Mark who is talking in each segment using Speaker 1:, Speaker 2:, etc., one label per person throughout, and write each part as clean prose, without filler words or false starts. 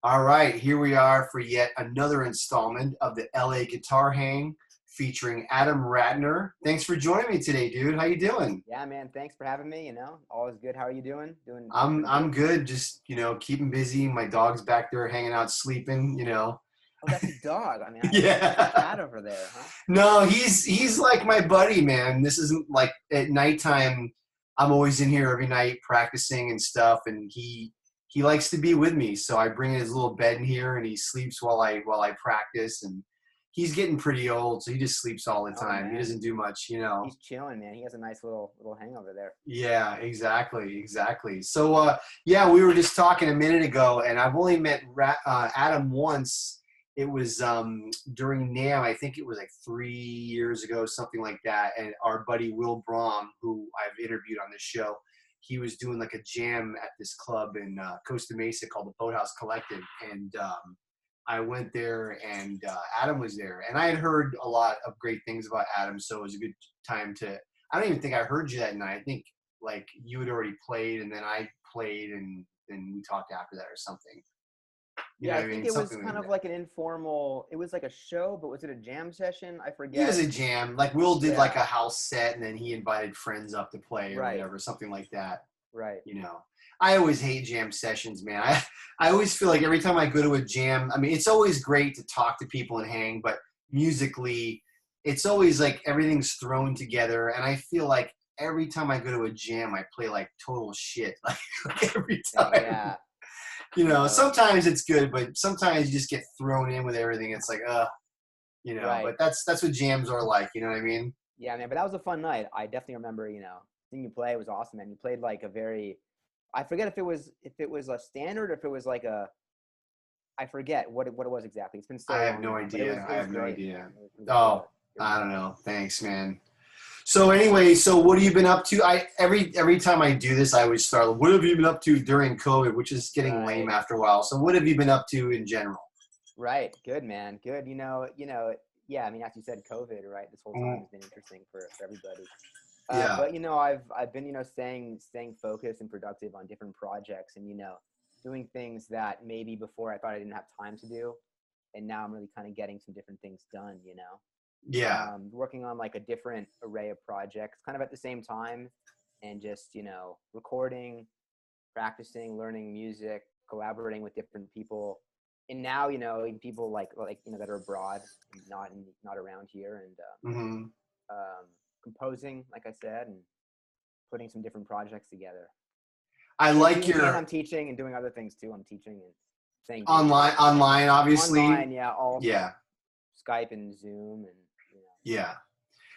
Speaker 1: All right, here we are for yet another installment of the LA Guitar Hang featuring Adam Ratner. Thanks for joining me today, dude. How you doing?
Speaker 2: Yeah, man. Thanks for having me. All is good. How are you doing? Doing
Speaker 1: I'm
Speaker 2: pretty
Speaker 1: I'm
Speaker 2: good.
Speaker 1: good. Just keeping busy. My dog's back there hanging out, sleeping.
Speaker 2: Oh, that's a dog. I mean, I thought you had a
Speaker 1: Yeah.
Speaker 2: cat over there, huh?
Speaker 1: No, he's like my buddy, man. This isn't like at nighttime. I'm always in here every night practicing and stuff, and he likes to be with me. So I bring his little bed in here, and he sleeps while I practice. And he's getting pretty old, so he just sleeps all the
Speaker 2: Oh
Speaker 1: time. He
Speaker 2: man,
Speaker 1: doesn't do much.
Speaker 2: he's chilling, man. He has a nice little hangover there.
Speaker 1: Yeah, exactly. So, yeah, we were just talking a minute ago, and I've only met Adam once. It was during NAMM. I think it was like 3 years ago, something like that. And our buddy Will Brom, who I've interviewed on this show, he was doing like a jam at this club in Costa Mesa called the Boathouse Collective, and I went there, and Adam was there, and I had heard a lot of great things about Adam, so it was a good time to. I don't even think I heard you that night. I think like you had already played, and then I played, and then we talked after that or something. You
Speaker 2: Yeah,
Speaker 1: know
Speaker 2: I
Speaker 1: what I
Speaker 2: think
Speaker 1: mean?
Speaker 2: it was
Speaker 1: Something
Speaker 2: kind
Speaker 1: like
Speaker 2: of
Speaker 1: that.
Speaker 2: like an informal. It was like a show, but was it a jam session? I
Speaker 1: It was
Speaker 2: forget.
Speaker 1: a jam. Like Will did like
Speaker 2: Yeah,
Speaker 1: a house set, and then he invited friends up to play or
Speaker 2: right,
Speaker 1: whatever, something like that.
Speaker 2: right.
Speaker 1: you know I always hate jam sessions, man. I always feel like every time I go to a jam, I mean, it's always great to talk to people and hang, but musically it's always like everything's thrown together, and I feel like every time I go to a jam I play like total shit like every time.
Speaker 2: Yeah, no,
Speaker 1: Sometimes it's good, but sometimes you just get thrown in with everything. It's like
Speaker 2: right.
Speaker 1: but that's what jams are like, you know what I mean?
Speaker 2: Yeah, man. But that was a fun night. I definitely remember. Seeing you play. It was awesome, man. You played like a very. I forget if it was a standard or if it was like a. I forget what it was exactly. It's been so
Speaker 1: I have
Speaker 2: long
Speaker 1: no
Speaker 2: now, but it was
Speaker 1: idea.
Speaker 2: it
Speaker 1: I
Speaker 2: was
Speaker 1: have no
Speaker 2: great,
Speaker 1: idea.
Speaker 2: man. It was
Speaker 1: Oh,
Speaker 2: good
Speaker 1: I
Speaker 2: stuff.
Speaker 1: don't know. Thanks, man. So anyway, so what have you been up to? I every time I do this, I always start. What have you been up to during COVID? Which is getting lame
Speaker 2: Right,
Speaker 1: after a while. So what have you been up to in general?
Speaker 2: right. Good, man. Good. Yeah. I mean, as you said, COVID, right? This whole time
Speaker 1: Mm,
Speaker 2: has been interesting for everybody.
Speaker 1: yeah,
Speaker 2: But I've been staying focused and productive on different projects, and doing things that maybe before I thought I didn't have time to do, and now I'm really kind of getting some different things done.
Speaker 1: yeah.
Speaker 2: Working on like a different array of projects kind of at the same time, and just recording, practicing, learning music, collaborating with different people, and now even people like that are abroad and not around here, and
Speaker 1: hmm
Speaker 2: composing, like I said, and putting some different projects together.
Speaker 1: I like
Speaker 2: And I'm
Speaker 1: your
Speaker 2: teaching and doing other things too. I'm teaching and saying gigs and stuff
Speaker 1: online, obviously.
Speaker 2: online. Yeah, all
Speaker 1: Yeah,
Speaker 2: Skype and Zoom, and
Speaker 1: yeah.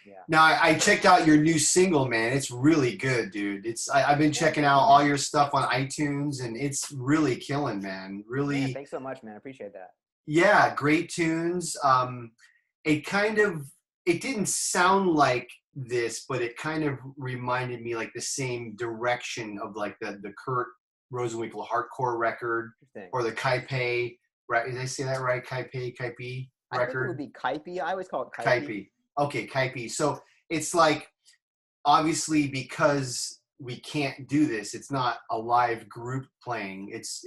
Speaker 2: yeah.
Speaker 1: Now I checked out your new single, man. It's really good, dude. I've been
Speaker 2: Man,
Speaker 1: checking
Speaker 2: thank
Speaker 1: out
Speaker 2: you,
Speaker 1: all
Speaker 2: man.
Speaker 1: your stuff on iTunes, and it's really killing, man.
Speaker 2: Man,
Speaker 1: Really,
Speaker 2: thanks so much, man. I appreciate that.
Speaker 1: yeah, great tunes. It kind of it didn't sound like this, but it kind of reminded me like the same direction of like the Kurt Rosenwinkel hardcore record
Speaker 2: Interesting.
Speaker 1: or the Kaipe, right? Did I say that right? Kaipe
Speaker 2: I think it would
Speaker 1: record?
Speaker 2: be Kaipi. I always call it Kaipi.
Speaker 1: Kaipe. Okay, Kaipe. So it's like obviously because we can't do this, it's not a live group playing. It's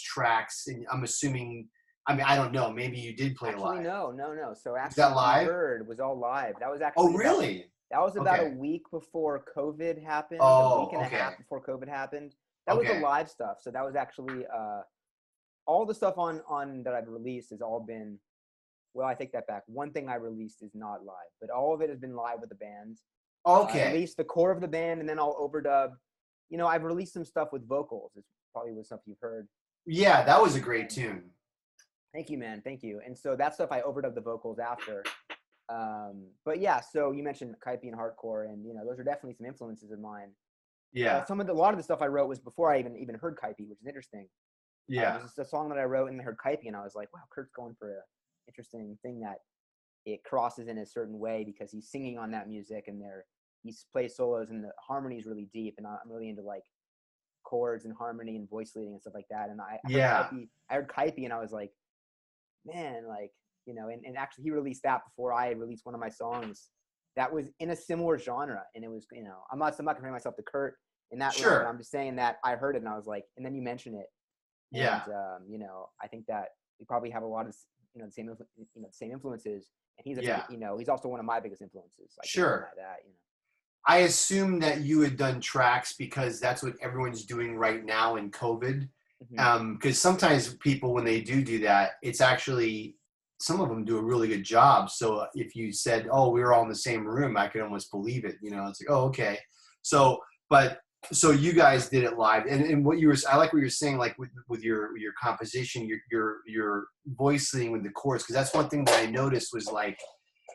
Speaker 1: tracks, and I'm assuming. I mean, I don't know. Maybe you did play
Speaker 2: Actually,
Speaker 1: live.
Speaker 2: no, no, no. So
Speaker 1: Was that
Speaker 2: actually, what you
Speaker 1: live?
Speaker 2: heard was all live.
Speaker 1: Oh, really?
Speaker 2: That was about a
Speaker 1: Okay.
Speaker 2: week before COVID happened. A week
Speaker 1: Oh,
Speaker 2: and a
Speaker 1: okay.
Speaker 2: half before COVID happened. That was the
Speaker 1: Okay.
Speaker 2: live stuff. So that was actually all the stuff on that I've released has all been. Well, I take that back. One thing I released is not live, but all of it has been live with the band. I
Speaker 1: Okay.
Speaker 2: released the core of the band, and then I'll overdub. I've released some stuff with vocals. It's probably was stuff you've heard.
Speaker 1: Yeah, that was a great
Speaker 2: And
Speaker 1: tune.
Speaker 2: thank you, man. Thank you. And so that stuff I overdubbed the vocals after. But yeah, so you mentioned Kaipi and hardcore, and those are definitely some influences of mine.
Speaker 1: Yeah.
Speaker 2: A lot of the stuff I wrote was before I even heard Kaipi, which is interesting.
Speaker 1: Yeah.
Speaker 2: This is a song that I wrote and I heard Kaipi, and I was like, wow, Kurt's going for a interesting thing that it crosses in a certain way because he's singing on that music, and he plays solos, and the harmony is really deep, and I'm really into like chords and harmony and voice leading and stuff like that. And
Speaker 1: Yeah.
Speaker 2: I heard Kaipi, and I was like, man, like, and actually he released that before I had released one of my songs that was in a similar genre. And it was, I'm not comparing myself to Kurt in that realm, but
Speaker 1: Sure.
Speaker 2: I'm just saying that I heard it and I was like, and then you mentioned it.
Speaker 1: Yeah.
Speaker 2: you know, I think that we probably have a lot of, you know, the same influences. And he's
Speaker 1: Yeah.
Speaker 2: you know, he's also one of my biggest influences. I can't
Speaker 1: Sure.
Speaker 2: deny that, you know.
Speaker 1: I assume that you had done tracks because that's what everyone's doing right now in COVID.
Speaker 2: Hmm.
Speaker 1: Because sometimes people, when they do that, it's actually, some of them do a really good job. So if you said, "Oh, we were all in the same room," I could almost believe it. You know, it's like, "Oh, okay." So, but so you guys did it live, and what you were, I like what you're saying, like with your composition, your voice thing with the chords, because that's one thing that I noticed was like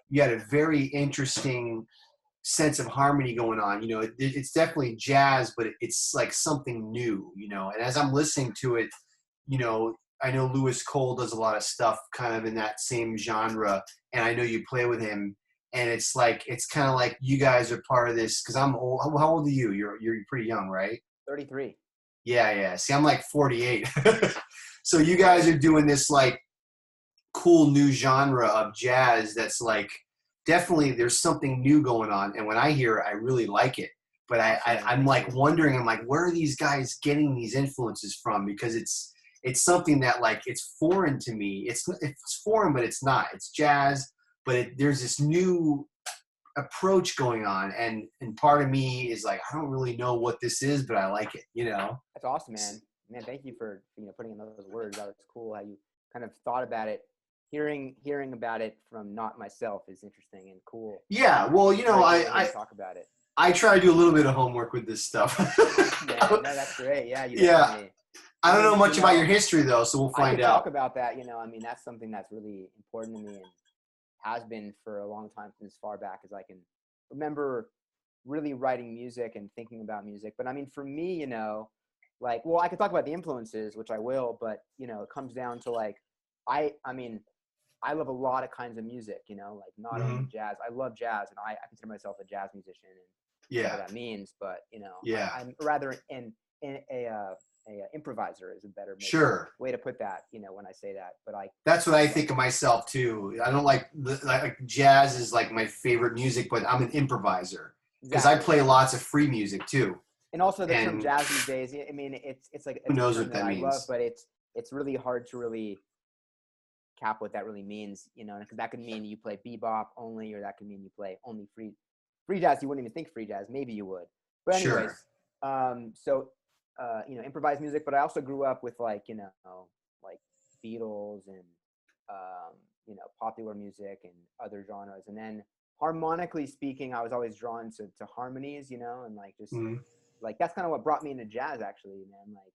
Speaker 1: you had a very interesting sense of harmony going on. You know, it's definitely jazz, but it's like something new, you know. And as I'm listening to it, you know, I know Lewis Cole does a lot of stuff kind of in that same genre, and I know you play with him, and it's like, it's kind of like you guys are part of this, because I'm old. How old are you? You're pretty young, right?
Speaker 2: 33.
Speaker 1: Yeah. See, I'm like 48. So you guys are doing this like cool new genre of jazz that's like, definitely there's something new going on, and when I hear it, I really like it. But I'm like wondering, I'm like, where are these guys getting these influences from? Because it's something that like, it's foreign to me. It's foreign, but it's not. It's jazz, but there's this new approach going on, and part of me is like, I don't really know what this is, but I like it. You know?
Speaker 2: That's awesome, man. Man, thank you for, you know, putting in those words. That was cool how you kind of thought about it. Hearing about it from not myself is interesting and cool.
Speaker 1: Yeah. Well, you know,
Speaker 2: Very cool to hear you talk about it.
Speaker 1: I try to do a little bit of homework with this stuff.
Speaker 2: Man, no, that's great. Yeah, you
Speaker 1: Yeah.
Speaker 2: definitely.
Speaker 1: I don't know much
Speaker 2: You
Speaker 1: about
Speaker 2: know,
Speaker 1: your history though, so we'll
Speaker 2: I
Speaker 1: find
Speaker 2: could
Speaker 1: out.
Speaker 2: talk about that. You know, I mean, that's something that's really important to me and has been for a long time, from as far back as I can remember, really writing music and thinking about music. But I mean, for me, you know, like, well, I could talk about the influences, which I will, but you know, it comes down to like, I mean, I love a lot of kinds of music, you know, like not only
Speaker 1: Hmm.
Speaker 2: jazz. I love jazz, and I consider myself a jazz musician, and whatever
Speaker 1: Yeah.
Speaker 2: that means. But you know,
Speaker 1: Yeah.
Speaker 2: I'm rather a improviser is a better maybe
Speaker 1: Sure.
Speaker 2: way to put that. You know, when I say that, but
Speaker 1: That's what I think of myself too. I don't like jazz is like my favorite music, but I'm an improviser because I
Speaker 2: exactly.
Speaker 1: play lots of free music too.
Speaker 2: And also the term
Speaker 1: And
Speaker 2: jazz these days, I mean, it's like
Speaker 1: who
Speaker 2: it's a
Speaker 1: knows
Speaker 2: term
Speaker 1: what
Speaker 2: that
Speaker 1: that
Speaker 2: I love,
Speaker 1: means?
Speaker 2: but it's really hard to really cap what that really means, you know, because that could mean you play bebop only, or that could mean you play only free jazz. You wouldn't even think free jazz. Maybe you would. But
Speaker 1: Sure.
Speaker 2: anyways, so you know, improvised music. But I also grew up with like, you know, like Beatles and you know, popular music and other genres. And then harmonically speaking, I was always drawn to harmonies, you know, and like just
Speaker 1: Mhm.
Speaker 2: like that's kind of what brought me into jazz, actually, man. Like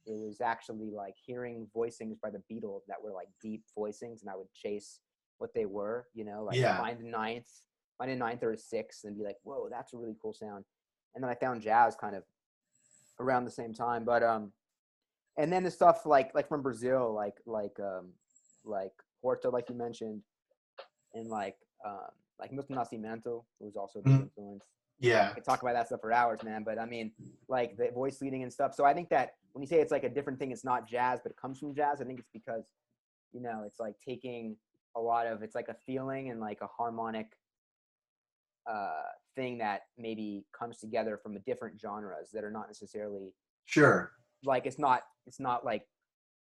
Speaker 2: it was actually like hearing voicings by the Beatles that were like deep voicings, and I would chase what they were, you know, like
Speaker 1: Yeah.
Speaker 2: find a ninth or a sixth, and be like, whoa, that's a really cool sound. And then I found jazz kind of around the same time, but and then the stuff like from Brazil, like Porto, like you mentioned, and like Milton Nascimento, who was also a big
Speaker 1: Mhm.
Speaker 2: influence. I
Speaker 1: Yeah.
Speaker 2: could talk about that stuff for hours, man. But I mean, like the voice leading and stuff. So I think that when you say it's like a different thing, it's not jazz, but it comes from jazz. I think it's because, you know, it's like taking a lot of, it's like a feeling and like a harmonic thing that maybe comes together from a different genres that are not necessarily
Speaker 1: Sure.
Speaker 2: like, it's not like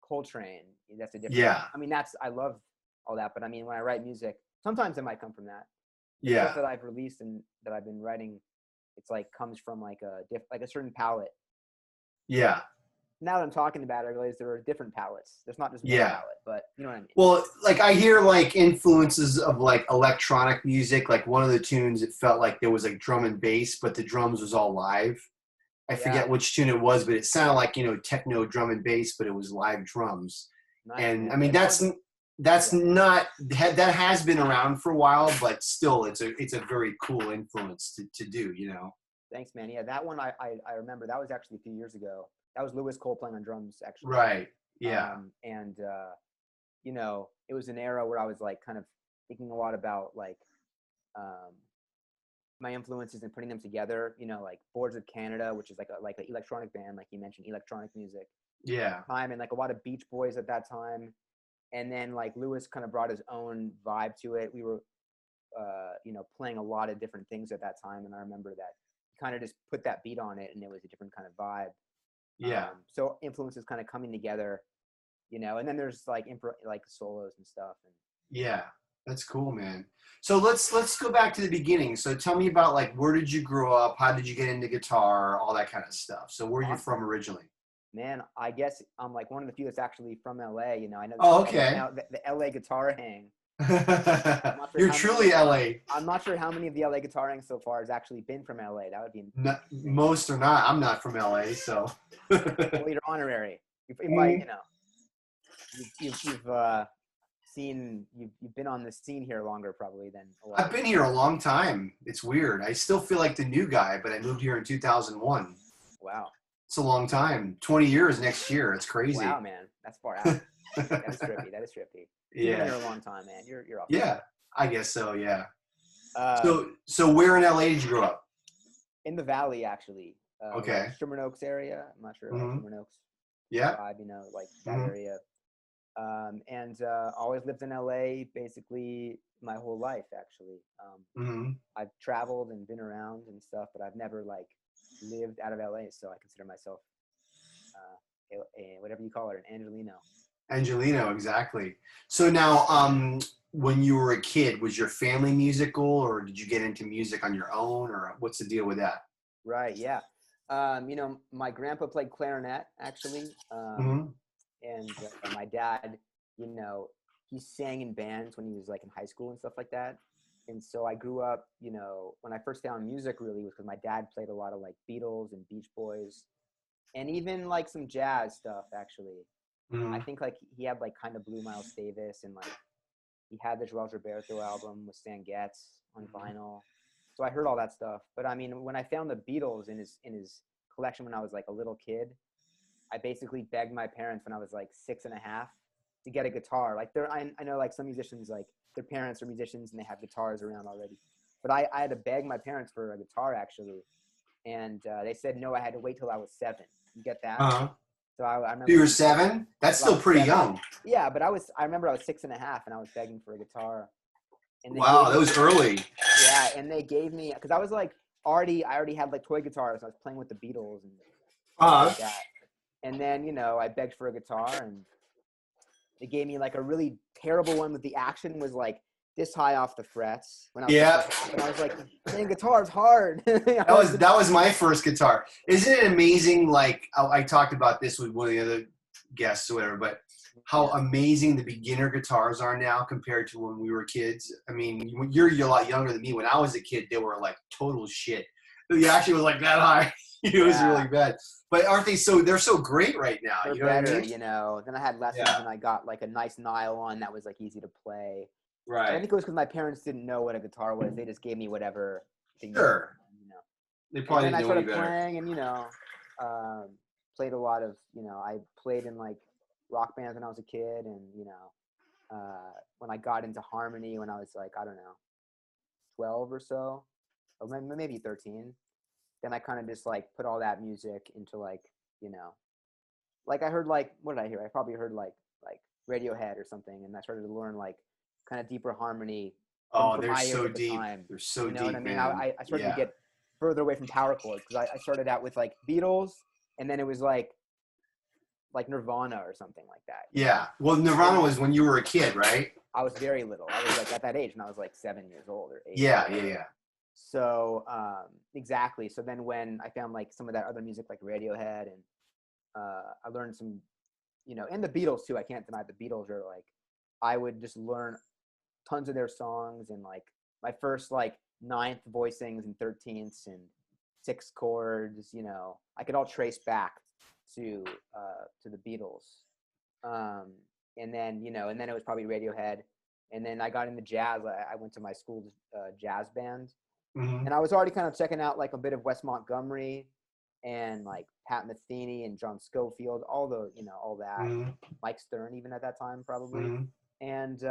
Speaker 2: Coltrane. That's a different,
Speaker 1: Yeah.
Speaker 2: I mean, I love all that. But I mean, when I write music, sometimes it might come from that. The stuff
Speaker 1: Yeah.
Speaker 2: that I've released and that I've been writing, it's like comes from like a certain palette.
Speaker 1: Yeah.
Speaker 2: Now that I'm talking about it, I realize there are different palettes. There's not just one
Speaker 1: Yeah.
Speaker 2: palette, but you know what I mean.
Speaker 1: Well, like I hear like influences of like electronic music. Like one of the tunes, it felt like there was like drum and bass, but the drums was all live. I
Speaker 2: Yeah,
Speaker 1: forget which tune it was, but it sounded like, you know, techno drum and bass, but it was live drums.
Speaker 2: nice,
Speaker 1: And I
Speaker 2: man.
Speaker 1: mean,
Speaker 2: Yeah, that was
Speaker 1: that's
Speaker 2: yeah.
Speaker 1: not, that has been around for a while, but still, it's a very cool influence to do, you know.
Speaker 2: Thanks, man. Yeah, that one I remember. That was actually a few years ago. That was Lewis Cole playing on drums, actually.
Speaker 1: Right. Yeah.
Speaker 2: And you know, it was an era where I was like kind of thinking a lot about like um, my influences and putting them together. You know, like Boards of Canada, which is like an electronic band, like you mentioned, electronic music
Speaker 1: Yeah.
Speaker 2: time, and like a lot of Beach Boys at that time. And then like Lewis kind of brought his own vibe to it. We were you know, playing a lot of different things at that time, and I remember that he kind of just put that beat on it, and it was a different kind of vibe.
Speaker 1: Yeah.
Speaker 2: So influences kind of coming together, you know, and then there's like like solos and stuff. And
Speaker 1: Yeah. That's cool, man. So let's go back to the beginning. So tell me about like where did you grow up? How did you get into guitar? All that kind of stuff. So where are you from
Speaker 2: awesome.
Speaker 1: originally?
Speaker 2: Man, I guess I'm like one of the few that's actually from LA. You know, I know
Speaker 1: Oh,
Speaker 2: the
Speaker 1: okay.
Speaker 2: the LA guitar hang. I'm not sure
Speaker 1: You're
Speaker 2: how
Speaker 1: truly
Speaker 2: many.
Speaker 1: LA.
Speaker 2: I'm not sure how many of the LA guitar hangs so far has actually been from LA. That would be
Speaker 1: No,
Speaker 2: amazing.
Speaker 1: most are not. I'm not from LA, so.
Speaker 2: Well, you're honorary. If I, you know, you've seen you've been on the scene here longer probably than a lot
Speaker 1: I've
Speaker 2: of
Speaker 1: been
Speaker 2: people.
Speaker 1: here a long time. It's weird. I still feel like the new guy, but I moved here in 2001.
Speaker 2: Wow.
Speaker 1: It's a long time. 20 years next year. It's crazy.
Speaker 2: Wow, man, that's far out. That is trippy. That is trippy. You've been
Speaker 1: Yeah.
Speaker 2: here a long time, man. You're awesome.
Speaker 1: Yeah. I guess so. Yeah.
Speaker 2: Um,
Speaker 1: So where in LA did you grow up?
Speaker 2: in the valley, actually,
Speaker 1: Okay.
Speaker 2: like Sherman Oaks area. I'm not sure, like
Speaker 1: Hmm.
Speaker 2: Sherman Oaks
Speaker 1: Yeah.
Speaker 2: vibe, you know, like that
Speaker 1: Hmm.
Speaker 2: area. And always lived in LA basically my whole life, actually.
Speaker 1: Hmm.
Speaker 2: I've traveled and been around and stuff, but I've never like lived out of LA. So I consider myself whatever you call it, an Angelino.
Speaker 1: Angelino, exactly. So now, when you were a kid, was your family musical, or did you get into music on your own, or what's the deal with that?
Speaker 2: Right. Yeah. You know, my grandpa played clarinet actually,
Speaker 1: Hmm.
Speaker 2: and my dad, you know, he sang in bands when he was like in high school and stuff like that. And so I grew up, you know, when I first found music really was because my dad played a lot of like Beatles and Beach Boys, and even like some jazz stuff actually. I
Speaker 1: Hmm.
Speaker 2: think like he had like kind of Blue Miles Davis, and like he had the Joel Gilberto album with Stan Getz on vinyl. So I heard all that stuff. But I mean, when I found the Beatles in his collection when I was like a little kid, I basically begged my parents when I was like 6.5 to get a guitar. Like I know like some musicians, like their parents are musicians and they have guitars around already. But I had to beg my parents for a guitar actually, and they said no. I had to wait till I was 7. You get that?
Speaker 1: Uh-huh.
Speaker 2: So I
Speaker 1: So
Speaker 2: remember
Speaker 1: you were
Speaker 2: being 7.
Speaker 1: 7? That's
Speaker 2: Till I
Speaker 1: still
Speaker 2: was
Speaker 1: pretty
Speaker 2: 7.
Speaker 1: young.
Speaker 2: Yeah, but I remember I was 6.5 and I was begging for a guitar, and they gave
Speaker 1: Wow, that
Speaker 2: me.
Speaker 1: was early.
Speaker 2: Yeah, and they gave me because I was like I already had like toy guitars. I was playing with the Beatles and stuff
Speaker 1: Uh,
Speaker 2: like that. And then, you know, I begged for a guitar and they gave me like a really terrible one with the action was like this high off the frets when I was
Speaker 1: yeah,
Speaker 2: 6.5. And I was like, man, guitar's hard.
Speaker 1: that was my first guitar. Isn't it amazing? Like I talked about this with one of the other guests or whatever, but how
Speaker 2: Yeah.
Speaker 1: amazing the beginner guitars are now compared to when we were kids. I mean, you're a lot younger than me. When I was a kid, they were like total shit. The action was like that high. It was
Speaker 2: Yeah.
Speaker 1: really bad. But aren't they so? They're so great right now.
Speaker 2: They're
Speaker 1: You know what I
Speaker 2: better,
Speaker 1: mean?
Speaker 2: you know. Then I had lessons
Speaker 1: Yeah.
Speaker 2: and I got like a nice nylon that was like easy to play. But I
Speaker 1: Right.
Speaker 2: think it was because my parents didn't know what a guitar was. They just gave me whatever they knew,
Speaker 1: Sure.
Speaker 2: you know.
Speaker 1: They
Speaker 2: And
Speaker 1: probably
Speaker 2: then
Speaker 1: didn't
Speaker 2: I
Speaker 1: know any
Speaker 2: started
Speaker 1: better.
Speaker 2: playing and, you know, played a lot of, you know, I played in like rock bands when I was a kid. And, you know, when I got into harmony when I was like, I don't know, 12 or so, or maybe 13, then I kind of just like put all that music into like, you know, like I heard like, what did I hear? I probably heard like Radiohead or something. And I started to learn like kind of deeper harmony
Speaker 1: Oh,
Speaker 2: from
Speaker 1: they're
Speaker 2: my ears
Speaker 1: so
Speaker 2: at the
Speaker 1: deep.
Speaker 2: time.
Speaker 1: They're so
Speaker 2: You know what I
Speaker 1: deep,
Speaker 2: mean?
Speaker 1: man.
Speaker 2: I started to
Speaker 1: Yeah.
Speaker 2: get further away from power chords because I started out with like Beatles, and then it was like Nirvana or something like that. You know?
Speaker 1: Yeah. Well, Nirvana was when you were a kid, right?
Speaker 2: I was very little. I was like at that age, and I was like 7 years old or 8.
Speaker 1: Yeah, yeah, yeah.
Speaker 2: So exactly. So then when I found like some of that other music like Radiohead, and I learned some, you know, and the Beatles too. I can't deny the Beatles are like, I would just learn tons of their songs, and like my first like ninth voicings and 13ths and 6 chords, you know, I could all trace back to the Beatles. And then, you know, and then it was probably Radiohead. And then I got into jazz. I went to my school's jazz band,
Speaker 1: Hmm.
Speaker 2: and I was already kind of checking out like a bit of Wes Montgomery and like Pat Metheny and John Schofield, all the, you know, all that.
Speaker 1: Hmm.
Speaker 2: Mike Stern even at that time probably.
Speaker 1: Hmm.
Speaker 2: And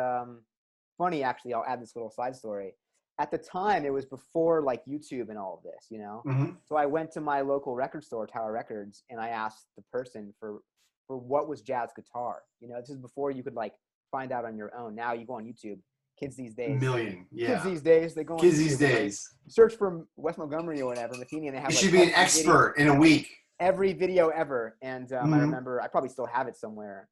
Speaker 2: funny, actually, I'll add this little side story. At the time, it was before like YouTube and all of this, you know.
Speaker 1: Hmm.
Speaker 2: So I went to my local record store, Tower Records, and I asked the person for what was jazz guitar. You know, this is before you could like find out on your own. Now you go on YouTube. Kids these days,
Speaker 1: Million. Yeah.
Speaker 2: they go on
Speaker 1: Kids these
Speaker 2: YouTube and they
Speaker 1: days.
Speaker 2: search for Wes Montgomery or whatever, Metheny, and they have
Speaker 1: You
Speaker 2: like
Speaker 1: should be an
Speaker 2: custom videos.
Speaker 1: expert in a week.
Speaker 2: every video ever. And I
Speaker 1: Mhm.
Speaker 2: remember I probably still have it somewhere.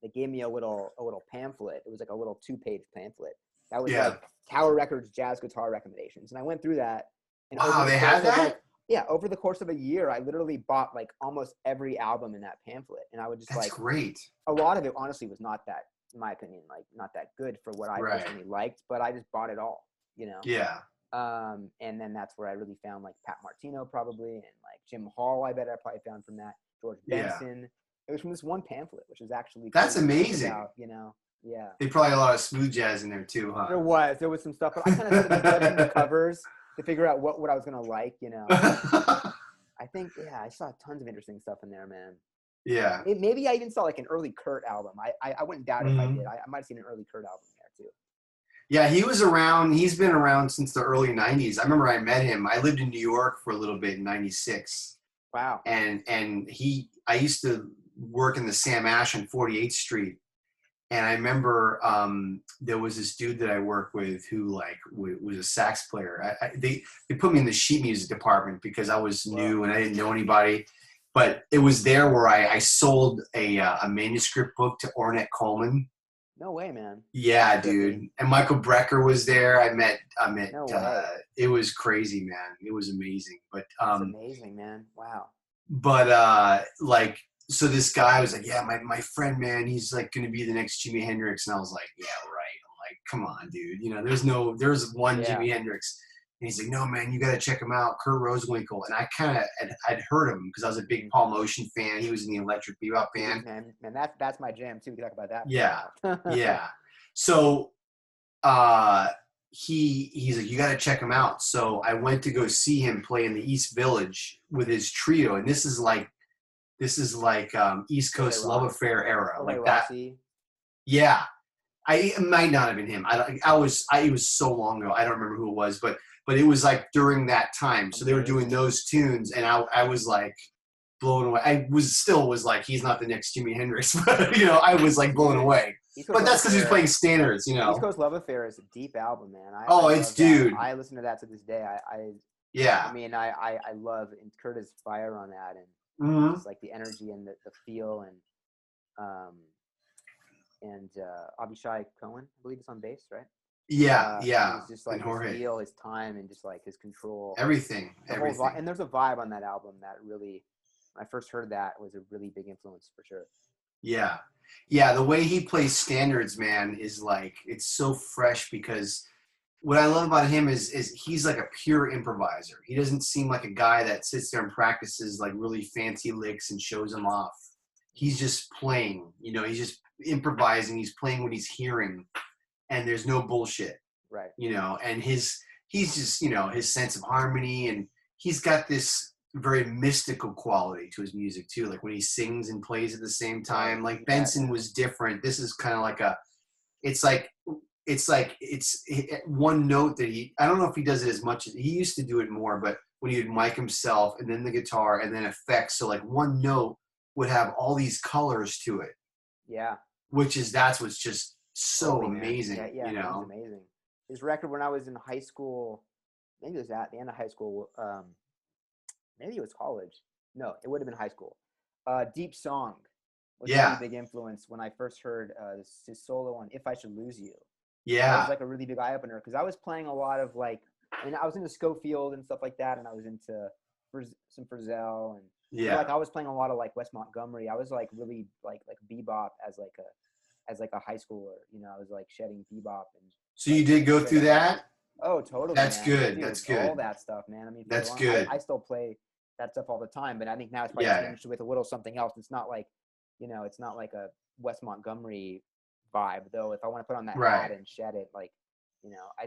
Speaker 2: They gave me a little pamphlet. It was like a little 2-page pamphlet that was
Speaker 1: Yeah.
Speaker 2: like Tower Records jazz guitar recommendations. And I went through that, and over
Speaker 1: Wow,
Speaker 2: the
Speaker 1: they
Speaker 2: course
Speaker 1: had
Speaker 2: of
Speaker 1: that?
Speaker 2: over the course of a year, I literally bought like almost every album in that pamphlet. And I would just
Speaker 1: That's
Speaker 2: like,
Speaker 1: great.
Speaker 2: a lot of it honestly was not that, in my opinion, like not that good for what I
Speaker 1: Right.
Speaker 2: personally liked, but I just bought it all,
Speaker 1: Yeah.
Speaker 2: And then that's where I really found like Pat Martino probably, and like Jim Hall, I bet I probably found from that, George
Speaker 1: Yeah.
Speaker 2: Benson. It was from this one pamphlet, which is actually
Speaker 1: That's
Speaker 2: crazy to think
Speaker 1: amazing.
Speaker 2: about, Yeah.
Speaker 1: They probably had a lot of smooth jazz in there too, huh?
Speaker 2: There was some stuff, but I kind of started judging the covers to figure out what I was gonna like, I think, yeah, I saw tons of interesting stuff in there, man.
Speaker 1: Yeah.
Speaker 2: Maybe I even saw like an early Kurt album. I wouldn't doubt if I
Speaker 1: Mhm.
Speaker 2: did. I might have seen an early Kurt album there too.
Speaker 1: Yeah, he was around. He's been around since the early '90s. I remember I met him. I lived in New York for a little bit in '96,
Speaker 2: Wow.
Speaker 1: and I used to work in the Sam Ash on 48th Street, and I remember there was this dude that I worked with who like was a sax player. They put me in the sheet music department because I was new and I didn't know anybody. But it was there where I sold a manuscript book to Ornette Coleman.
Speaker 2: No way, man.
Speaker 1: Yeah,
Speaker 2: That's
Speaker 1: dude.
Speaker 2: trippy.
Speaker 1: And Michael Brecker was there. I met.
Speaker 2: No way.
Speaker 1: It was crazy, man. It was amazing.
Speaker 2: That's amazing, man. Wow.
Speaker 1: Like, so this guy was like, yeah, my friend, man, he's like going to be the next Jimi Hendrix. And I was like, yeah, right. I'm like, come on, dude. There's one
Speaker 2: Yeah.
Speaker 1: Jimi Hendrix. And he's like, no, man, you got to check him out. Kurt Rosenwinkel. And I kind of, I'd heard him because I was a big Paul Motion fan. He was in the Electric Bebop band.
Speaker 2: Man, that's my jam too. We can talk about that.
Speaker 1: Yeah. Yeah. So, he's like, you got to check him out. So I went to go see him play in the East Village with his trio. And this is like East Coast Love Affair era, like that.
Speaker 2: Rossi.
Speaker 1: Yeah. It might not have been him. It was so long ago. I don't remember who it was, but it was like during that time. So they were doing those tunes, and I was like blown away. I was like, he's not the next Jimi Hendrix, but I was like blown away. But that's because he's playing standards,
Speaker 2: East Coast Love Affair is a deep album, man.
Speaker 1: Dude.
Speaker 2: I listen to that to this day.
Speaker 1: Yeah.
Speaker 2: I mean, I love, and Curtis fire on that, and it's like the energy and the feel, and Abishai Cohen, I believe, is on bass, right?
Speaker 1: Yeah.
Speaker 2: It's just like his feel, his time, and just like his control.
Speaker 1: Everything.
Speaker 2: And there's a vibe on that album that really, when I first heard that, was a really big influence for sure.
Speaker 1: Yeah. Yeah, the way he plays standards, man, is like, it's so fresh because what I love about him is he's like a pure improviser. He doesn't seem like a guy that sits there and practices like really fancy licks and shows them off. He's just playing, he's just improvising. He's playing what he's hearing, and there's no bullshit,
Speaker 2: right?
Speaker 1: And he's just, his sense of harmony, and he's got this very mystical quality to his music too. Like when he sings and plays at the same time, like Benson was different. This is kind of like it's one note that I don't know if he does it as much as he used to do it more, but when he would mic himself and then the guitar and then effects. So like one note would have all these colors to it.
Speaker 2: Yeah.
Speaker 1: That's what's just so amazing.
Speaker 2: Yeah, it was amazing. His record when I was in high school, maybe it was at the end of high school, maybe it was college. No, it would have been high school. Deep Song was a really big influence when I first heard his solo on If I Should Lose You.
Speaker 1: Yeah.
Speaker 2: It was like a really big eye-opener because I was playing a lot of like, I was into Schofield and stuff like that, and I was into some Frizzell, and like I was playing a lot of like Wes Montgomery. I was like really like bebop as like a high schooler. I was like shedding bebop. And
Speaker 1: so you did go through that?
Speaker 2: Oh, totally.
Speaker 1: That's
Speaker 2: man.
Speaker 1: good.
Speaker 2: Dude,
Speaker 1: that's good.
Speaker 2: All that stuff, man. I mean,
Speaker 1: that's good.
Speaker 2: I still play that stuff all the time, but I think now it's probably changed with a little something else. It's not like, it's not like a Wes Montgomery vibe, though. If I want to put on that hat and shed it, like,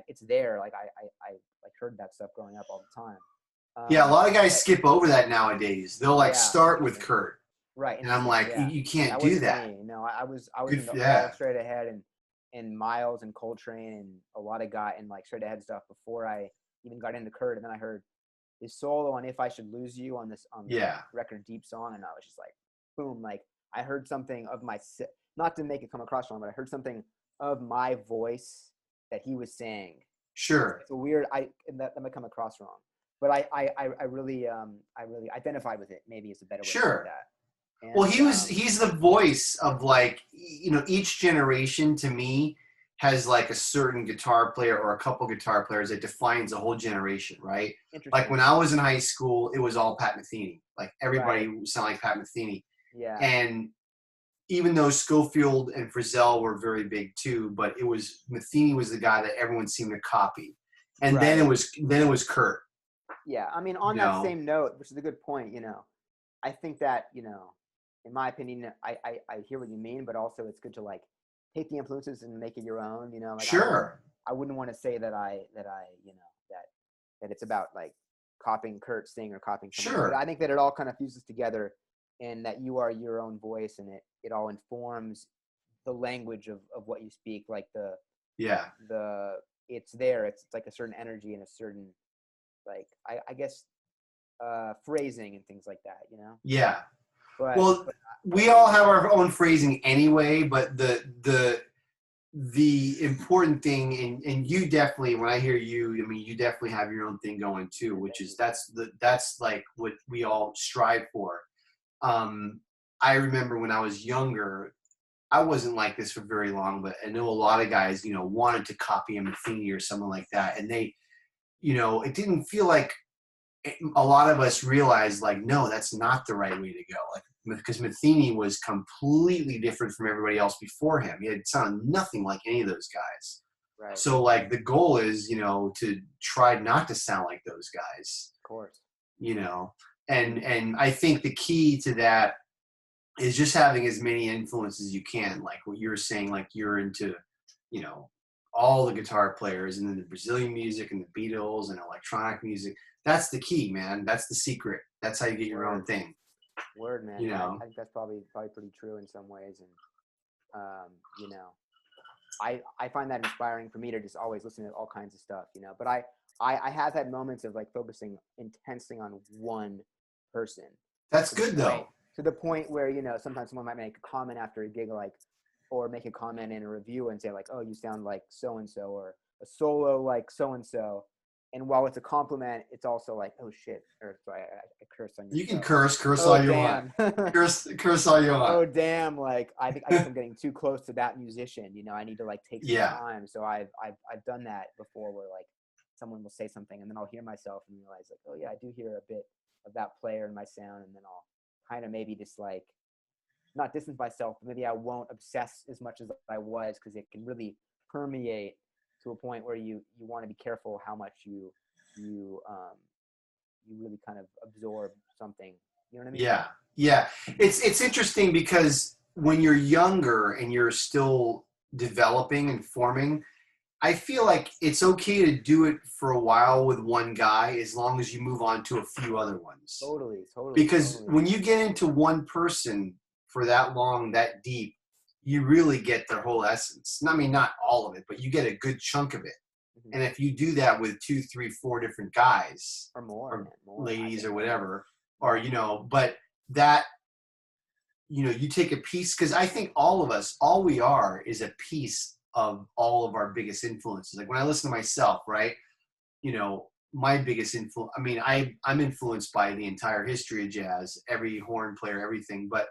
Speaker 2: it's there. Like I like heard that stuff growing up all the time.
Speaker 1: A lot of guys skip over that nowadays. They'll like start with Kurt,
Speaker 2: right?
Speaker 1: And I'm like, you can't do that.
Speaker 2: Me. No, I was into all Straight Ahead and Miles and Coltrane and a lot of and like Straight Ahead stuff before I even got into Kurt. And then I heard his solo on If I Should Lose You on the record Deep Song, and I was just like, boom! Like I heard something of not to make it come across wrong, but I heard something of my voice that he was saying.
Speaker 1: Sure.
Speaker 2: It's a weird. That might come across wrong, but I really identified with it. Maybe it's a better way to say
Speaker 1: Sure.
Speaker 2: that. And,
Speaker 1: Well, he's the voice of like, each generation to me has like a certain guitar player or a couple guitar players that defines a whole generation, right? Like
Speaker 2: interesting.
Speaker 1: when I was in high school, it was all Pat Metheny. Like everybody
Speaker 2: Right.
Speaker 1: sounded like Pat Metheny.
Speaker 2: Yeah.
Speaker 1: And even though Schofield and Frizzell were very big too, but it was Metheny was the guy that everyone seemed to copy. And then
Speaker 2: Right.
Speaker 1: it was Kurt.
Speaker 2: Yeah. I mean, on
Speaker 1: You
Speaker 2: that
Speaker 1: know?
Speaker 2: same note, which is a good point, I think that, in my opinion, I hear what you mean, but also it's good to like take the influences and make it your own, like
Speaker 1: Sure.
Speaker 2: I wouldn't want to say that that it's about like copying Kurt Sting or copying someone,
Speaker 1: Sure.
Speaker 2: but I think that it all kind of fuses together and that you are your own voice and it all informs the language of what you speak, like
Speaker 1: Yeah.
Speaker 2: it's there. It's like a certain energy and a certain, like, I guess, phrasing and things like that,
Speaker 1: Yeah.
Speaker 2: But,
Speaker 1: Well, we all have our own phrasing anyway, but the important thing, and you definitely, when I hear you, I mean, you definitely have your own thing going too, which is that's like what we all strive for. I remember when I was younger, I wasn't like this for very long, but I know a lot of guys, wanted to copy a Metheny or someone like that, and they, it didn't feel like a lot of us realized like, no, that's not the right way to go. Like, because Metheny was completely different from everybody else before him. He had sounded nothing like any of those guys.
Speaker 2: right,
Speaker 1: So like the goal is, to try not to sound like those guys,
Speaker 2: of course.
Speaker 1: and I think the key to that is just having as many influences as you can. Like what you were saying, like you're into, all the guitar players and then the Brazilian music and the Beatles and electronic music. That's the key, man. That's the secret. That's how you get your own thing.
Speaker 2: Word, man. Yeah, I think that's probably pretty true in some ways. And, I find that inspiring for me to just always listen to all kinds of stuff, but I have had moments of like focusing intensely on one person.
Speaker 1: That's good though.
Speaker 2: To the point where, sometimes someone might make a comment after a gig, like, or make a comment in a review and say like, oh, you sound like so-and-so, or a solo like so-and-so. And while it's a compliment, it's also like, oh shit, or sorry, I cursed on your
Speaker 1: You can
Speaker 2: show.
Speaker 1: curse all you want. Curse all you want.
Speaker 2: Oh damn! Like I guess I'm getting too close to that musician. I need to like take some time. So I've done that before, where like someone will say something, and then I'll hear myself and realize like, oh yeah, I do hear a bit of that player in my sound, and then I'll kind of maybe just like not distance myself, but maybe I won't obsess as much as I was, because it can really permeate to a point where you want to be careful how much you really kind of absorb something. You know what I mean?
Speaker 1: Yeah. It's interesting because when you're younger and you're still developing and forming, I feel like it's okay to do it for a while with one guy as long as you move on to a few other ones.
Speaker 2: Totally.
Speaker 1: Because when you get into one person for that long, that deep, you really get their whole essence. I mean, not all of it, but you get a good chunk of it. Mm-hmm. And if you do that with 2, 3, 4 different guys
Speaker 2: or more
Speaker 1: ladies or whatever, or, but that, you take a piece, because I think all of us, all we are is a piece of all of our biggest influences. Like when I listen to myself, right, my biggest influence, I mean, I'm influenced by the entire history of jazz, every horn player, everything, but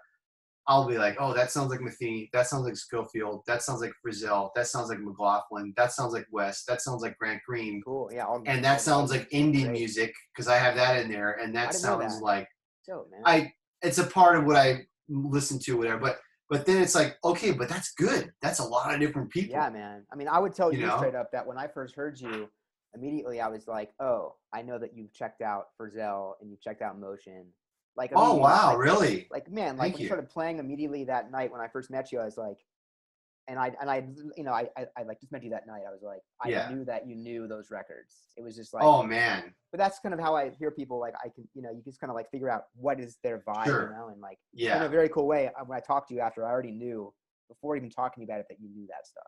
Speaker 1: I'll be like, oh, that sounds like Metheny, that sounds like Schofield, that sounds like Frizzell, that sounds like McLaughlin, that sounds like West, that sounds like Grant Green.
Speaker 2: Cool, yeah.
Speaker 1: And that sounds like Indian music, because I have that in there, and that sounds like,
Speaker 2: dope, man.
Speaker 1: It's a part of what I listen to, whatever, but then it's like, okay, but that's good. That's a lot of different people.
Speaker 2: Yeah, man. I mean, I would tell you straight up that when I first heard you, immediately I was like, oh, I know that you've checked out Frizzell and you've checked out Motion. Like,
Speaker 1: oh wow, really?
Speaker 2: Like, man, like when you started playing immediately that night when I first met you, I was like, and I like just met you that night. I was like, I knew that you knew those records. It was just like,
Speaker 1: oh man.
Speaker 2: But that's kind of how I hear people. Like, I can, you just kind of like figure out what is their vibe, and like, in a very cool way. When I talked to you after, I already knew before even talking about it that you knew that stuff,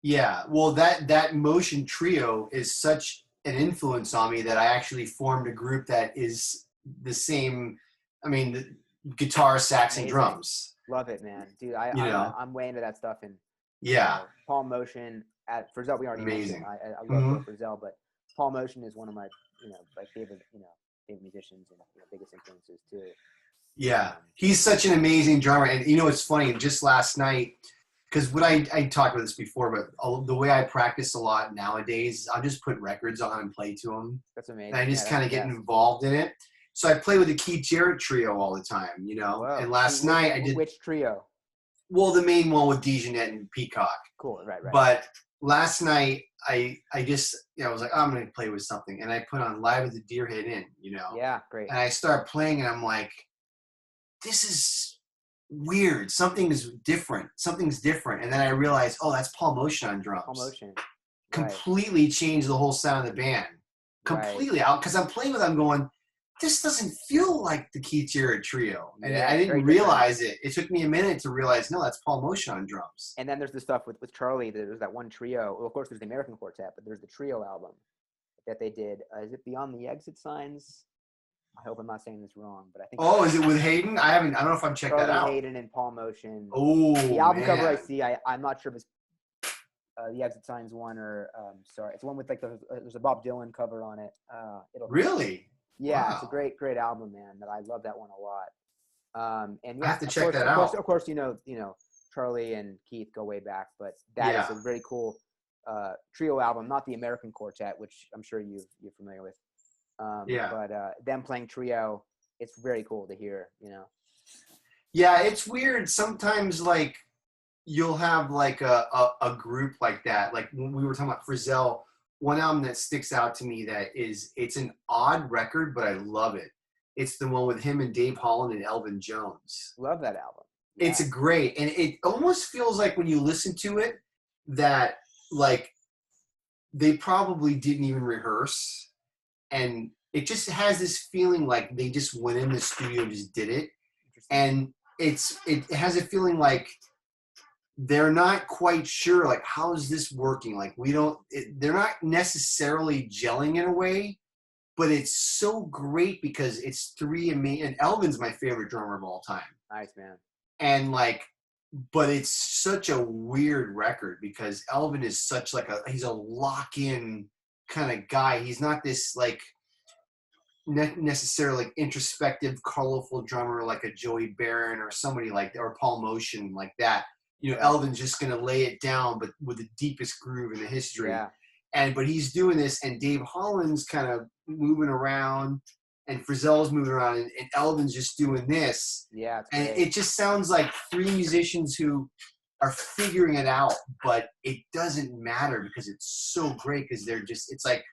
Speaker 1: Yeah, well, that Motion trio is such an influence on me that I actually formed a group that is the same. I mean, the guitar, sax, and drums.
Speaker 2: Love it, man, dude. I'm way into that stuff, and
Speaker 1: Paul
Speaker 2: Motion at Frizzell. We already
Speaker 1: amazing.
Speaker 2: mentioned. I love Frizzell, but Paul Motion is one of my, favorite, favorite musicians and biggest influences too.
Speaker 1: Yeah, he's such an amazing drummer. And it's funny, just last night, because what I talked about this before, but the way I practice a lot nowadays, I'll just put records on and play to them.
Speaker 2: That's amazing.
Speaker 1: And I just kind of get involved in it. So I play with the Keith Jarrett trio all the time,
Speaker 2: Whoa.
Speaker 1: And last night I did.
Speaker 2: Which trio?
Speaker 1: Well, the main one with Dejanet and Peacock.
Speaker 2: Cool, right.
Speaker 1: But last night I just, I was like, I'm going to play with something. And I put on Live at the Deerhead Inn,
Speaker 2: Yeah, great.
Speaker 1: And I start playing and I'm like, this is weird. Something's different. And then I realized, oh, that's Paul Motion on drums.
Speaker 2: Paul Motion.
Speaker 1: Completely changed the whole sound of the band. Completely out. Because I'm playing with them going, this doesn't feel like the Keith Jarrett trio. And I didn't realize it. It took me a minute to realize, no, that's Paul Motion on drums.
Speaker 2: And then there's the stuff with Charlie. There's that one trio. Well, of course, there's the American Quartet, but there's the trio album that they did. Is it Beyond the Exit Signs? I hope I'm not saying this wrong, but I think.
Speaker 1: Oh, is it with Hayden? I don't know if I've checked that out.
Speaker 2: Hayden and Paul Motion.
Speaker 1: Oh,
Speaker 2: the album cover I see. I'm not sure if it's the Exit Signs one or sorry, it's one with like there's a Bob Dylan cover on it.
Speaker 1: Really?
Speaker 2: Yeah,
Speaker 1: wow.
Speaker 2: It's a great album, man. That I love that one a lot. And yeah,
Speaker 1: I have to check that out.
Speaker 2: Of course, Charlie and Keith go way back, but that is a very cool trio album. Not the American Quartet, which I'm sure you're familiar with. But them playing trio, it's very cool to hear.
Speaker 1: Yeah, it's weird. Sometimes like you'll have like a group like that. Like when we were talking about Frizzell. One album that sticks out to me it's an odd record, but I love it. It's the one with him and Dave Holland and Elvin Jones.
Speaker 2: Love that album. Yeah.
Speaker 1: It's great. And it almost feels like when you listen to it that like they probably didn't even rehearse. And it just has this feeling like they just went in the studio and just did it. And it has a feeling like they're not quite sure, like, how is this working? Like, they're not necessarily gelling in a way, but it's so great because it's three amazing, and Elvin's my favorite drummer of all time.
Speaker 2: Nice, man.
Speaker 1: And like, but it's such a weird record because Elvin is such like he's a lock-in kind of guy. He's not this like necessarily like introspective, colorful drummer like a Joey Barron or somebody like that, or Paul Motion like that. Elvin's just going to lay it down, but with the deepest groove in the history.
Speaker 2: Yeah.
Speaker 1: But he's doing this, and Dave Holland's kind of moving around, and Frizzell's moving around, and Elvin's just doing this.
Speaker 2: Yeah.
Speaker 1: And it just sounds like three musicians who are figuring it out, but it doesn't matter because it's so great because it's like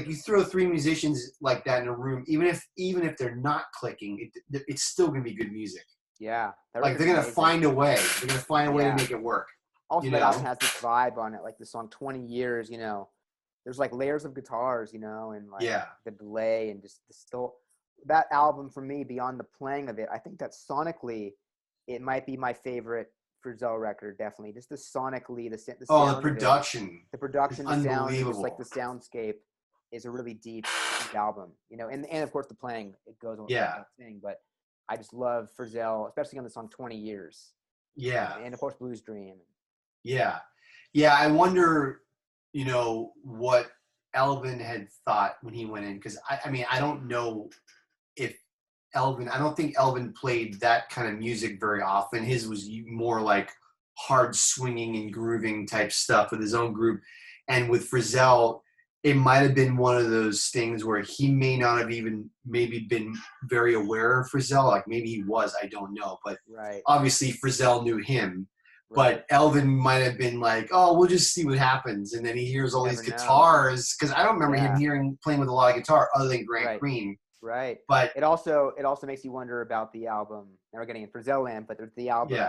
Speaker 1: you throw three musicians like that in a room, even if they're not clicking, it's still going to be good music.
Speaker 2: Yeah.
Speaker 1: Like they're going to find a way. They're going to find a way to make it work.
Speaker 2: Also, that album has this vibe on it, like the song 20 Years, there's like layers of guitars, and like the delay and just that album for me, beyond the playing of it, I think that sonically it might be my favorite Frizzell record, definitely. Just the sonically, the sound
Speaker 1: the production.
Speaker 2: The production, the sound, just like the soundscape is a really deep album, and of course the playing, it goes on that thing, but I just love Frizzell, especially on the song 20 Years.
Speaker 1: Yeah.
Speaker 2: And of course Blues Dream.
Speaker 1: Yeah. Yeah, I wonder, what Elvin had thought when he went in. Because, I don't know if I don't think Elvin played that kind of music very often. His was more like hard swinging and grooving type stuff with his own group. And with Frizzell, it might have been one of those things where he may not have even maybe been very aware of Frizzell. Like maybe he was, I don't know. But obviously Frizzell knew him. Right. But Elvin might have been like, oh, we'll just see what happens. And then he hears all these guitars. Because I don't remember him playing with a lot of guitar other than Grant Green.
Speaker 2: Right.
Speaker 1: But
Speaker 2: it also makes you wonder about the album. Now we're getting in Frizzell land, but there's the album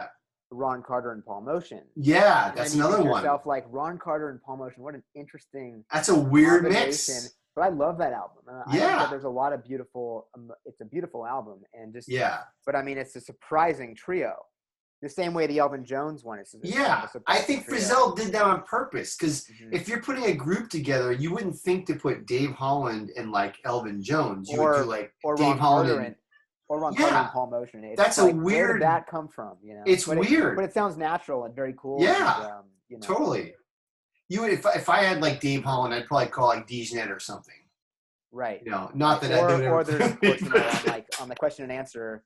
Speaker 2: Ron Carter and Paul Motion.
Speaker 1: Yeah, that's another one.
Speaker 2: Yourself like Ron Carter and Paul Motion. What an interesting.
Speaker 1: That's a weird mix.
Speaker 2: But I love that album. I think that there's a lot of beautiful. It's a beautiful album, and just But it's a surprising trio. The same way the Elvin Jones one is.
Speaker 1: I think Frizzell did that on purpose because if you're putting a group together, you wouldn't think to put Dave Holland and like Elvin Jones. You would do like Dave Holland
Speaker 2: or Ron Carter and Paul Motion. It's
Speaker 1: that's
Speaker 2: like,
Speaker 1: a weird.
Speaker 2: Where did that come from?
Speaker 1: It's weird,
Speaker 2: but it sounds natural and very cool.
Speaker 1: Yeah, totally. You would, if I had like Dave Holland, I'd probably call like DJNet or something.
Speaker 2: Right.
Speaker 1: You know, not
Speaker 2: Right.
Speaker 1: that I do it.
Speaker 2: Or there's of course, you know, on the question and answer.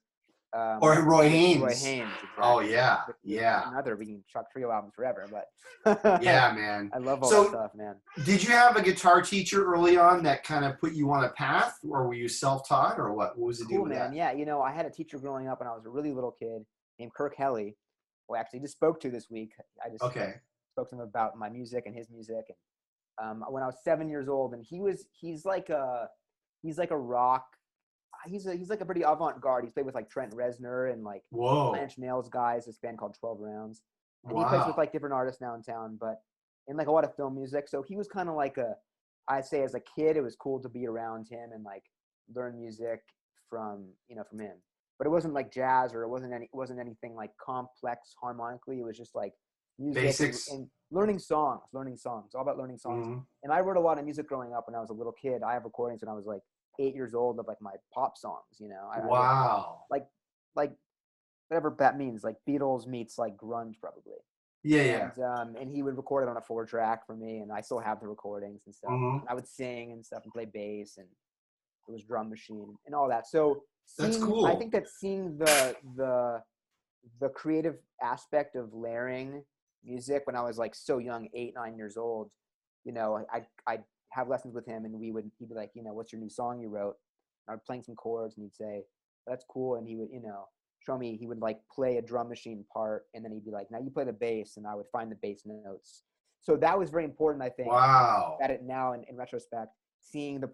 Speaker 1: Or Roy
Speaker 2: Roy
Speaker 1: Haynes.
Speaker 2: Haynes, exactly.
Speaker 1: Oh yeah, yeah.
Speaker 2: Another, we can chuck trio albums forever, but
Speaker 1: yeah, man.
Speaker 2: I love all that stuff, man.
Speaker 1: Did you have a guitar teacher early on that kind of put you on a path, or were you self-taught, or what? What was the deal with
Speaker 2: man.
Speaker 1: that?
Speaker 2: Yeah, you know, I had a teacher growing up when I was a really little kid named Kirk Helly, who I actually just spoke to this week. I just spoke to him about my music and his music, and when I was 7 years old, and he's like a rock. He's like a pretty avant-garde. He's played with like Trent Reznor and like Blanche Nails guys, this band called 12 Rounds. And he plays with like different artists now in town, but in like a lot of film music. So he was kind of like I'd say as a kid, it was cool to be around him and like learn music from him. But it wasn't like jazz, or it wasn't anything like complex harmonically. It was just like music
Speaker 1: basics
Speaker 2: and learning songs, all about learning songs.
Speaker 1: Mm-hmm.
Speaker 2: And I wrote a lot of music growing up when I was a little kid. I have recordings when I was like 8 years old of like my pop songs, you know.
Speaker 1: Wow.
Speaker 2: Like whatever that means, like Beatles meets like grunge probably.
Speaker 1: Yeah.
Speaker 2: And he would record it on a 4-track for me, and I still have the recordings and stuff.
Speaker 1: Mm-hmm.
Speaker 2: And I would sing and stuff and play bass, and it was drum machine and all that. So
Speaker 1: that's cool.
Speaker 2: I think that seeing the creative aspect of layering music when I was like so young, 8, 9 years old, you know, I'd have lessons with him, and he'd be like, you know, what's your new song you wrote? And I'd playing some chords, and he'd say, that's cool. And he would, you know, show me, he would like play a drum machine part, and then he'd be like, now you play the bass, and I would find the bass notes. So that was very important, I think.
Speaker 1: Wow.
Speaker 2: At it now in retrospect, seeing the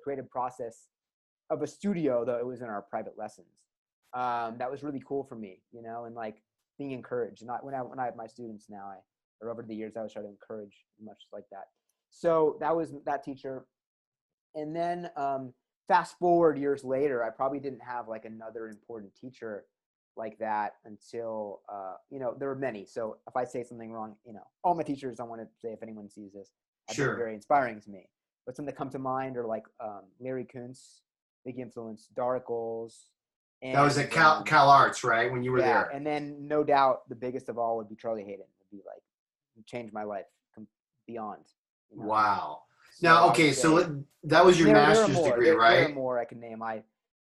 Speaker 2: creative process of a studio, though it was in our private lessons. That was really cool for me, you know, and like being encouraged. Not when I have my students now, or over the years, I was trying to encourage much like that. So that was that teacher. And then fast forward years later, I probably didn't have like another important teacher like that until, you know, there were many. So if I say something wrong, you know, all my teachers, I want to say, if anyone sees this, have been very inspiring to me. But some that come to mind are like Larry Kuntz, big influence, Dara Goals. And,
Speaker 1: that was at Cal Arts, right? When you were there.
Speaker 2: And then no doubt the biggest of all would be Charlie Hayden. Would be like, changed my life beyond. You know?
Speaker 1: Wow.
Speaker 2: So
Speaker 1: now, okay, so that was your master's degree, right?
Speaker 2: There are more I can name.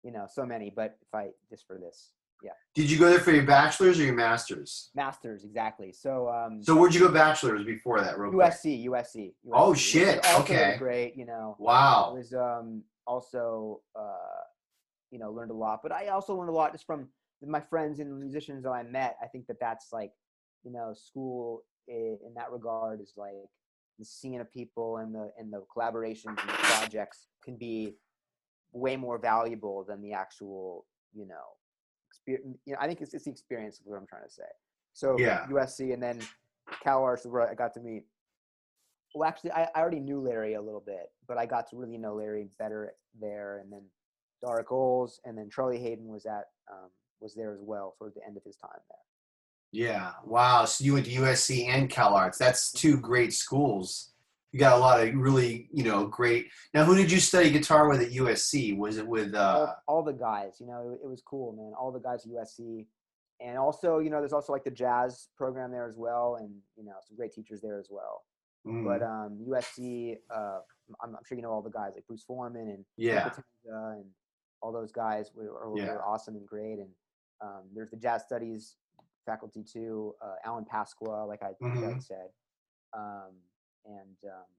Speaker 2: You know, so many, but if I just for this, yeah.
Speaker 1: Did you go there for your bachelor's or your master's?
Speaker 2: Master's, exactly. So
Speaker 1: so where'd you go bachelor's before that? Real
Speaker 2: USC.
Speaker 1: Oh shit! Okay.
Speaker 2: Great. You know.
Speaker 1: Wow.
Speaker 2: It was also you know, learned a lot, but I also learned a lot just from my friends and musicians that I met. I think that's like, you know, school in that regard is like the scene of people and the collaborations and the projects can be way more valuable than the actual, you know, experience. You know, I think it's the experience of what I'm trying to say. So yeah. USC, and then Cal Arts, where I got to meet. Well, actually, I already knew Larry a little bit, but I got to really know Larry better there, and then Dara Goals, and then Charlie Hayden was there as well for the end of his time there.
Speaker 1: Yeah. Wow. So you went to USC and Cal Arts. That's 2 great schools. You got a lot of really, you know, great. Now, who did you study guitar with at USC? Was it with
Speaker 2: all the guys? You know, it was cool, man. All the guys at USC, and also, you know, there's also like the jazz program there as well, and you know, some great teachers there as well. Mm. But USC, I'm sure you know all the guys like Bruce Foreman and and all those guys were awesome and great. And there's the jazz studies faculty too, Alan Pasqua, like I said.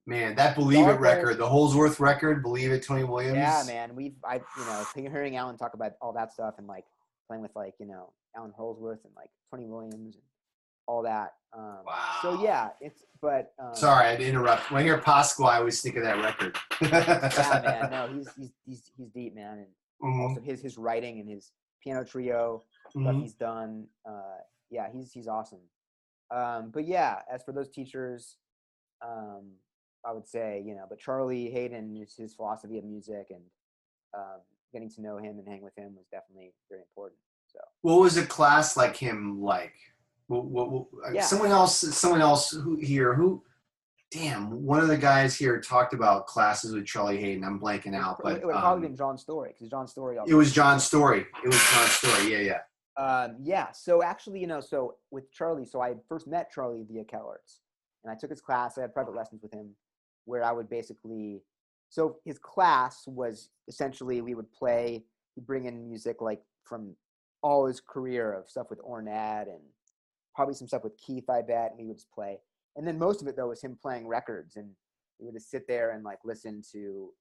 Speaker 1: Man, that Believe It record, the Holsworth record, Believe It, Tony Williams.
Speaker 2: Yeah, man, you know, hearing Alan talk about all that stuff and like playing with like, you know, Alan Holsworth and like Tony Williams and all that.
Speaker 1: Wow.
Speaker 2: So yeah,
Speaker 1: sorry, I had to interrupt. When I hear Pasqua, I always think of that record.
Speaker 2: Yeah, man, no, he's deep, man, and also his writing and his piano trio stuff he's done. Yeah, he's awesome. But yeah, as for those teachers, I would say, you know, but Charlie Hayden, his philosophy of music and getting to know him and hang with him was definitely very important. So,
Speaker 1: what was a class like him like? Someone else who, damn, one of the guys here talked about classes with Charlie Hayden. I'm blanking out, but
Speaker 2: it would have probably been John Story, because John Story.
Speaker 1: It was John Story. Yeah.
Speaker 2: Yeah. So actually, you know, so with Charlie, so I first met Charlie via Cal Arts. and I took his class. I had private lessons with him where I would basically, so his class was essentially we would play, he'd bring in music like from all his career of stuff with Ornette and probably some stuff with Keith, I bet, and we would just play. And then most of it though was him playing records, and we would just sit there and like listen to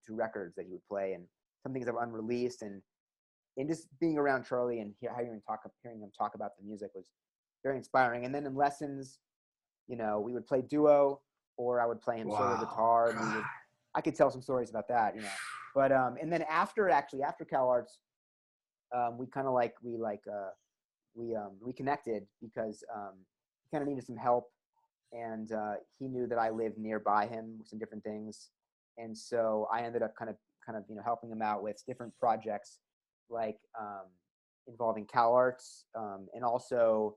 Speaker 2: records that he would play, and some things that were unreleased, and just being around Charlie and hearing him talk about the music was very inspiring. And then in lessons, you know, we would play duo, or I would play him solo guitar, and I could tell some stories about that, you know. But and then after Cal Arts, we kind of like we connected because he kind of needed some help, and he knew that I lived nearby him with some different things, and so I ended up kind of you know helping him out with different projects like involving Cal Arts, and also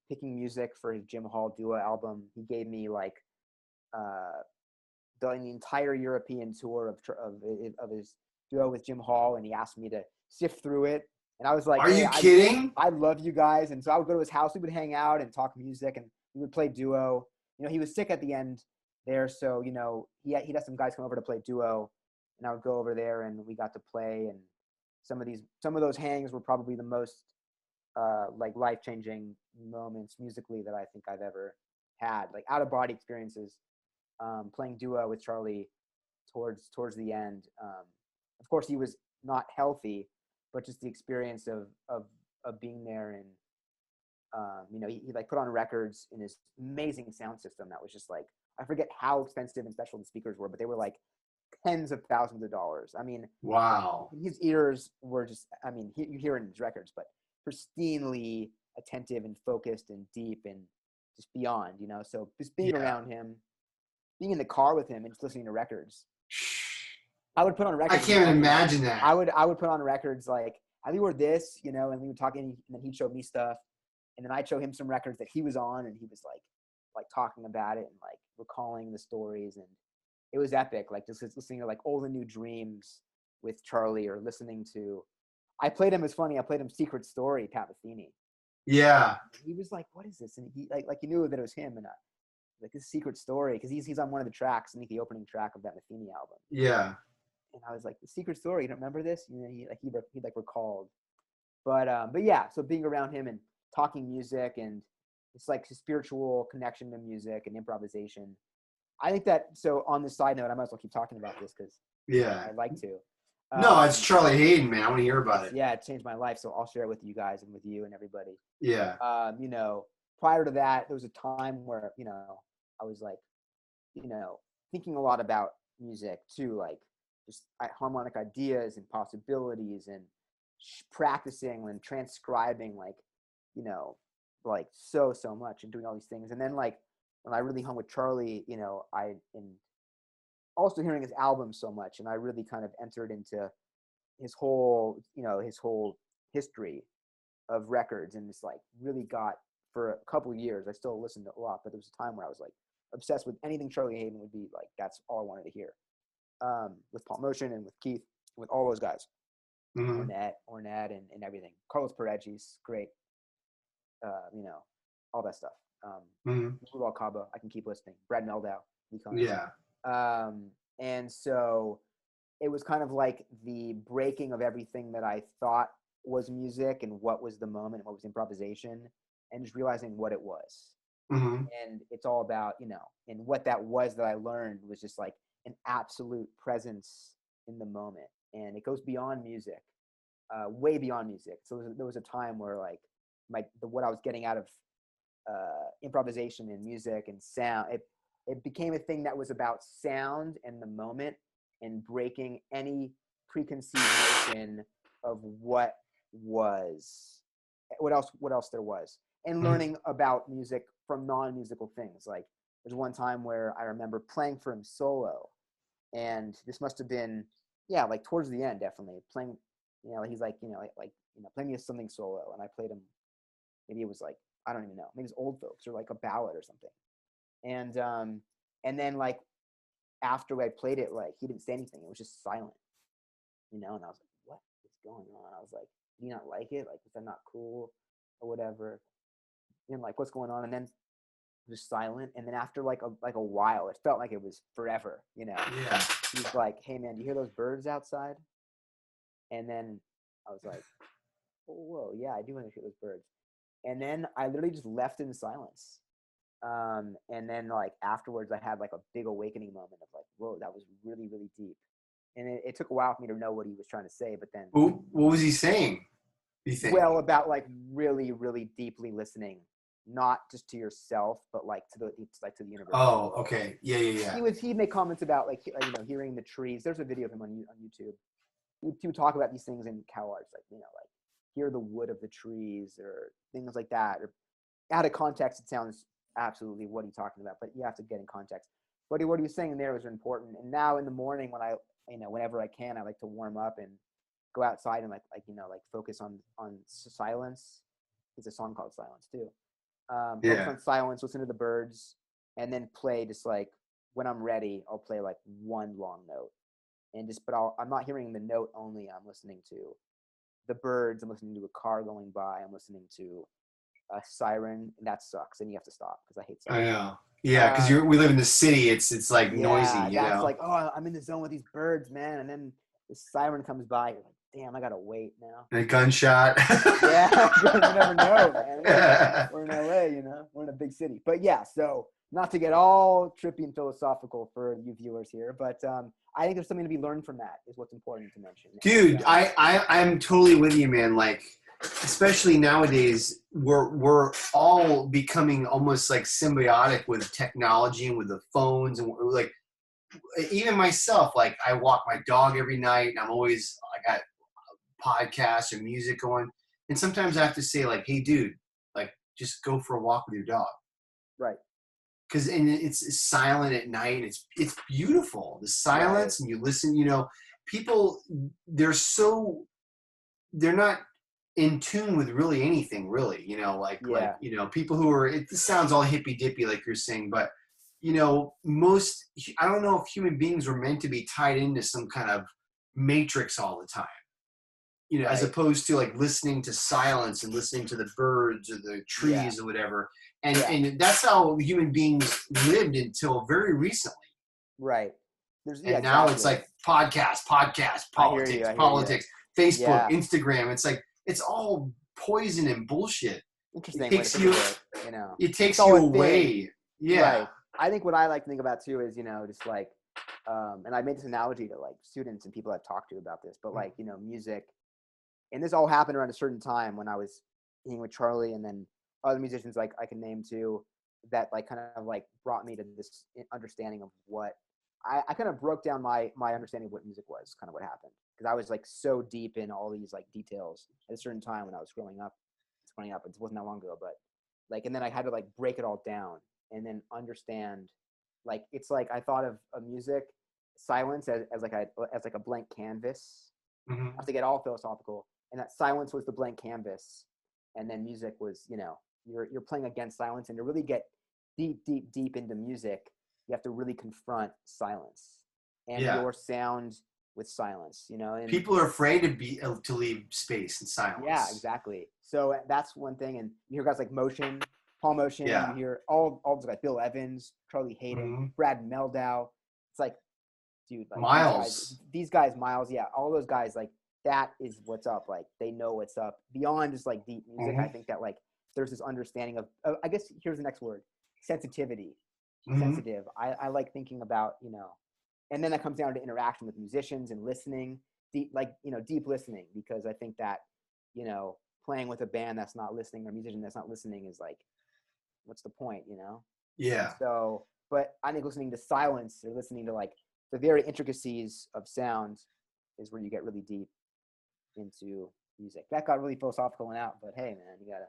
Speaker 2: picking music for his Jim Hall duo album. He gave me like the entire European tour of his duo with Jim Hall, and he asked me to sift through it. And I was like,
Speaker 1: "Are you kidding?
Speaker 2: I love you guys." And so I would go to his house. We would hang out and talk music, and we would play duo. You know, he was sick at the end there, so you know he'd have some guys come over to play duo, and I would go over there, and we got to play. And some of those hangs were probably the most like life-changing moments musically that I think I've ever had, like out of body experiences, playing duo with Charlie towards the end. Of course he was not healthy, but just the experience of being there, and you know, he like put on records in his amazing sound system that was just like, I forget how expensive and special the speakers were, but they were like tens of thousands of dollars. I mean,
Speaker 1: wow.
Speaker 2: His ears were just, I mean, you hear it in his records, but pristinely attentive and focused and deep and just beyond, you know. So just being around him, being in the car with him and just listening to records. I would put on records.
Speaker 1: I can't even imagine that.
Speaker 2: I would put on records like, have you heard this? You know, and we would talk, and then he'd show me stuff, and then I'd show him some records that he was on, and he was like talking about it and like recalling the stories, and it was epic. Like just listening to like Old and New Dreams with Charlie, or listening to, I played him, it's funny, I played him Secret Story, Pat Metheny.
Speaker 1: Yeah.
Speaker 2: He was like, what is this? And he like he knew that it was him, and like this Secret Story, because he's on one of the tracks, I think the opening track of that Metheny album.
Speaker 1: Yeah.
Speaker 2: And I was like, the Secret Story, you don't remember this? You know, he recalled. But yeah, so being around him and talking music, and it's like a spiritual connection to music and improvisation. I think that, so on this side note, I might as well keep talking about this because I'd like to.
Speaker 1: No, it's Charlie Hayden, man. I want to hear about it.
Speaker 2: Yeah, it changed my life, so I'll share it with you guys and with you and everybody.
Speaker 1: Yeah.
Speaker 2: You know, prior to that, there was a time where, you know, I was like, you know, thinking a lot about music too, like just harmonic ideas and possibilities, and practicing and transcribing, like, you know, like so much, and doing all these things. And then like when I really hung with Charlie, you know, and also hearing his album so much, and I really kind of entered into his whole history of records, and just like really got, for a couple of years, I still listened to a lot, but there was a time where I was like obsessed with anything Charlie Hayden would be like, that's all I wanted to hear. With Paul Motion and with Keith, with all those guys, Ornette and everything. Carlos Paredes, great. You know, all that stuff. Lou Cabo, I can keep listening. Brad Meldau.
Speaker 1: Yeah.
Speaker 2: And so it was kind of like the breaking of everything that I thought was music, and what was the moment, what was improvisation, and just realizing what it was. And it's all about, you know, and what that was that I learned was just like an absolute presence in the moment. And it goes beyond music, way beyond music. So there was a time where like what I was getting out of improvisation and music and sound, it became a thing that was about sound and the moment, and breaking any preconceived notion of what else there was, and learning about music from non-musical things. Like there's one time where I remember playing for him solo, and this must have been, yeah, like towards the end, definitely playing, you know, he's like, you know, like, you know, playing me something solo, and I played him, maybe it was like, I don't even know, maybe it's Old Folks or like a ballad or something. And then like after I played it, like he didn't say anything. It was just silent, you know. And I was like, what is going on? I was like, do you not like it? Like, is that not cool or whatever? And like, what's going on? And then just silent. And then after like a while, it felt like it was forever, you know.
Speaker 1: Yeah.
Speaker 2: He's like, "Hey man, you hear those birds outside?" And then I was like, "Oh, whoa, yeah, I do want to hear those birds." And then I literally just left in silence. And then like afterwards, I had like a big awakening moment of like, "Whoa, that was really, really deep." And it took a while for me to know what he was trying to say, but then,
Speaker 1: What was he saying, you think?
Speaker 2: well, about like really, really deeply listening, not just to yourself, but like to the universe.
Speaker 1: Oh, okay. Yeah.
Speaker 2: He made comments about like, you know, hearing the trees. There's a video of him on YouTube. He would talk about these things in CalArts, like, you know, like hear the wood of the trees or things like that. Or out of context, it sounds absolutely what he's talking about, but you have to get in context. But what he was saying there was important. And now in the morning, when whenever I can, I like to warm up and go outside and like you know, like focus on silence. It's a song called Silence too. Focus on silence, listen to the birds, and then play just like, when I'm ready, I'll play like one long note. And just, but I'm not hearing the note only. I'm listening to the birds. I'm listening to a car going by. I'm listening to a siren. And that sucks. And you have to stop because I hate
Speaker 1: I
Speaker 2: sirens.
Speaker 1: know. Yeah, because we live in the city. It's like noisy. You
Speaker 2: That's
Speaker 1: know?
Speaker 2: like, oh, I'm in the zone with these birds, man. And then the siren comes by. You're like, damn, I gotta wait now.
Speaker 1: And a gunshot.
Speaker 2: Yeah, you never know, man. We're in LA, you know. We're in a big city. But yeah, so not to get all trippy and philosophical for you viewers here, but I think there's something to be learned from that, is what's important to mention.
Speaker 1: Dude, I'm totally with you, man. Like, especially nowadays, we're all becoming almost like symbiotic with technology and with the phones, and like, even myself, like I walk my dog every night, and I got podcasts or music going, and sometimes I have to say like, hey, dude, like just go for a walk with your dog.
Speaker 2: Right.
Speaker 1: Because it's silent at night. It's beautiful, the silence, and you listen. You know, people they're not in tune with really anything, really. You know, like you know, people who are. It sounds all hippy dippy, like you're saying, but you know, I don't know if human beings were meant to be tied into some kind of matrix all the time. You know, as opposed to like listening to silence and listening to the birds or the trees or whatever. And that's how human beings lived until very recently.
Speaker 2: Right.
Speaker 1: And now it's like podcast, politics, Facebook, Instagram. It's like, it's all poison and bullshit.
Speaker 2: Interesting.
Speaker 1: It takes you,
Speaker 2: you know,
Speaker 1: it takes you away. Yeah.
Speaker 2: Right. I think what I like to think about too is, you know, just like, and I made this analogy to like students and people I've talked to about this, but like, you know, music, and this all happened around a certain time when I was being with Charlie, and then other musicians like I can name too, that like kind of like brought me to this understanding of what I kind of broke down my understanding of what music was, kind of what happened, because I was like so deep in all these like details at a certain time when I was growing up. It wasn't that long ago, but like, and then I had to like break it all down and then understand, like, it's like I thought of music, silence as like a blank canvas.
Speaker 1: Mm-hmm.
Speaker 2: I have to get all philosophical, and that silence was the blank canvas, and then music was, you know, you're playing against silence, and to really get deep into music, you have to really confront silence and your sound with silence, you know. And
Speaker 1: people are afraid to leave space and silence.
Speaker 2: Yeah, exactly. So that's one thing. And you hear guys like Paul Motion. You hear all those guys, Bill Evans, Charlie Hayden, Brad Meldau. It's like, dude, like
Speaker 1: Miles.
Speaker 2: These guys, Miles, all those guys, like, that is what's up. Like, they know what's up beyond just like deep music. I think that like there's this understanding of I guess here's the next word: sensitivity. Sensitive. I like thinking about, you know, and then that comes down to interaction with musicians and listening, deep listening, because I think that, you know, playing with a band that's not listening or a musician that's not listening is like, what's the point, you know?
Speaker 1: Yeah.
Speaker 2: So, but I think listening to silence or listening to like the very intricacies of sound is where you get really deep into music. That got really philosophical and out, but hey, man, you gotta.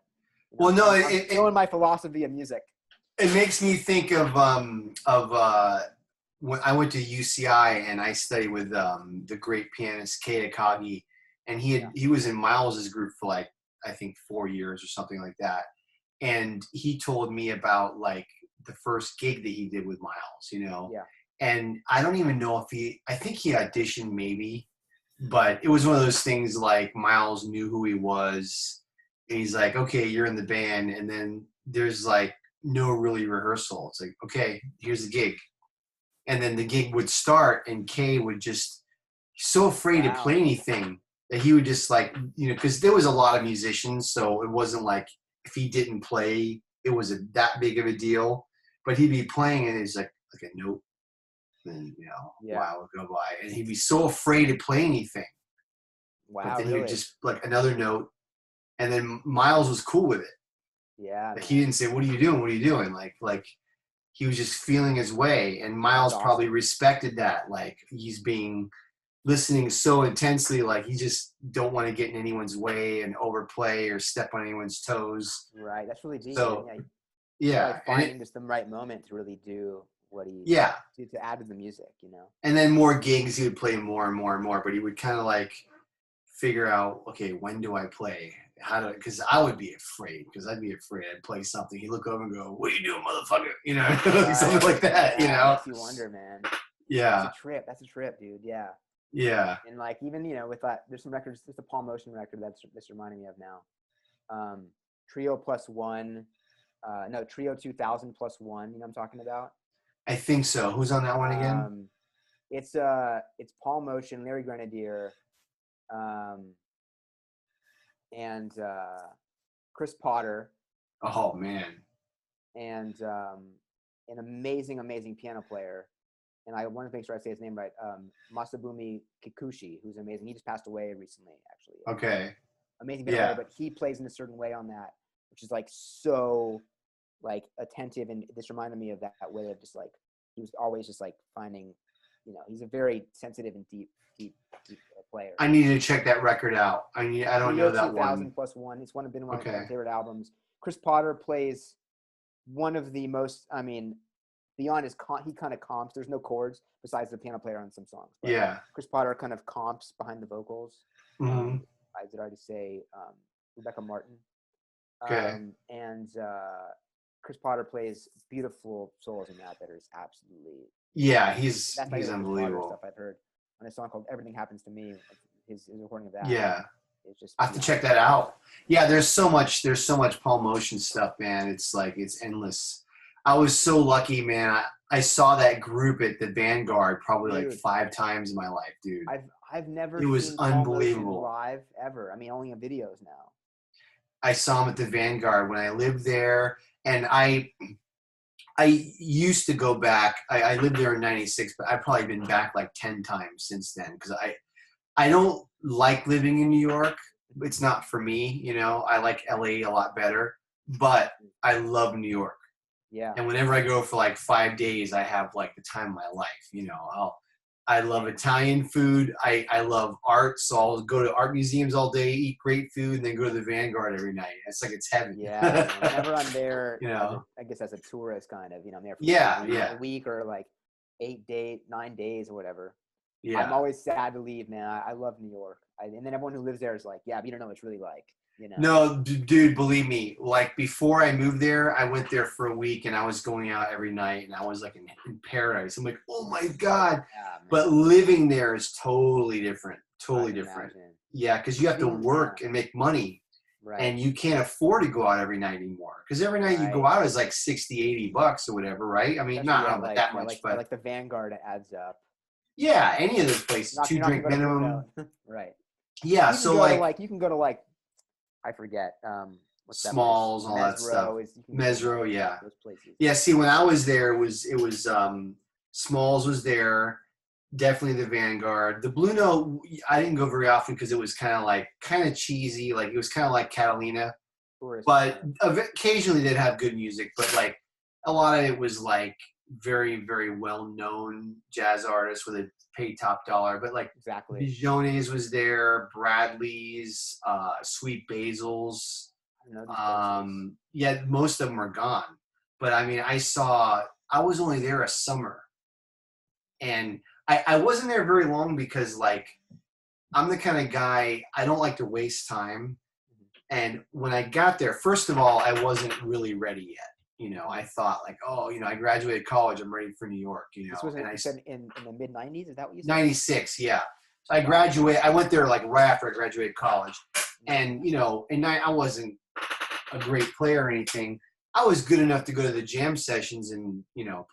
Speaker 2: You know, I'm showing my philosophy of music.
Speaker 1: It makes me think of when I went to UCI and I studied with the great pianist Keita Kagi, and he was in Miles's group for like, I think 4 years or something like that. And he told me about like the first gig that he did with Miles, you know.
Speaker 2: Yeah.
Speaker 1: And I don't even know if I think he auditioned maybe, but it was one of those things like Miles knew who he was, and he's like, okay, you're in the band, and then there's like no really rehearsal. It's like, okay, here's the gig. And then the gig would start and Kay would just, so afraid to play anything that he would just like, because there was a lot of musicians, so it wasn't like if he didn't play, it was that big of a deal. But he'd be playing and it's like a note. Then, a while would go by. And he'd be so afraid to play anything.
Speaker 2: Wow,
Speaker 1: but then
Speaker 2: really?
Speaker 1: he would just like another note. And then Miles was cool with it.
Speaker 2: Yeah.
Speaker 1: Like, he didn't say, what are you doing? What are you doing? Like he was just feeling his way. And Miles probably respected that. Like he's listening so intensely, like he just don't want to get in anyone's way and overplay or step on anyone's toes.
Speaker 2: Right. That's really deep.
Speaker 1: So,
Speaker 2: like finding just the right moment to really do what he to add to the music,
Speaker 1: And then more gigs, he would play more and more and more, but he would kind of like figure out, okay, when do I play? Because I would be afraid, I'd play something. He'd look over and go, what are you doing, motherfucker? Something like that,
Speaker 2: Makes you wonder, man.
Speaker 1: Yeah.
Speaker 2: That's a trip, dude. Yeah.
Speaker 1: Yeah.
Speaker 2: And like, even, with that, there's some records, there's a Paul Motion record that's reminding me of now. Trio plus one, Trio 2000 plus one, you know what I'm talking about?
Speaker 1: I think so. Who's on that one again?
Speaker 2: It's Paul Motion, Larry Grenadier, and Chris Potter.
Speaker 1: Oh man.
Speaker 2: And an amazing piano player. And I want to make sure I say his name right. Masabumi Kikuchi, who's amazing. He just passed away recently, actually.
Speaker 1: Okay.
Speaker 2: Amazing piano player, but he plays in a certain way on that, which is like so like attentive. And this reminded me of that way of just like, he was always just like finding, he's a very sensitive and deep player.
Speaker 1: I need to check that record out. I don't know that
Speaker 2: 2000
Speaker 1: one.
Speaker 2: plus one. It's been one of my favorite albums. Chris Potter plays one of the most, beyond he kind of comps. There's no chords besides the piano player on some songs. But Chris Potter kind of comps behind the vocals.
Speaker 1: Mm-hmm.
Speaker 2: I did already say Rebecca Martin.
Speaker 1: Okay.
Speaker 2: And Chris Potter plays beautiful solos in that is absolutely.
Speaker 1: Yeah, he's unbelievable.
Speaker 2: Stuff I've heard on a song called "Everything Happens to Me." His recording of that.
Speaker 1: Yeah.
Speaker 2: It's just.
Speaker 1: I have to check that out. Yeah, there's so much Paul Motion stuff, man. It's like it's endless. I was so lucky, man. I saw that group at the Vanguard probably like 5 times in my life, dude.
Speaker 2: I've never.
Speaker 1: It was
Speaker 2: seen
Speaker 1: unbelievable.
Speaker 2: Paul Motion live ever. Only in videos now.
Speaker 1: I saw him at the Vanguard when I lived there, and I used to go back. I lived there in '96, but I've probably been back like 10 times since then because I don't like living in New York. It's not for me, I like LA a lot better, but I love New York.
Speaker 2: Yeah.
Speaker 1: And whenever I go for like 5 days, I have like the time of my life. I love Italian food. I love art, so I'll go to art museums all day, eat great food, and then go to the Vanguard every night. It's like it's heaven.
Speaker 2: Yeah. Whenever I'm there, I guess as a tourist, kind of, I'm there for a week or like 9 days or whatever. Yeah. I'm always sad to leave, man. I love New York. And then everyone who lives there is like, yeah, but you don't know what it's really like.
Speaker 1: No, dude, believe me. Like before I moved there, I went there for a week and I was going out every night and I was like in paradise. I'm like, oh my God. Yeah, but living there is totally different. Totally different. Imagine. Yeah, because you have to work and make money. Right. And you can't afford to go out every night anymore. Because every night you go out is like $60, $80 or whatever, right? Not like, that much, but
Speaker 2: like the Vanguard adds up.
Speaker 1: Yeah, any of those places, 2 drink minimum.
Speaker 2: Right.
Speaker 1: Yeah,
Speaker 2: you can go to like, I forget. What's that
Speaker 1: Smalls, all that stuff. Mesro, yeah. Those places. Yeah, see, when I was there, it was Smalls was there, definitely the Vanguard. The Blue Note, I didn't go very often because it was kind of cheesy. Like, it was kind of like Catalina. But occasionally they'd have good music. But, like, a lot of it was, like, very, very well-known jazz artists where they pay top dollar. But, like, Bijones was there, Bradley's, Sweet Basil's. Yeah, most of them are gone. But, I was only there a summer. And I wasn't there very long because, like, I'm the kind of guy, I don't like to waste time. And when I got there, first of all, I wasn't really ready yet. I thought like, I graduated college. I'm ready for New York,
Speaker 2: This was in the mid-90s? Is that what you said?
Speaker 1: 96, yeah. So I went there like right after I graduated college. And, I wasn't a great player or anything, I was good enough to go to the jam sessions and,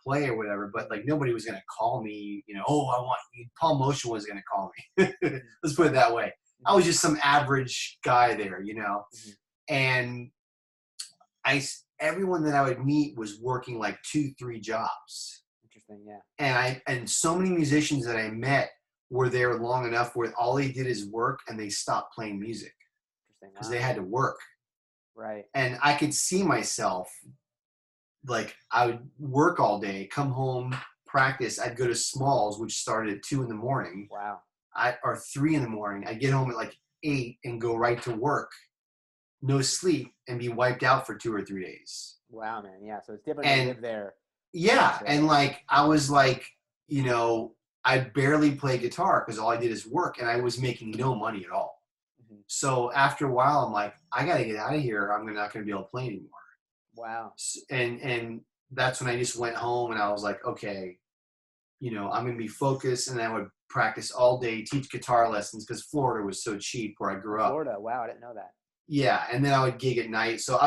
Speaker 1: play or whatever, but like nobody was going to call me, oh, I want you. Paul Motion was going to call me. Let's put it that way. I was just some average guy there,
Speaker 2: Mm-hmm.
Speaker 1: and everyone that I would meet was working like 2-3 jobs.
Speaker 2: Interesting. Yeah.
Speaker 1: And so many musicians that I met were there long enough where all they did is work and they stopped playing music because they had to work.
Speaker 2: Right.
Speaker 1: And I could see myself, like I would work all day, come home, practice. I'd go to Smalls, which started at 2 a.m.
Speaker 2: Wow.
Speaker 1: Or 3 a.m. I'd get home at like 8 and go right to work, no sleep, and be wiped out for 2 or 3 days.
Speaker 2: Wow, man. Yeah. So it's different to live there.
Speaker 1: Yeah. And like, I was like, I barely play guitar because all I did is work and I was making no money at all. Mm-hmm. So after a while, I'm like, I got to get out of here. I'm not going to be able to play anymore.
Speaker 2: Wow.
Speaker 1: And that's when I just went home and I was like, okay, I'm going to be focused. And I would practice all day, teach guitar lessons because Florida was so cheap where I grew up.
Speaker 2: Florida. Wow. I didn't know that.
Speaker 1: Yeah. And then I would gig at night. So,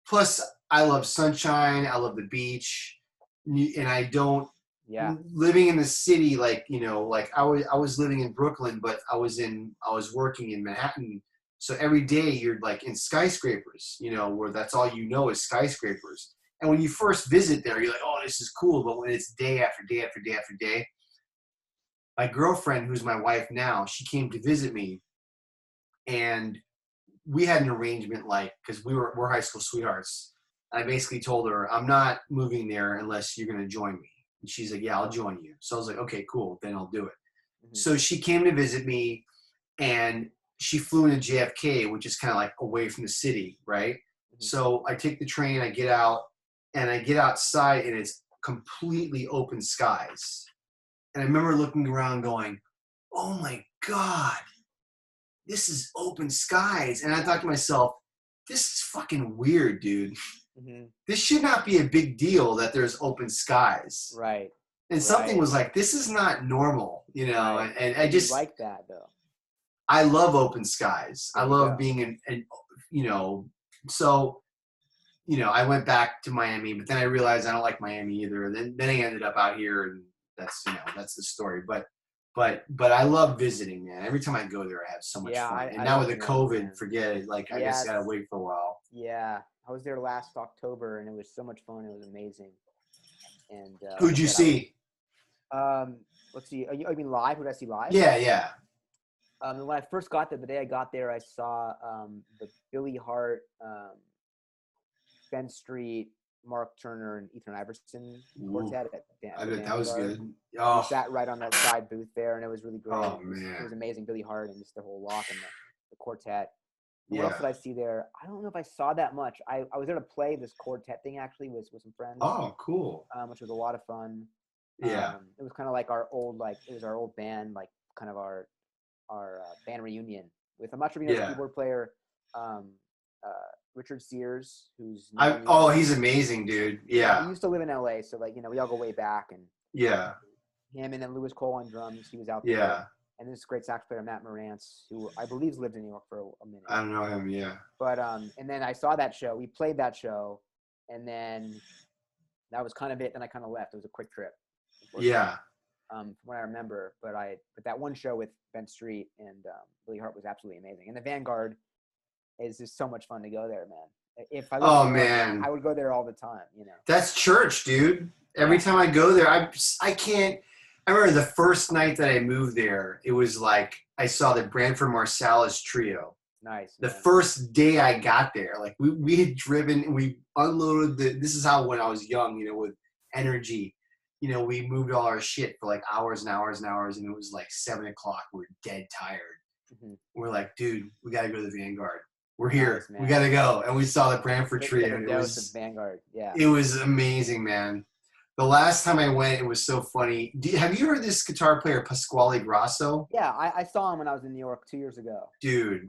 Speaker 1: plus I love sunshine. I love the beach. And I don't, living in the city, like, like I was living in Brooklyn, but I was working in Manhattan. So every day you're like in skyscrapers, where that's all is skyscrapers. And when you first visit there, you're like, oh, this is cool. But when it's day after day after day after day, my girlfriend, who's my wife now, she came to visit me, and we had an arrangement, like, because we're high school sweethearts. I basically told her, I'm not moving there unless you're going to join me. And she's like, yeah, I'll join you. So I was like, okay, cool. Then I'll do it. Mm-hmm. So she came to visit me, and she flew into JFK, which is kind of like away from the city, right? Mm-hmm. So I take the train, I get out, and I get outside, and it's completely open skies. And I remember looking around going, oh my God, this is open skies. And I thought to myself, this is fucking weird, dude. Mm-hmm. This should not be a big deal that there's open skies.
Speaker 2: Right.
Speaker 1: And something was like, this is not normal,
Speaker 2: Right.
Speaker 1: and I just
Speaker 2: like that though.
Speaker 1: I love open skies. I love being so, I went back to Miami, but then I realized I don't like Miami either. Then I ended up out here, and that's the story. But I love visiting, man. Every time I go there, I have so much fun. And now with the COVID, forget it. Like, I just gotta wait for a while.
Speaker 2: Yeah, I was there last October, and it was so much fun. It was amazing. And
Speaker 1: who'd you see?
Speaker 2: Let's see. You mean live? Who did I see live?
Speaker 1: Yeah.
Speaker 2: When I first got there, the day I got there, I saw the Billy Hart, Ben Street, Mark Turner, and Ethan Iverson quartet.
Speaker 1: I bet that was good.
Speaker 2: Oh. We sat right on that side booth there, and it was really great.
Speaker 1: Oh, man.
Speaker 2: It was amazing. Billy Hart and just the whole walk and the quartet. What else did I see there? I don't know if I saw that much. I was there to play this quartet thing, actually, with some friends.
Speaker 1: Oh, cool.
Speaker 2: Which was a lot of fun.
Speaker 1: Yeah.
Speaker 2: It was kind of like our old band, like kind of our band reunion with, I'm not sure if you know the keyboard player, Richard Sears, who's
Speaker 1: he's amazing, dude. Yeah.
Speaker 2: He used to live in LA, so like, we all go way back, and him, and then Louis Cole on drums, he was out there. Yeah. And this great sax player, Matt Morantz, who I believe lived in New York for a minute.
Speaker 1: I don't know him, yeah.
Speaker 2: But and then I saw that show. We played that show, and then that was kind of it. Then I kind of left. It was a quick trip.
Speaker 1: Yeah.
Speaker 2: From what I remember, but that one show with Ben Street and Billy Hart was absolutely amazing. And the Vanguard is just so much fun to go there, man. If I I would go there all the time.
Speaker 1: That's church, dude. Every time I go there, I can't. I remember the first night that I moved there, it was like I saw the Branford Marsalis trio.
Speaker 2: Nice.
Speaker 1: The first day I got there, like we had driven and we unloaded this is how, when I was young, with energy, we moved all our shit for like hours and hours and hours, and it was like 7 o'clock. We were dead tired. Mm-hmm. We're like, dude, we got to go to the Vanguard. We're here. Nice, we got to go. And we saw the Branford trio. And it was
Speaker 2: Vanguard. Yeah.
Speaker 1: It was amazing, man. The last time I went, it was so funny. Have you heard this guitar player, Pasquale Grasso?
Speaker 2: Yeah, I saw him when I was in New York 2 years ago.
Speaker 1: Dude,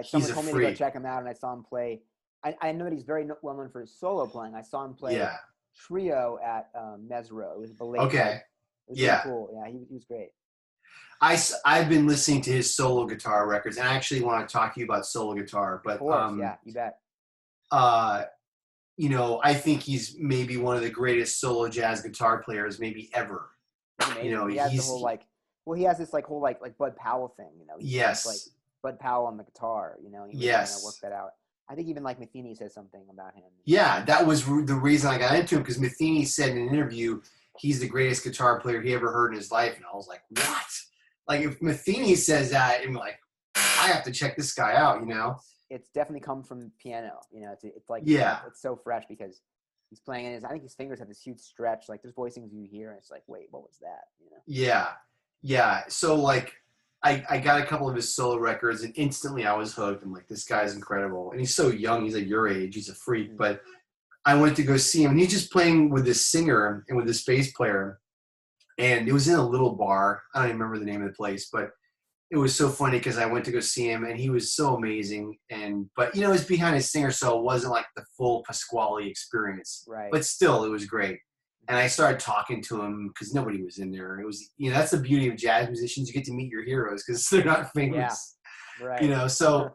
Speaker 2: someone told me to go check him out, and I saw him play. I know that he's very well known for his solo playing. I saw him play trio at Mesro. It was Belay.
Speaker 1: Okay.
Speaker 2: It was really cool. Yeah, he was great.
Speaker 1: I've been listening to his solo guitar records, and I actually want to talk to you about solo guitar. But
Speaker 2: of course, yeah, you bet.
Speaker 1: you know, I think he's maybe one of the greatest solo jazz guitar players maybe ever.
Speaker 2: He's amazing.
Speaker 1: You know,
Speaker 2: He has the whole he has this like whole like Bud Powell thing. You know, he plays like
Speaker 1: yes,
Speaker 2: Bud Powell on the guitar. You know, and he really worked
Speaker 1: yes.
Speaker 2: that out. I think even like Metheny says something about him.
Speaker 1: Yeah, that was the reason I got into him, because Metheny said in an interview he's the greatest guitar player he ever heard in his life, and I was like, what? Like, if Metheny says that, I'm like, I have to check this guy out, you know?
Speaker 2: It's definitely come from piano. You know, it's like
Speaker 1: Yeah,
Speaker 2: it's so fresh because he's playing in his. I think his fingers have this huge stretch. Like there's voicings you hear, and it's like, wait, what was that? You know?
Speaker 1: yeah, yeah. So like, I got a couple of his solo records, and instantly I was hooked. I'm like, this guy's incredible, and he's so young. He's like your age. He's a freak.
Speaker 2: Mm-hmm.
Speaker 1: But I went to go see him, and he's just playing with this singer and with this bass player, and it was in a little bar. I don't even remember the name of the place, but it was so funny because I went to go see him, and he was so amazing. But you know, it was behind a singer, so it wasn't like the full Pasquale experience.
Speaker 2: Right.
Speaker 1: But still, it was great. And I started talking to him because nobody was in there. It was, you know, that's the beauty of jazz musicians. You get to meet your heroes because they're not famous.
Speaker 2: Yeah. Right.
Speaker 1: You know, so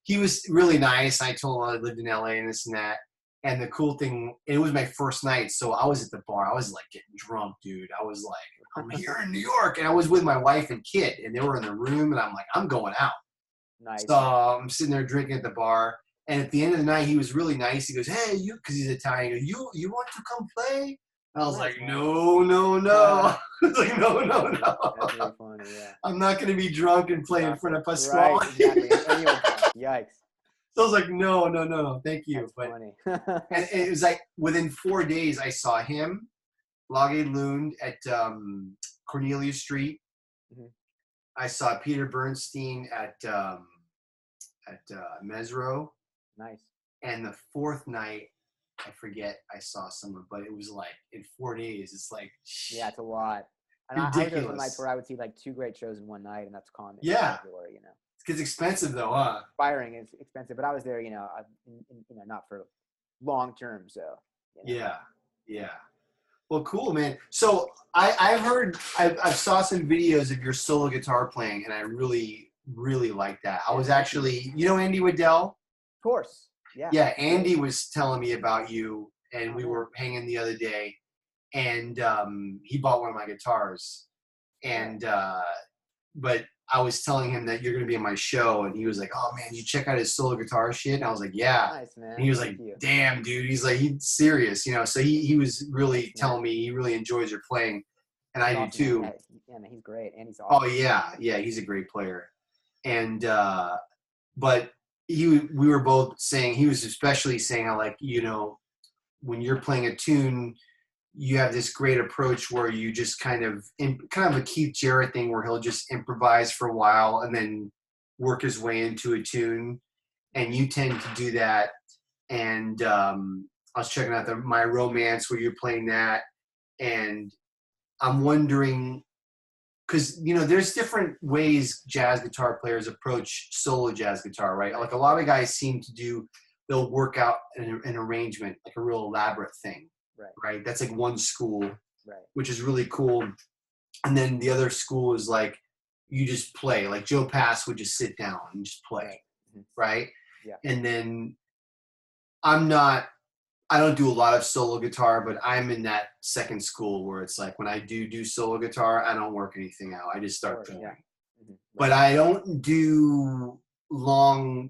Speaker 1: he was really nice. I told him I lived in LA and this and that. And the cool thing, it was my first night, so I was at the bar. I was like getting drunk, dude. I was like, I'm here in New York, and I was with my wife and kid, and they were in the room, and I'm like, I'm going out.
Speaker 2: Nice.
Speaker 1: So I'm sitting there drinking at the bar, and at the end of the night, he was really nice. He goes, "Hey, you," because he's Italian. He goes, you want to come play? And I was like, no. I was like, no.
Speaker 2: That's really funny, yeah.
Speaker 1: I'm not going to be drunk and play in front of Pasquale.
Speaker 2: Right, exactly. Yikes.
Speaker 1: So I was like, no, thank you.
Speaker 2: That's funny.
Speaker 1: And it was like within 4 days, I saw him, Lage Lund at Cornelia Street.
Speaker 2: Mm-hmm.
Speaker 1: I saw Peter Bernstein at Mesro.
Speaker 2: Nice.
Speaker 1: And the fourth night, I forget, I saw someone, but it was like in 4 days. It's like,
Speaker 2: yeah, it's a lot. And
Speaker 1: ridiculous.
Speaker 2: I was some nights where I would see like 2 great shows in one night, and that's common.
Speaker 1: Yeah.
Speaker 2: Everywhere, you know.
Speaker 1: It's expensive though, huh?
Speaker 2: Inspiring is expensive, but I was there, you know, not for long term, so.
Speaker 1: You know. Yeah. Well, cool, man. So I've saw some videos of your solo guitar playing, and I really, really like that. I was actually, you know, Andy Waddell?
Speaker 2: Of course. Yeah.
Speaker 1: Yeah, Andy was telling me about you, and we were hanging the other day, and he bought one of my guitars, and but I was telling him that you're going to be on my show, and he was like, "Oh man, you check out his solo guitar shit?" And I was like, "Yeah."
Speaker 2: Nice, man.
Speaker 1: And he was like, "Damn, dude." He's like, he's serious, you know. So he was really telling me he really enjoys your playing, and I do too.
Speaker 2: Yeah, man, he's great, and he's awesome.
Speaker 1: Oh yeah, he's a great player, and but we were both saying, he was especially saying how, like, you know, when you're playing a tune, you have this great approach where you just kind of a Keith Jarrett thing where he'll just improvise for a while and then work his way into a tune, and you tend to do that. And I was checking out My Romance where you're playing that, and I'm wondering, because, you know, there's different ways jazz guitar players approach solo jazz guitar, right? Like a lot of guys seem to do, they'll work out an arrangement, like a real elaborate thing. Right. That's like one school, which is really cool. And then the other school is like, you just play. Like Joe Pass would just sit down and just play. Right.
Speaker 2: Yeah.
Speaker 1: And then I don't do a lot of solo guitar, but I'm in that second school where it's like when I do solo guitar, I don't work anything out. I just start playing.
Speaker 2: Yeah.
Speaker 1: But I don't do long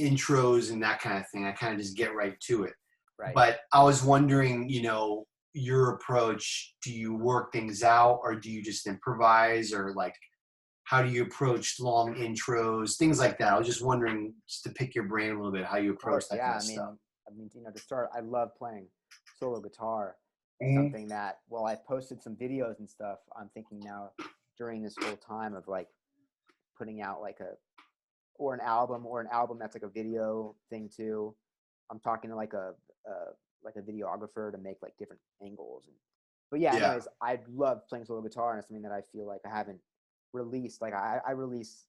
Speaker 1: intros and that kind of thing. I kind of just get right to it.
Speaker 2: Right.
Speaker 1: But I was wondering, you know, your approach, do you work things out, or do you just improvise, or like, how do you approach long intros, things like that? I was just wondering, just to pick your brain a little bit, how you approach that kind of stuff.
Speaker 2: I mean, you know, to start, I love playing solo guitar. It's something that, well, I've posted some videos and stuff. I'm thinking now during this whole time of like putting out like an album that's like a video thing too. I'm talking to like a videographer to make like different angles. But yeah, anyways, I love playing solo guitar, and it's something that I feel like I haven't released. Like I release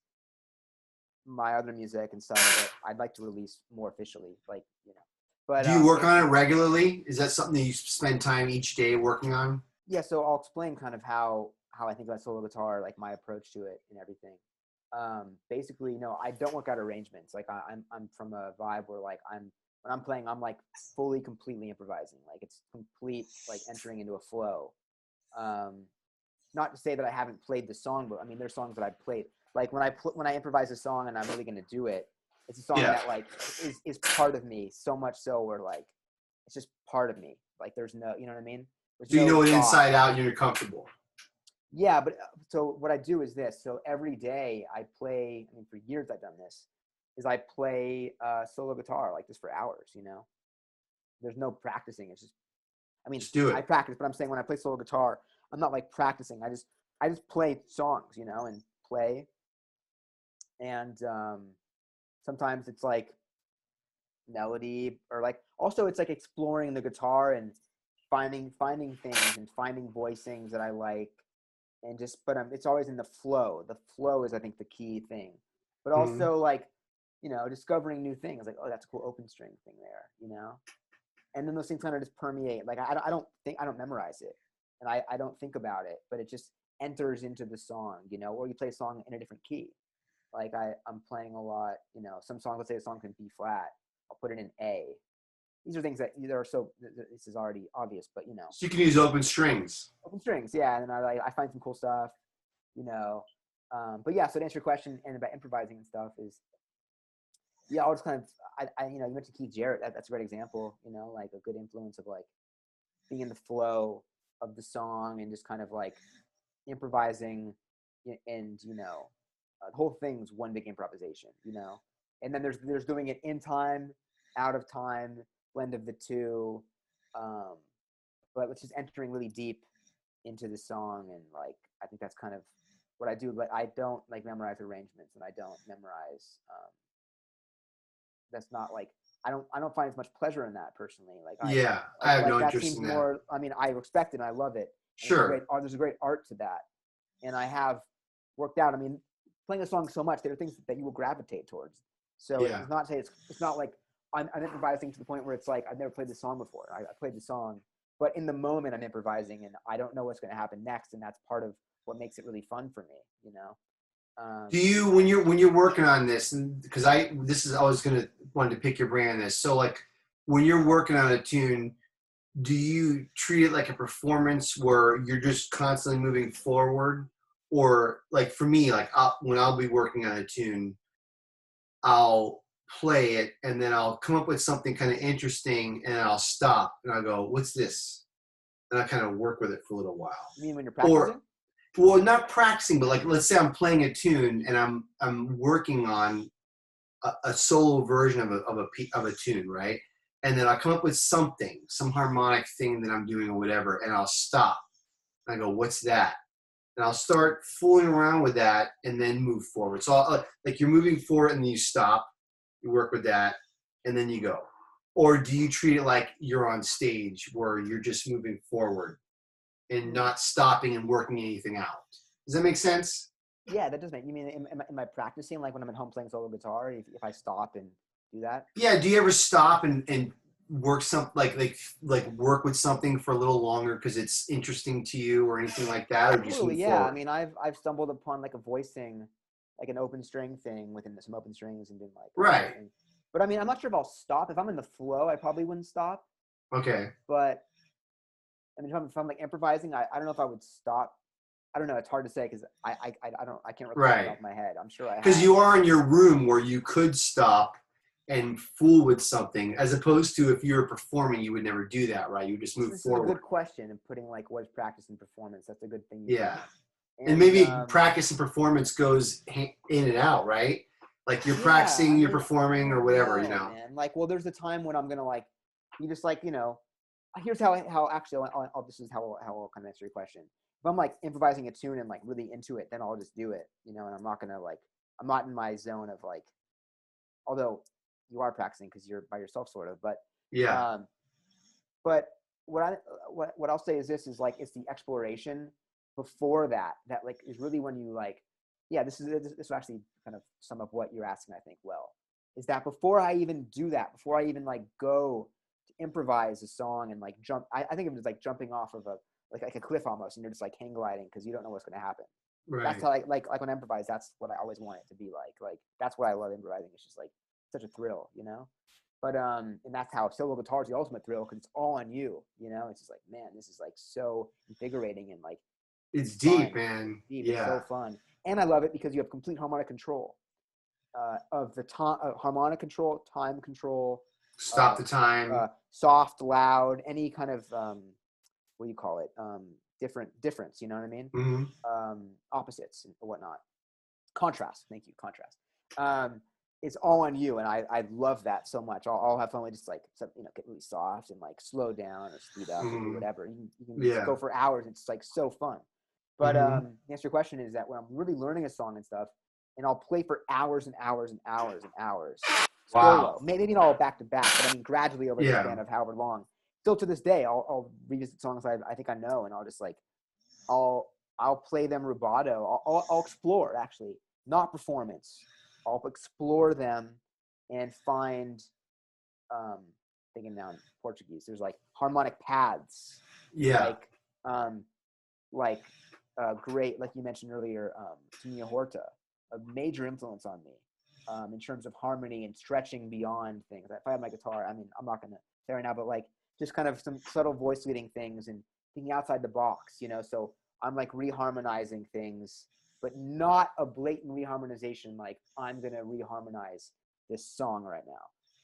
Speaker 2: my other music and stuff that I'd like to release more officially, like, you know. But
Speaker 1: do you work on it regularly? Is that something that you spend time each day working on?
Speaker 2: Yeah, so I'll explain kind of how I think about solo guitar, like my approach to it and everything. Basically, no, I don't work out arrangements. Like I'm from a vibe where like I'm when I'm playing, I'm like fully, completely improvising. Like it's complete, like entering into a flow. Not to say that I haven't played the song, but I mean, there's songs that I've played. Like when I improvise a song and I'm really going to do it, it's a song
Speaker 1: Yeah.
Speaker 2: that like is part of me, so much so where like it's just part of me. Like there's no, you know what I mean? There's
Speaker 1: Do you
Speaker 2: no
Speaker 1: know it
Speaker 2: thought.
Speaker 1: inside out and you're comfortable?
Speaker 2: Yeah, but so what I do is this. So every day I play, I mean, for years I've done this, is I play solo guitar like just for hours, you know? There's no practicing. It's just, I mean,
Speaker 1: Just do
Speaker 2: I
Speaker 1: it.
Speaker 2: practice, but I'm saying when I play solo guitar, I'm not like practicing. I just play songs, you know, and play. And sometimes it's like melody or like, also it's like exploring the guitar and finding things and finding voicings that I like. And just, but it's always in the flow. The flow is, I think, the key thing. But
Speaker 1: Mhm.
Speaker 2: also like, you know, discovering new things. Like, oh, that's a cool open string thing there, you know. And then those things kind of just permeate. Like I don't memorize it, and I don't think about it, but it just enters into the song, you know. Or you play a song in a different key. Like I'm playing a lot, you know. Some songs, let's say a song in B flat, I'll put it in A. These are things that either are so. This is already obvious, but you know,
Speaker 1: So you can use open strings.
Speaker 2: open strings, yeah. And then I find some cool stuff, you know. But yeah, so to answer your question and about improvising and stuff is, yeah, I'll just kind of, you know, you mentioned Keith Jarrett. That's a great example, you know, like a good influence of like being in the flow of the song and just kind of like improvising, and you know, the whole thing's one big improvisation, you know. And then there's doing it in time, out of time, blend of the two, um, but it's just entering really deep into the song. And like I think that's kind of what I do. But I don't like memorize arrangements, and I don't memorize. That's not like I don't find as much pleasure in that personally. Like
Speaker 1: Yeah, I have no
Speaker 2: that
Speaker 1: interest
Speaker 2: seems
Speaker 1: in that.
Speaker 2: more. I mean, I respect it and I love it, and it's a great
Speaker 1: Sure.
Speaker 2: art. There's a great art to that, and I have worked out. I mean, playing a song so much, there are things that you will gravitate towards. So
Speaker 1: Yeah.
Speaker 2: it's not say it's not like I'm improvising to the point where it's like I've never played this song before. I played the song, but in the moment I'm improvising and I don't know what's going to happen next, and that's part of what makes it really fun for me. You know.
Speaker 1: Do you when you're working on this, and because I was gonna wanted to pick your brain on this. So like when you're working on a tune, do you treat it like a performance where you're just constantly moving forward, or like for me, like when I'll be working on a tune, I'll play it and then I'll come up with something kind of interesting and I'll stop and I'll go, "What's this?" And I kind of work with it for a little while.
Speaker 2: You mean when you're
Speaker 1: Or
Speaker 2: practicing?
Speaker 1: well, not practicing, but like let's say I'm playing a tune and I'm working on a solo version of a tune, right? And then I come up with something, some harmonic thing that I'm doing or whatever, and I'll stop. And I go, "What's that?" And I'll start fooling around with that and then move forward. So like you're moving forward and then you stop, you work with that, and then you go. Or do you treat it like you're on stage where you're just moving forward and not stopping and working anything out? Does that make sense?
Speaker 2: Yeah, that does make. You mean am I practicing like when I'm at home playing solo guitar? If I stop and do that?
Speaker 1: Yeah. Do you ever stop and work like work with something for a little longer because it's interesting to you or anything like that, or just
Speaker 2: Totally.
Speaker 1: move
Speaker 2: Yeah. I
Speaker 1: forward?
Speaker 2: mean, I've stumbled upon like a voicing, like an open string thing within some open strings and been like, oh,
Speaker 1: Right.
Speaker 2: interesting. But I mean, I'm not sure if I'll stop. If I'm in the flow, I probably wouldn't stop.
Speaker 1: Okay.
Speaker 2: But I mean, if I'm like improvising, I don't know if I would stop. I don't know. It's hard to say because I can't recall off the top
Speaker 1: Right.
Speaker 2: of my head. I'm sure I
Speaker 1: Because
Speaker 2: have.
Speaker 1: you are in your room where you could stop and fool with something, as opposed to if you were performing, you would never do that, right? You just move
Speaker 2: This is a good
Speaker 1: forward.
Speaker 2: question and putting like what is practice and performance. That's a good thing you bring
Speaker 1: Yeah.
Speaker 2: up.
Speaker 1: And
Speaker 2: And
Speaker 1: maybe practice and performance goes in and out, right? Like you're
Speaker 2: yeah, I
Speaker 1: practicing, you're
Speaker 2: mean, I
Speaker 1: performing, or
Speaker 2: don't
Speaker 1: whatever,
Speaker 2: know, man. Like, well, there's a time when I'm gonna like, you just like, you know, here's how actually, this is how I'll kind of answer your question. If I'm like improvising a tune and like really into it, then I'll just do it, you know, and I'm not gonna like, I'm not in my zone of like, although you are practicing because you're by yourself, sort of,
Speaker 1: Yeah.
Speaker 2: um, but what I'll say is this is like it's the exploration before that like is really when you like, yeah, this will actually kind of sum up what you're asking, I think, well, is that before I even do that, before I even like go to improvise a song and like jump, I think of it as like jumping off of a like a cliff almost, and you're just like hang gliding because you don't know what's going to happen. That's
Speaker 1: Right.
Speaker 2: how like when I improvise, that's what I always want it to be like that's what I love improvising. It's just like such a thrill, you know. But and that's how solo guitar is the ultimate thrill, because it's all on you. You know, it's just like, man, this is like so invigorating and like
Speaker 1: It's
Speaker 2: fun.
Speaker 1: deep, man.
Speaker 2: Deep.
Speaker 1: Yeah.
Speaker 2: It's so fun, and I love it because you have complete harmonic control of the time, harmonic control, time control.
Speaker 1: Stop the time.
Speaker 2: Soft, loud, any kind of what do you call it? Difference. You know what I mean?
Speaker 1: Mm-hmm.
Speaker 2: Opposites and whatnot. Contrast. Thank you. Contrast. It's all on you, and I love that so much. I'll have fun with just like, you know, get really soft and like slow down or speed up or do whatever. You can just go for hours. It's like so fun. But the answer to your question is that when I'm really learning a song and stuff, and I'll play for hours and hours and hours and hours.
Speaker 1: Wow.
Speaker 2: Solo. Maybe not all back to back, but I mean gradually over the span of however long. Still to this day, I'll revisit songs I think I know, and I'll just like I'll play them rubato. I'll explore, actually, not performance. I'll explore them and find, thinking now in Portuguese, there's like harmonic paths.
Speaker 1: Yeah.
Speaker 2: Like great, like you mentioned earlier, Toninho Horta, a major influence on me in terms of harmony and stretching beyond things. If I had my guitar, I mean, I'm not going to say right now, but like just kind of some subtle voice leading things and thinking outside the box, you know? So I'm like reharmonizing things, but not a blatant reharmonization. Like I'm going to reharmonize this song right now,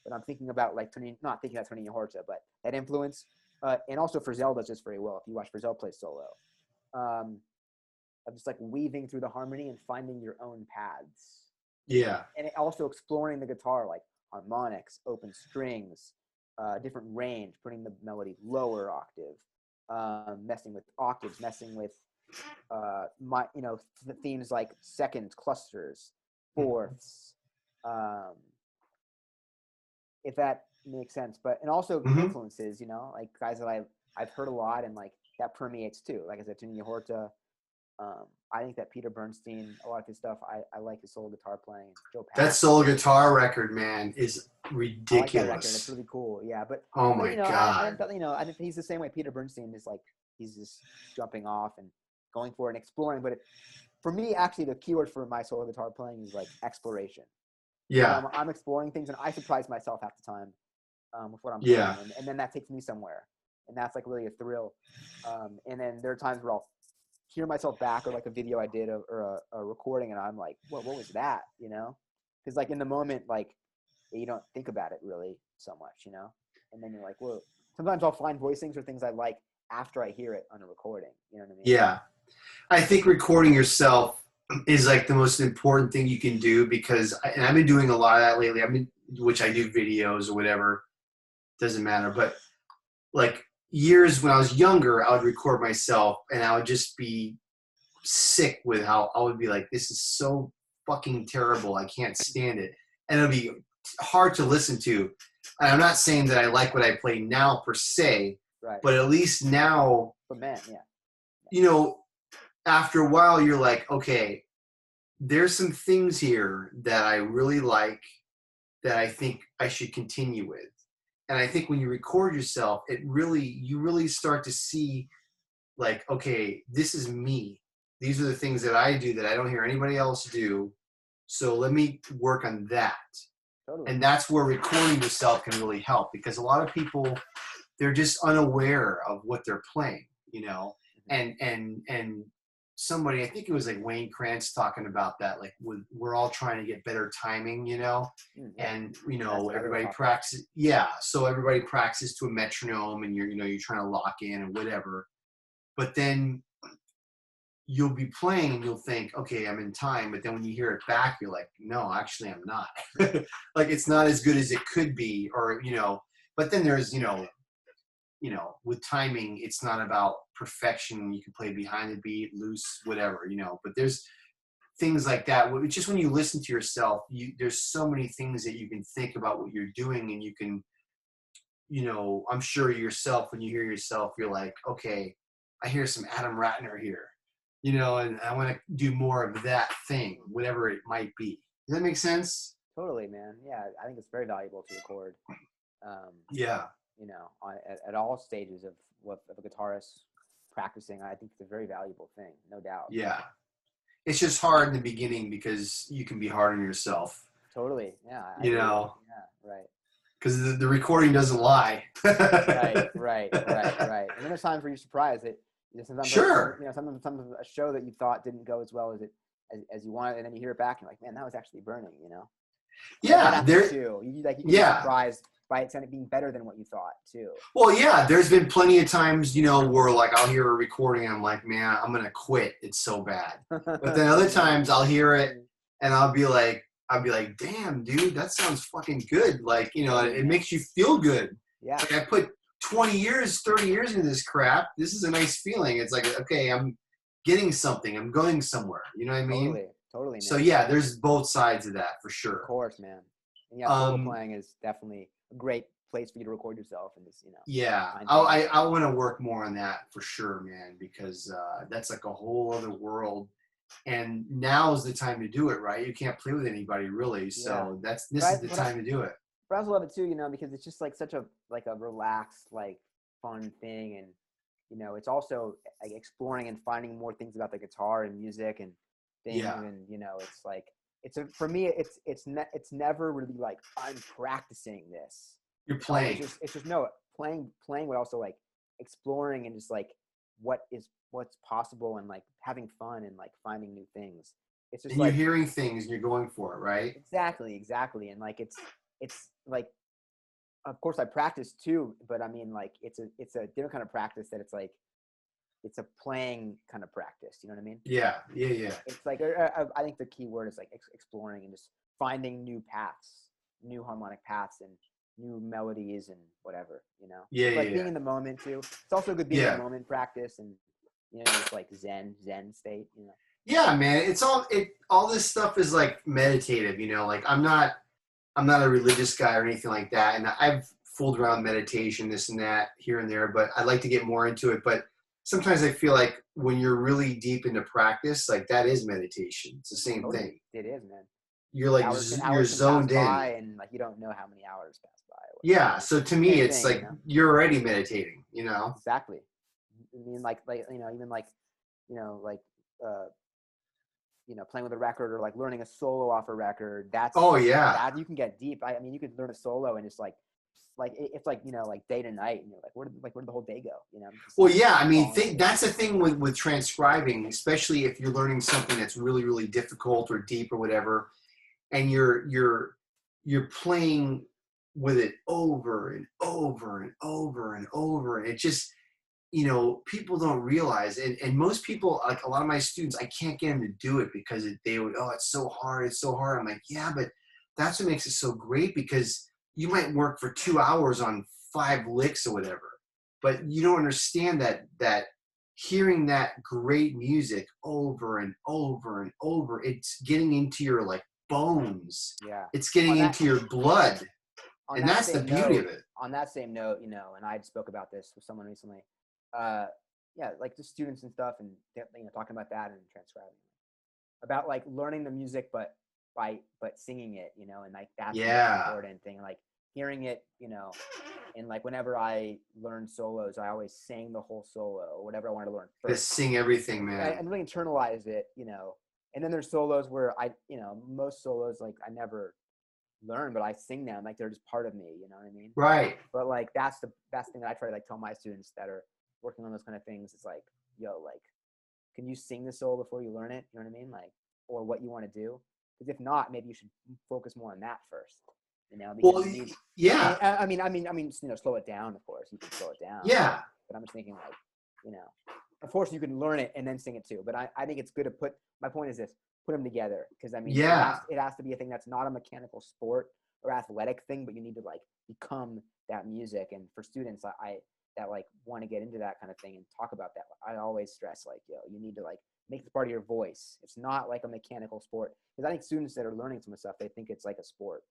Speaker 2: but I'm thinking about like not thinking about Toninho Horta, but that influence. And also Frizzell does this very well. If you watch Frizzell play solo, of just like weaving through the harmony and finding your own paths.
Speaker 1: Yeah.
Speaker 2: And also exploring the guitar, like harmonics, open strings, different range, putting the melody lower octave, messing with octaves, messing with the themes like seconds, clusters, fourths, if that makes sense. But and also influences, you know, like guys that I've heard a lot, and like that permeates too. Like I said, Toninho Horta. I think that Peter Bernstein, a lot of his stuff, I like his solo guitar playing. Joe Pass.
Speaker 1: That solo guitar record, man, is ridiculous.
Speaker 2: I like that record. It's really cool. Yeah, but
Speaker 1: my God,
Speaker 2: I think he's the same way. Peter Bernstein is like, he's just jumping off and going for it and exploring. But for me, actually, the keyword for my solo guitar playing is like exploration.
Speaker 1: Yeah,
Speaker 2: I'm exploring things, and I surprise myself half the time with what I'm playing, and then that takes me somewhere, and that's like really a thrill. And then there are times where I'll hear myself back, or like a video I did or a recording, and I'm like, what was that, you know? Because like in the moment, like you don't think about it really so much, you know? And then you're like, whoa. Sometimes I'll find voicings or things I like after I hear it on a recording, you know what I mean?
Speaker 1: Yeah, I think recording yourself is like the most important thing you can do, because and I've been doing a lot of that lately. Which I do videos or whatever, doesn't matter, but like years when I was younger, I would record myself and I would just be sick with how I would be like, this is so fucking terrible. I can't stand it. And it'll be hard to listen to. And I'm not saying that I like what I play now per se,
Speaker 2: right,
Speaker 1: but at least now,
Speaker 2: but man,
Speaker 1: you know, after a while you're like, okay, there's some things here that I really like that I think I should continue with. And I think when you record yourself, you really start to see like, okay, this is me. These are the things that I do that I don't hear anybody else do. So let me work on that.
Speaker 2: totally.
Speaker 1: And that's where recording yourself can really help, because a lot of people, they're just unaware of what they're playing, you know? And somebody, I think it was like Wayne Krantz talking about that, like we're all trying to get better timing, you know? And, you know, everybody practices. Yeah. So everybody practices to a metronome, and you're trying to lock in and whatever. But then you'll be playing and you'll think, okay, I'm in time. But then when you hear it back, you're like, no, actually I'm not. Like it's not as good as it could be, or, you know, but then there's, you know, with timing, it's not about perfection. You can play behind the beat, loose, whatever, you know, but there's things like that. Just when you listen to yourself, there's so many things that you can think about what you're doing, and you can, you know, I'm sure yourself, when you hear yourself, you're like, okay, I hear some Adam Ratner here, you know, and I want to do more of that thing, whatever it might be. Does that make sense?
Speaker 2: Totally, man. Yeah, I think it's very valuable to record.
Speaker 1: Yeah.
Speaker 2: You know, at all stages of a guitarist practicing, I think it's a very valuable thing, no doubt.
Speaker 1: Yeah. It's just hard in the beginning because you can be hard on yourself.
Speaker 2: Totally. Yeah.
Speaker 1: You know?
Speaker 2: Yeah, right.
Speaker 1: because the recording doesn't lie.
Speaker 2: Right. And then there's times where you're surprised that sometimes
Speaker 1: Sure.
Speaker 2: sometimes a show that you thought didn't go as well as you wanted, and then you hear it back and you're like, man, that was actually burning,
Speaker 1: Yeah,
Speaker 2: there too. You can be
Speaker 1: yeah.
Speaker 2: surprised by it being better than what you thought too.
Speaker 1: Well, yeah, there's been plenty of times, where like I'll hear a recording and I'm like, man, I'm gonna quit. It's so bad. But then other times I'll hear it and I'll be like, damn, dude, that sounds fucking good. Like, it makes you feel good.
Speaker 2: Yeah.
Speaker 1: Like I put 20 years, 30 years into this crap. This is a nice feeling. It's like, okay, I'm getting something. I'm going somewhere. You know what I mean?
Speaker 2: Totally, man.
Speaker 1: So yeah, there's both sides of that for sure.
Speaker 2: Of course, man. And yeah, solo playing is definitely a great place for you to record yourself and just,
Speaker 1: Yeah, I want to work more on that for sure, man, because that's like a whole other world. And now is the time to do it, right? You can't play with anybody really, so this is the time to do it.
Speaker 2: But I also love it too, because it's just like such a relaxed, like fun thing, and it's also like exploring and finding more things about the guitar and music and things, and it's like for me it's never really like I'm practicing this.
Speaker 1: You're playing.
Speaker 2: It's just no playing, but also like exploring and just like what's possible and like having fun and like finding new things. It's just
Speaker 1: and you're hearing things and you're going for it, right?
Speaker 2: Exactly, and like it's like, of course I practice too, but I mean like it's a different kind of practice that it's like it's a playing kind of practice. You know what I mean? Yeah. It's like I think the key word is like exploring and just finding new paths, new harmonic paths, and new melodies and whatever. Being in the moment too. It's also good being in the moment practice and just like zen state.
Speaker 1: Yeah, man. It's all this stuff is like meditative. Like I'm not a religious guy or anything like that, and I've fooled around meditation, this and that, here and there, but I'd like to get more into it. But sometimes I feel like when you're really deep into practice, like that is meditation. It's the same thing.
Speaker 2: It is, man.
Speaker 1: You're like you're zoned in,
Speaker 2: and like you don't know how many hours pass by.
Speaker 1: Yeah. So to me, it's like you're already meditating.
Speaker 2: Exactly. I mean, like even like playing with a record or like learning a solo off a record. That's that you can get deep. I mean, you could learn a solo and just like it's like like day to night, and you're like, where did the whole day go?
Speaker 1: Well, yeah. I mean, that's the thing with transcribing, especially if you're learning something that's really, really difficult or deep or whatever, and you're playing with it over and over and over and over, and it just people don't realize, and most people, like a lot of my students, I can't get them to do it because they would, it's so hard. I'm like, yeah, but that's what makes it so great, because you might work for 2 hours on 5 licks or whatever, but you don't understand that hearing that great music over and over and over, it's getting into your like bones.
Speaker 2: Yeah.
Speaker 1: It's getting into your blood. And that's the beauty of it.
Speaker 2: On that same note, and I spoke about this with someone recently, like the students and stuff, and talking about that and transcribing, about like learning the music, but singing it, and like that's the important thing, like hearing it, and like whenever I learned solos, I always sang the whole solo or whatever I wanted to learn first.
Speaker 1: Just sing everything, man.
Speaker 2: And really internalize it, and then there's solos where most solos like I never learn, but I sing them like they're just part of me. You know what I mean?
Speaker 1: Right.
Speaker 2: But like that's the best thing that I try to like tell my students that are working on those kind of things. It's like, like, can you sing the solo before you learn it? You know what I mean? Like, or what you want to do. Because if not, maybe you should focus more on that first.
Speaker 1: Well, yeah.
Speaker 2: I mean, slow it down. Of course, you can slow it down.
Speaker 1: Yeah.
Speaker 2: But I'm just thinking, like, of course you can learn it and then sing it too. But I think it's good to put. My point is this: put them together. Because I mean, it has to be a thing that's not a mechanical sport or athletic thing, but you need to like become that music. And for students, that like want to get into that kind of thing and talk about that, I always stress like, you need to like make it part of your voice. It's not like a mechanical sport, because I think students that are learning some stuff, they think it's like a sport,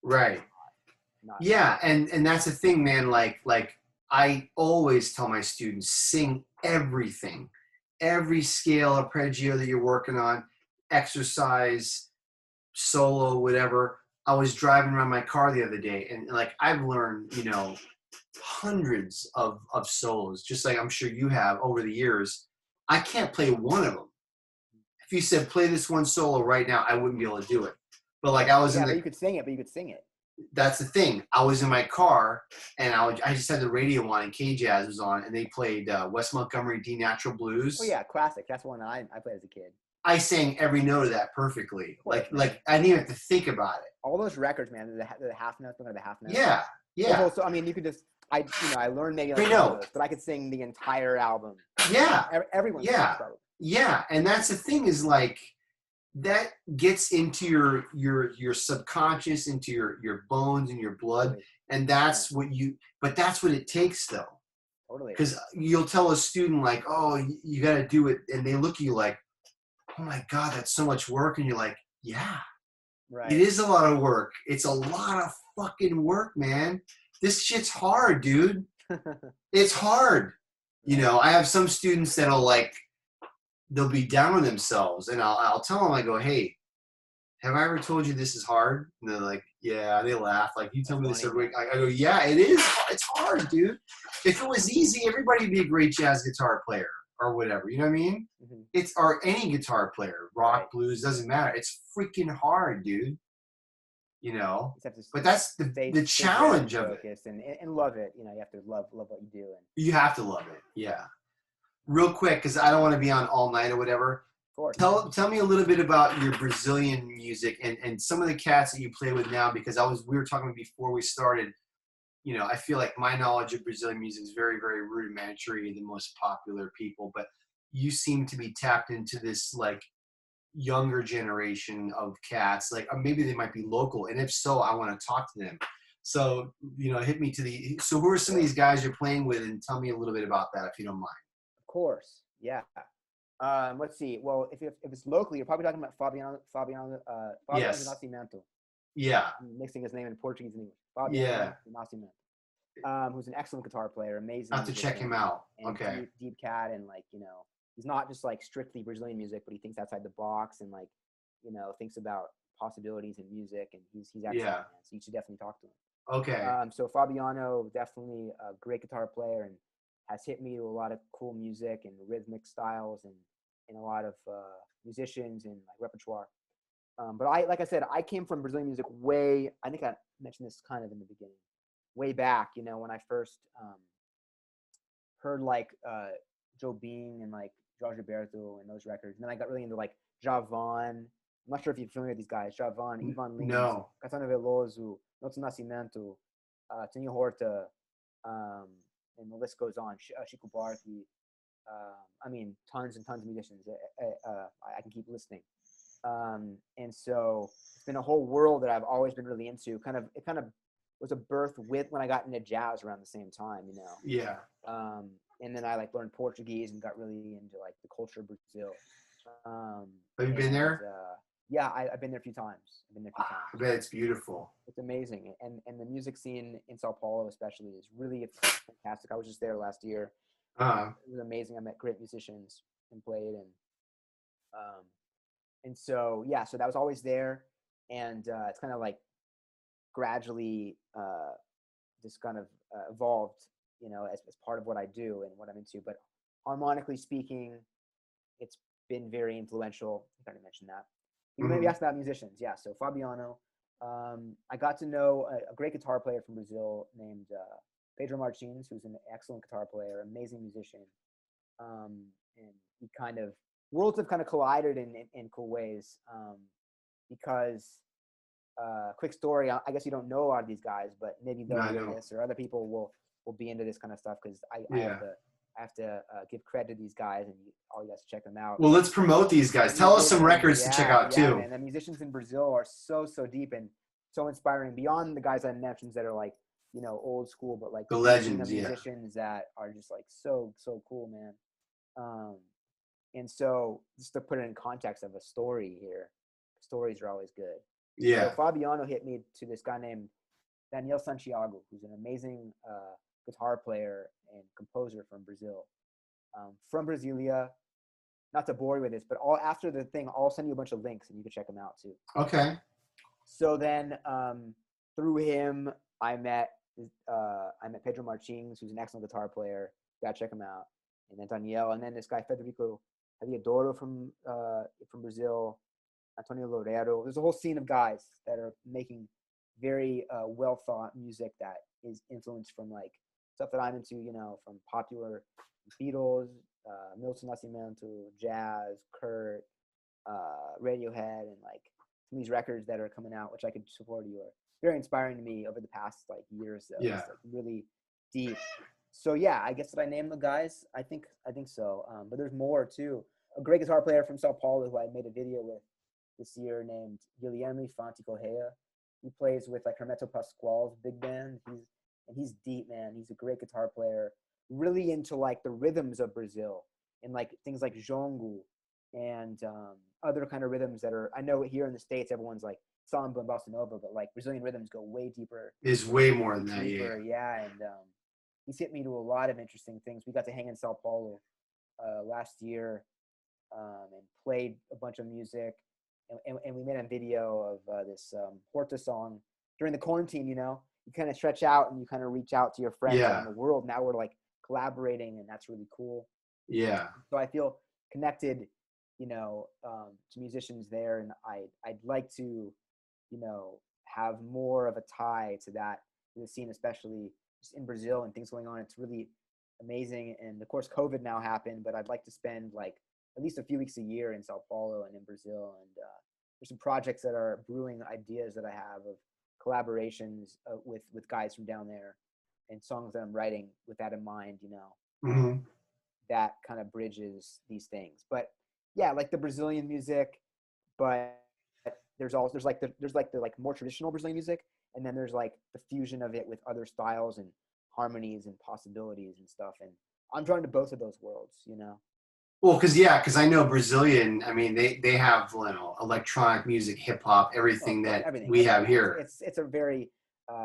Speaker 1: Right. Yeah, and that's the thing, man. Like I always tell my students, sing everything, every scale, arpeggio that you're working on, exercise, solo, whatever. I was driving around my car the other day, and like I've learned, hundreds of solos, just like I'm sure you have over the years. I can't play one of them. If you said play this one solo right now, I wouldn't be able to do it. But like I was
Speaker 2: but you could sing it.
Speaker 1: that's the thing. I was in my car and I just had the radio on and K-Jazz was on and they played Wes Montgomery D Natural Blues.
Speaker 2: Oh yeah, classic. That's one I played as a kid.
Speaker 1: I sang every note of that perfectly.
Speaker 2: Course,
Speaker 1: Like I didn't even have to think about it.
Speaker 2: All those records, man, the half notes, the half notes.
Speaker 1: Yeah, yeah.
Speaker 2: So I mean, you could just I learned maybe like
Speaker 1: I know.
Speaker 2: those, but I could sing the entire album.
Speaker 1: Yeah.
Speaker 2: Everyone.
Speaker 1: Yeah. Yeah, and that's the thing is like that gets into your subconscious, into your bones and your blood,
Speaker 2: Totally.
Speaker 1: and that's what it takes though.
Speaker 2: Totally.
Speaker 1: Because you'll tell a student like, oh, you got to do it, and they look at you like, oh my God, that's so much work, and you're like, yeah,
Speaker 2: right.
Speaker 1: It is a lot of work. It's a lot of fucking work, man. This shit's hard, dude. It's hard. You know, I have some students that'll like, they'll be down on themselves, and I'll tell them, I go, hey, have I ever told you this is hard? And they're like, yeah. They laugh. Like, you tell me this every week. I go, yeah, it is. It's hard, dude. If it was easy, everybody would be a great jazz guitar player or whatever. You know what I mean? Mm-hmm. Or any guitar player, rock, blues, doesn't matter. It's freaking hard, dude. You know, but that's the challenge of it.
Speaker 2: And love it. You know, you have to love what you do. And
Speaker 1: you have to love it. Yeah. Real quick, because I don't want to be on all night or whatever. Tell me a little bit about your Brazilian music and some of the cats that you play with now, because we were talking before we started. You know, I feel like my knowledge of Brazilian music is very, very rudimentary, the most popular people, but you seem to be tapped into this like younger generation of cats, like maybe they might be local, and if so, I want to talk to them. So, you know, hit me so who are some of these guys you're playing with, and tell me a little bit about that if you don't mind.
Speaker 2: Of course, yeah. Let's see. Well, if it's locally, you're probably talking about Fabiano
Speaker 1: yes.
Speaker 2: Nascimento.
Speaker 1: Yeah.
Speaker 2: I'm mixing his name in Portuguese and English. Fabiano Nascimento. Who's an excellent guitar player, amazing.
Speaker 1: I have to check him out. Okay.
Speaker 2: Deep cat, and like, you know, he's not just like strictly Brazilian music, but he thinks outside the box and like, you know, thinks about possibilities in music, and he's excellent. Yeah. Man, so you should definitely talk to him.
Speaker 1: Okay.
Speaker 2: So Fabiano, definitely a great guitar player, and has hit me to a lot of cool music and rhythmic styles and a lot of musicians and like repertoire. But like I said, I came from Brazilian music I think I mentioned this kind of in the beginning, way back, you know, when I first heard like Jobim and like Jorge Gilberto and those records. And then I got really into like Javan. I'm not sure if you're familiar with these guys. Javan, Ivan Lins,
Speaker 1: no.
Speaker 2: Caetano Veloso, Milton Nascimento, Toninho Horta, and the list goes on. Chico Buarque. I mean, tons and tons of musicians. I can keep listening. And so it's been a whole world that I've always been really into. It kind of was a birth when I got into jazz around the same time, you know.
Speaker 1: Yeah.
Speaker 2: And then I like learned Portuguese and got really into like the culture of Brazil.
Speaker 1: Have you been there?
Speaker 2: Yeah, I've been there a few times.
Speaker 1: I bet it's beautiful.
Speaker 2: It's amazing. And the music scene in Sao Paulo especially is really fantastic. I was just there last year. It was amazing. I met great musicians and played, and so yeah, so that was always there, and it's kind of like gradually just kind of evolved, you know, as part of what I do and what I'm into. But harmonically speaking, it's been very influential. I already mentioned that. You maybe asked about musicians, yeah. So Fabiano, I got to know a great guitar player from Brazil named Pedro Martins, who's an excellent guitar player, amazing musician, and worlds have kind of collided in cool ways, because quick story, I guess you don't know a lot of these guys, but maybe this or other people will be into this kind of stuff, because I have to give credit to these guys, and all you guys check them out.
Speaker 1: Well, let's promote these guys. Tell us some records to check out too.
Speaker 2: Man, the musicians in Brazil are so deep and so inspiring, beyond the guys I mentioned that are like, you know, old school, but like
Speaker 1: the legends,
Speaker 2: musicians that are just like so cool, man. And so just to put it in context of a story here, stories are always good.
Speaker 1: Yeah.
Speaker 2: So Fabiano hit me to this guy named Daniel Santiago, who's an amazing guitar player and composer from Brazil, from Brasilia. Not to bore you with this, but after the thing, I'll send you a bunch of links and you can check them out too.
Speaker 1: Okay.
Speaker 2: So then through him, I met Pedro Martins, who's an excellent guitar player. You gotta check him out. And then Daniel, and then this guy Federico Aviadoro from Brazil, Antonio Loureiro. There's a whole scene of guys that are making very well thought music that is influenced from like stuff that I'm into, you know, from popular Beatles, Milton Nascimento, jazz, Kurt, Radiohead, and like some of these records that are coming out, which I could support you, are very inspiring to me over the past like year or so.
Speaker 1: Yeah.
Speaker 2: It's like really deep. So yeah, I guess did I name the guys? I think so. But there's more too. A great guitar player from Sao Paulo who I made a video with this year named Guilherme Fonte Correa. He plays with like Hermeto Pascoal's big band. He's deep, man. He's a great guitar player, really into like the rhythms of Brazil and like things like jongo and other kind of rhythms that are, I know here in the States, everyone's like samba and bossa nova, but like Brazilian rhythms go way deeper.
Speaker 1: Is way more than that,
Speaker 2: deeper, yeah. And he's hit me to a lot of interesting things. We got to hang in Sao Paulo last year and played a bunch of music. And we made a video of this Horta song during the quarantine. You know, you kind of stretch out and you kind of reach out to your friends around the world. Now we're like collaborating, and that's really cool.
Speaker 1: Yeah.
Speaker 2: So I feel connected, you know, to musicians there, and I'd like to, you know, have more of a tie to that, to the scene, especially just in Brazil and things going on. It's really amazing. And of course, COVID now happened, but I'd like to spend like at least a few weeks a year in Sao Paulo and in Brazil. And there's some projects that are brewing, ideas that I have of collaborations with guys from down there, and songs that I'm writing with that in mind, you know, that kind of bridges these things. But yeah, like the Brazilian music, but there's like the more traditional Brazilian music, and then there's like the fusion of it with other styles and harmonies and possibilities and stuff. And I'm drawn to both of those worlds, you know.
Speaker 1: Well, because I know Brazilian. I mean, they have, you know, electronic music, hip hop, everything that we have here.
Speaker 2: It's a very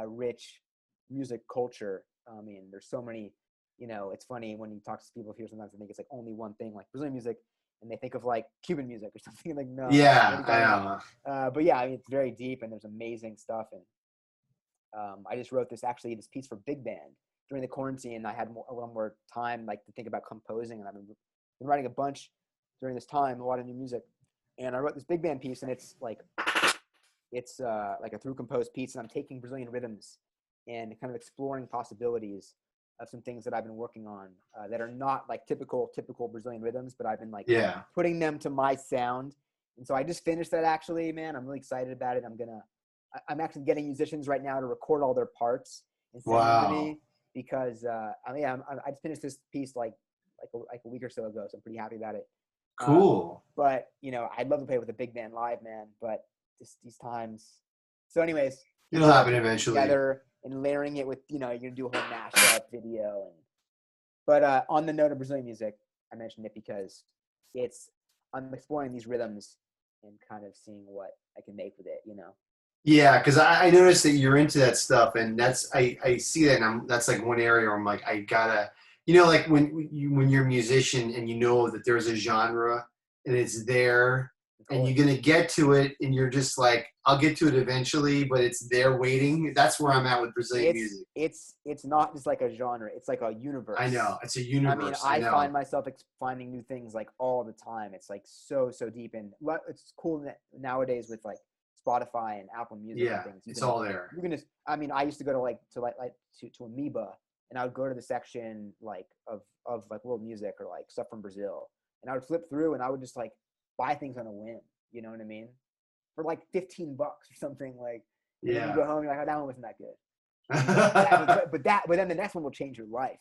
Speaker 2: rich music culture. I mean, there's so many. You know, it's funny when you talk to people here. Sometimes I think it's like only one thing, like Brazilian music, and they think of like Cuban music or something. Like no.
Speaker 1: Yeah, I
Speaker 2: know. But yeah, I mean, it's very deep, and there's amazing stuff. And I just wrote this piece for big band during the quarantine. I had a little more time, like, to think about composing, and I've been writing a bunch during this time, a lot of new music. And I wrote this big band piece, and it's like a through composed piece, and I'm taking Brazilian rhythms and kind of exploring possibilities of some things that I've been working on that are not like typical Brazilian rhythms, but I've been like putting them to my sound. And so I just finished that, actually, man. I'm really excited about it. I'm actually getting musicians right now to record all their parts and send them to me, because I just finished this piece like a week or so ago, so I'm pretty happy about it.
Speaker 1: Cool.
Speaker 2: But you know, I'd love to play with a big band live, man. But just these times. So, anyways,
Speaker 1: it'll happen eventually.
Speaker 2: Together and layering it with, you know, you're gonna do a whole mashup video. But on the note of Brazilian music, I mentioned it because I'm exploring these rhythms and kind of seeing what I can make with it, you know.
Speaker 1: Yeah, because I noticed that you're into that stuff, and I see that, and that's like one area where I'm like, I gotta, you know, like when you're a musician and you know that there's a genre and it's there, and you're gonna get to it, and you're just like, I'll get to it eventually, but it's there waiting. That's where I'm at with Brazilian music.
Speaker 2: It's not just like a genre; it's like a universe.
Speaker 1: I know, it's a universe.
Speaker 2: I mean, I find myself finding new things like all the time. It's like so deep, and it's cool that nowadays with like Spotify and Apple Music and things.
Speaker 1: It's all there.
Speaker 2: You can just, I mean, I used to go to Amoeba, and I would go to the section like of like world music or like stuff from Brazil, and I would flip through and I would just like buy things on a whim. You know what I mean? For like $15 or something, like. And then you go home, you're like, oh, that one wasn't that good. But then the next one will change your life.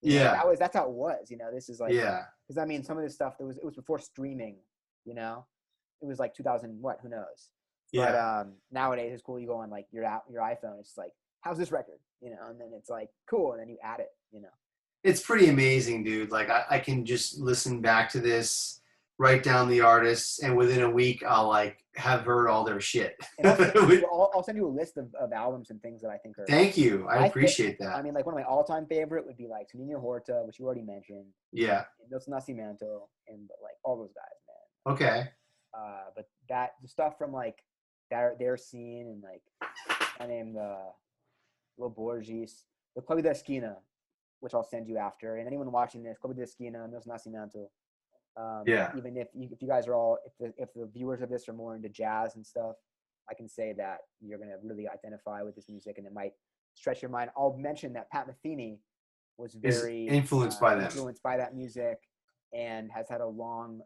Speaker 2: You know, that's how it was. You know, this is like, because I mean, some of this stuff it was before streaming. You know, it was like 2000. What? Who knows?
Speaker 1: Yeah.
Speaker 2: But nowadays it's cool. You go on like your iPhone. It's like, how's this record? You know, and then it's like cool, and then you add it. You know,
Speaker 1: it's pretty amazing, dude. Like I can just listen back to this, write down the artists, and within a week I'll like have heard all their shit.
Speaker 2: And I'll send you a list of albums and things that I think are.
Speaker 1: Thank you. I appreciate that.
Speaker 2: I mean, like one of my all-time favorite would be like Toninho Horta, which you already mentioned.
Speaker 1: Yeah.
Speaker 2: And Milton Nascimento, and like all those guys, man.
Speaker 1: Okay.
Speaker 2: But the stuff from like their scene, and like I named Lo Borges, the Club da Esquina, which I'll send you after. And anyone watching this, Club da Esquina, Milton Nascimento. Even if you guys are all, if the viewers of this are more into jazz and stuff, I can say that you're going to really identify with this music, and it might stretch your mind. I'll mention that Pat Metheny was
Speaker 1: Is
Speaker 2: very
Speaker 1: influenced by them.
Speaker 2: influenced by that music, and has had a long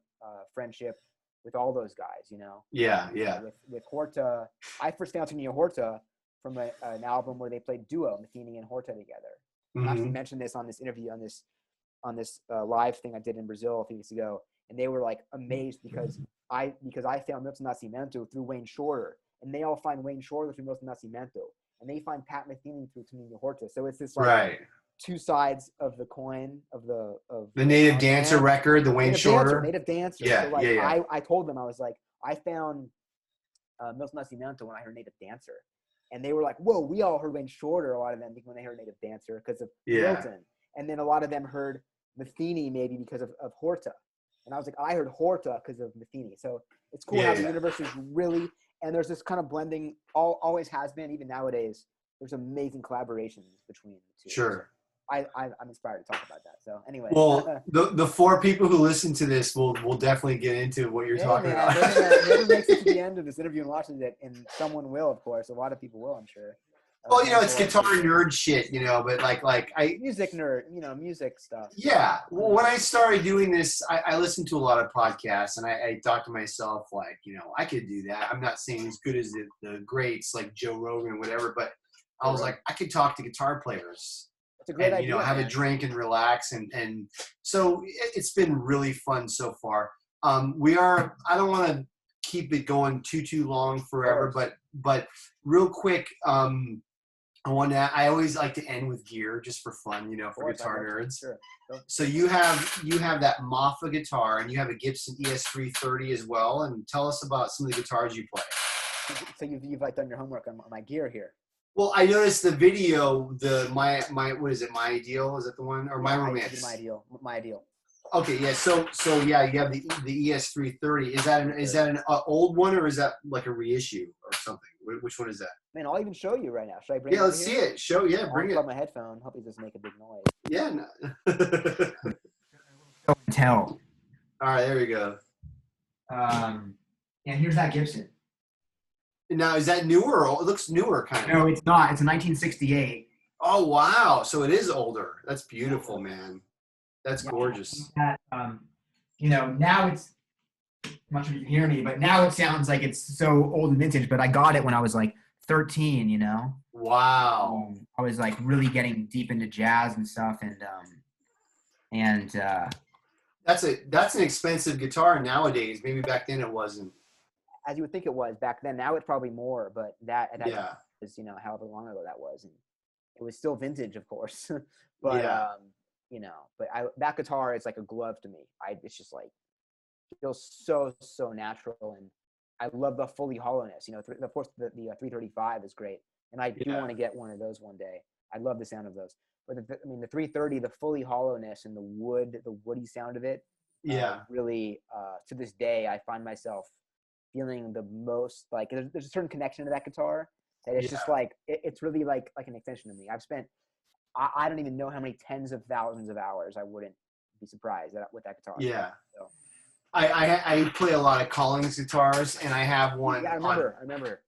Speaker 2: friendship with all those guys.
Speaker 1: Yeah.
Speaker 2: With Horta, I first found Tony Horta from an album where they played duo, Metheny and Horta together. I actually mentioned this on this interview on this live thing I did in Brazil a few weeks ago, and they were like amazed because I found Milton Nascimento through Wayne Shorter, and they all find Wayne Shorter through Milton Nascimento, and they find Pat Metheny through Tonino Horta. So it's this like two sides of the coin of the
Speaker 1: Native Dancer record, the Wayne Shorter.
Speaker 2: Native Dancer.
Speaker 1: Yeah,
Speaker 2: so like
Speaker 1: yeah.
Speaker 2: I told them, I was like, I found Milton Nascimento when I heard Native Dancer. And they were like, whoa, we all heard Wayne Shorter, a lot of them, when they heard Native Dancer because of Milton. And then a lot of them heard Metheny maybe because of Horta. And I was like, I heard Horta because of Metheny. So it's cool how the universe is really, and there's this kind of blending, always has been, even nowadays. There's amazing collaborations between the two.
Speaker 1: Sure.
Speaker 2: So I'm inspired to talk about that. So anyway.
Speaker 1: Well, the four people who listen to this will definitely get into what you're talking about.
Speaker 2: Whoever makes it to the end of this interview and watches it, and someone will, of course. A lot of people will, I'm sure.
Speaker 1: Well, it's guitar nerd shit, but like
Speaker 2: music nerd, music stuff.
Speaker 1: Yeah. Well, when I started doing this, I listened to a lot of podcasts, and I thought to myself, like, I could do that. I'm not saying as good as the greats like Joe Rogan or whatever, but I was like, I could talk to guitar players.
Speaker 2: It's a great idea.
Speaker 1: Have a drink and relax, and so it's been really fun so far. I don't want to keep it going too long forever, but real quick, I always like to end with gear just for fun, for guitar nerds.
Speaker 2: Sure.
Speaker 1: So you have that Maffa guitar, and you have a Gibson ES330 as well. And tell us about some of the guitars you play.
Speaker 2: So you've like done your homework on my gear here.
Speaker 1: Well, I noticed the video, my what is it, My Ideal? Is that the one? Or My Romance?
Speaker 2: My Ideal.
Speaker 1: Okay, yeah. So yeah, you have the ES330. Is that an old one, or is that like a reissue or something? Which one is that?
Speaker 2: Man, I'll even show you right now. Should I bring it?
Speaker 1: Yeah, let's see it. Bring it.
Speaker 2: I'll plug my headphone. Hope it doesn't make a big noise.
Speaker 1: Yeah.
Speaker 2: Tell.
Speaker 1: All right, there we go.
Speaker 2: And here's that Gibson.
Speaker 1: Now, is that newer? Or it looks newer, kind of.
Speaker 2: No, it's not. It's a 1968.
Speaker 1: Oh, wow. So it is older. That's beautiful, man. That's gorgeous.
Speaker 2: Now it's, I'm not sure if you can hear me, but now it sounds like it's so old and vintage, but I got it when I was like 13,
Speaker 1: Wow.
Speaker 2: I was like really getting deep into jazz and stuff. And
Speaker 1: that's an expensive guitar nowadays. Maybe back then it wasn't.
Speaker 2: As you would think it was back then. Now it's probably more, but that was, however long ago that was. And it was still vintage, of course. But, that guitar is like a glove to me. It's just like, it feels so natural. And I love the fully hollowness. Of course, the 335 is great. And I do want to get one of those one day. I love the sound of those. But the 330, the fully hollowness and the woody sound of it. Really, to this day, I find myself feeling the most like there's a certain connection to that guitar that it's just like it's really like an extension of me. I've spent I don't even know how many tens of thousands of hours. I wouldn't be surprised with that guitar.
Speaker 1: Yeah.
Speaker 2: So.
Speaker 1: I play a lot of Collins guitars, and I have one.
Speaker 2: Yeah, I remember.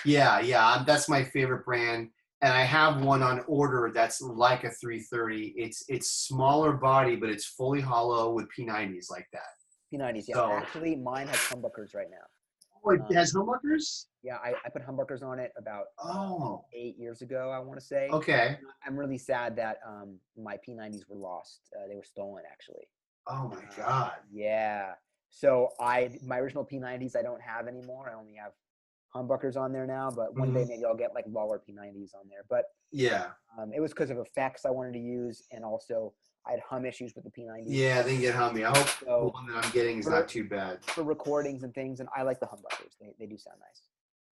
Speaker 1: Yeah. That's my favorite brand, and I have one on order that's like a 330. It's smaller body, but it's fully hollow with P90s like that.
Speaker 2: P90s, yeah. So, actually, mine has humbuckers right now.
Speaker 1: Oh, it has humbuckers?
Speaker 2: Yeah, I put humbuckers on it about 8 years ago, I want to say.
Speaker 1: Okay.
Speaker 2: I'm really sad that my P90s were lost. They were stolen, actually.
Speaker 1: Oh, my God.
Speaker 2: Yeah. So my original P90s I don't have anymore. I only have humbuckers on there now, but one day maybe I'll get like lower P90s on there. But it was because of effects I wanted to use, and also I had hum issues with the P90s.
Speaker 1: Yeah, they get hummy. I hope the one that I'm getting is not too bad.
Speaker 2: For recordings and things, and I like the humbuckers. They do sound nice.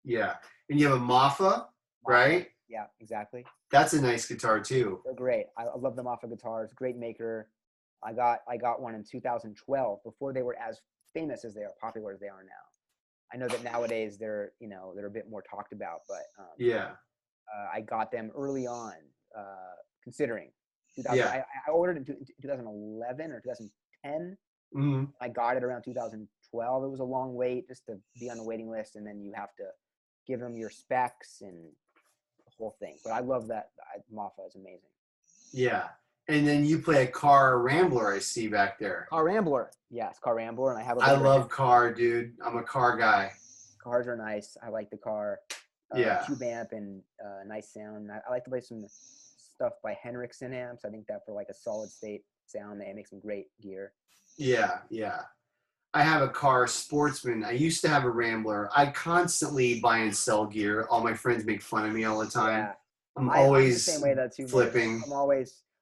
Speaker 1: Yeah. And you have a Maffa, right?
Speaker 2: Yeah, exactly.
Speaker 1: That's a nice guitar too.
Speaker 2: They're great. I love the Maffa guitars. Great maker. I got one in 2012 before they were as famous as they are, popular as they are now. I know that nowadays they're a bit more talked about, but I got them early on, considering. I ordered it in 2011 or 2010.
Speaker 1: Mm-hmm.
Speaker 2: I got it around 2012. It was a long wait just to be on the waiting list, and then you have to give them your specs and the whole thing. But I love that. Maffa is amazing.
Speaker 1: Yeah. And then you play a car Rambler, I see back there.
Speaker 2: Car Rambler. Yes, Car Rambler. And I have a
Speaker 1: I love car, dude. I'm a car guy.
Speaker 2: Cars are nice. I like the car.
Speaker 1: Yeah.
Speaker 2: Tube amp and nice sound. I like to play some stuff by Henriksen amps. I think that for like a solid state sound, they make some great gear.
Speaker 1: Yeah, yeah. I have a car, Sportsman. I used to have a Rambler. I constantly buy and sell gear. All my friends make fun of me all the time.
Speaker 2: Yeah.
Speaker 1: I'm always
Speaker 2: the same way though too.
Speaker 1: flipping.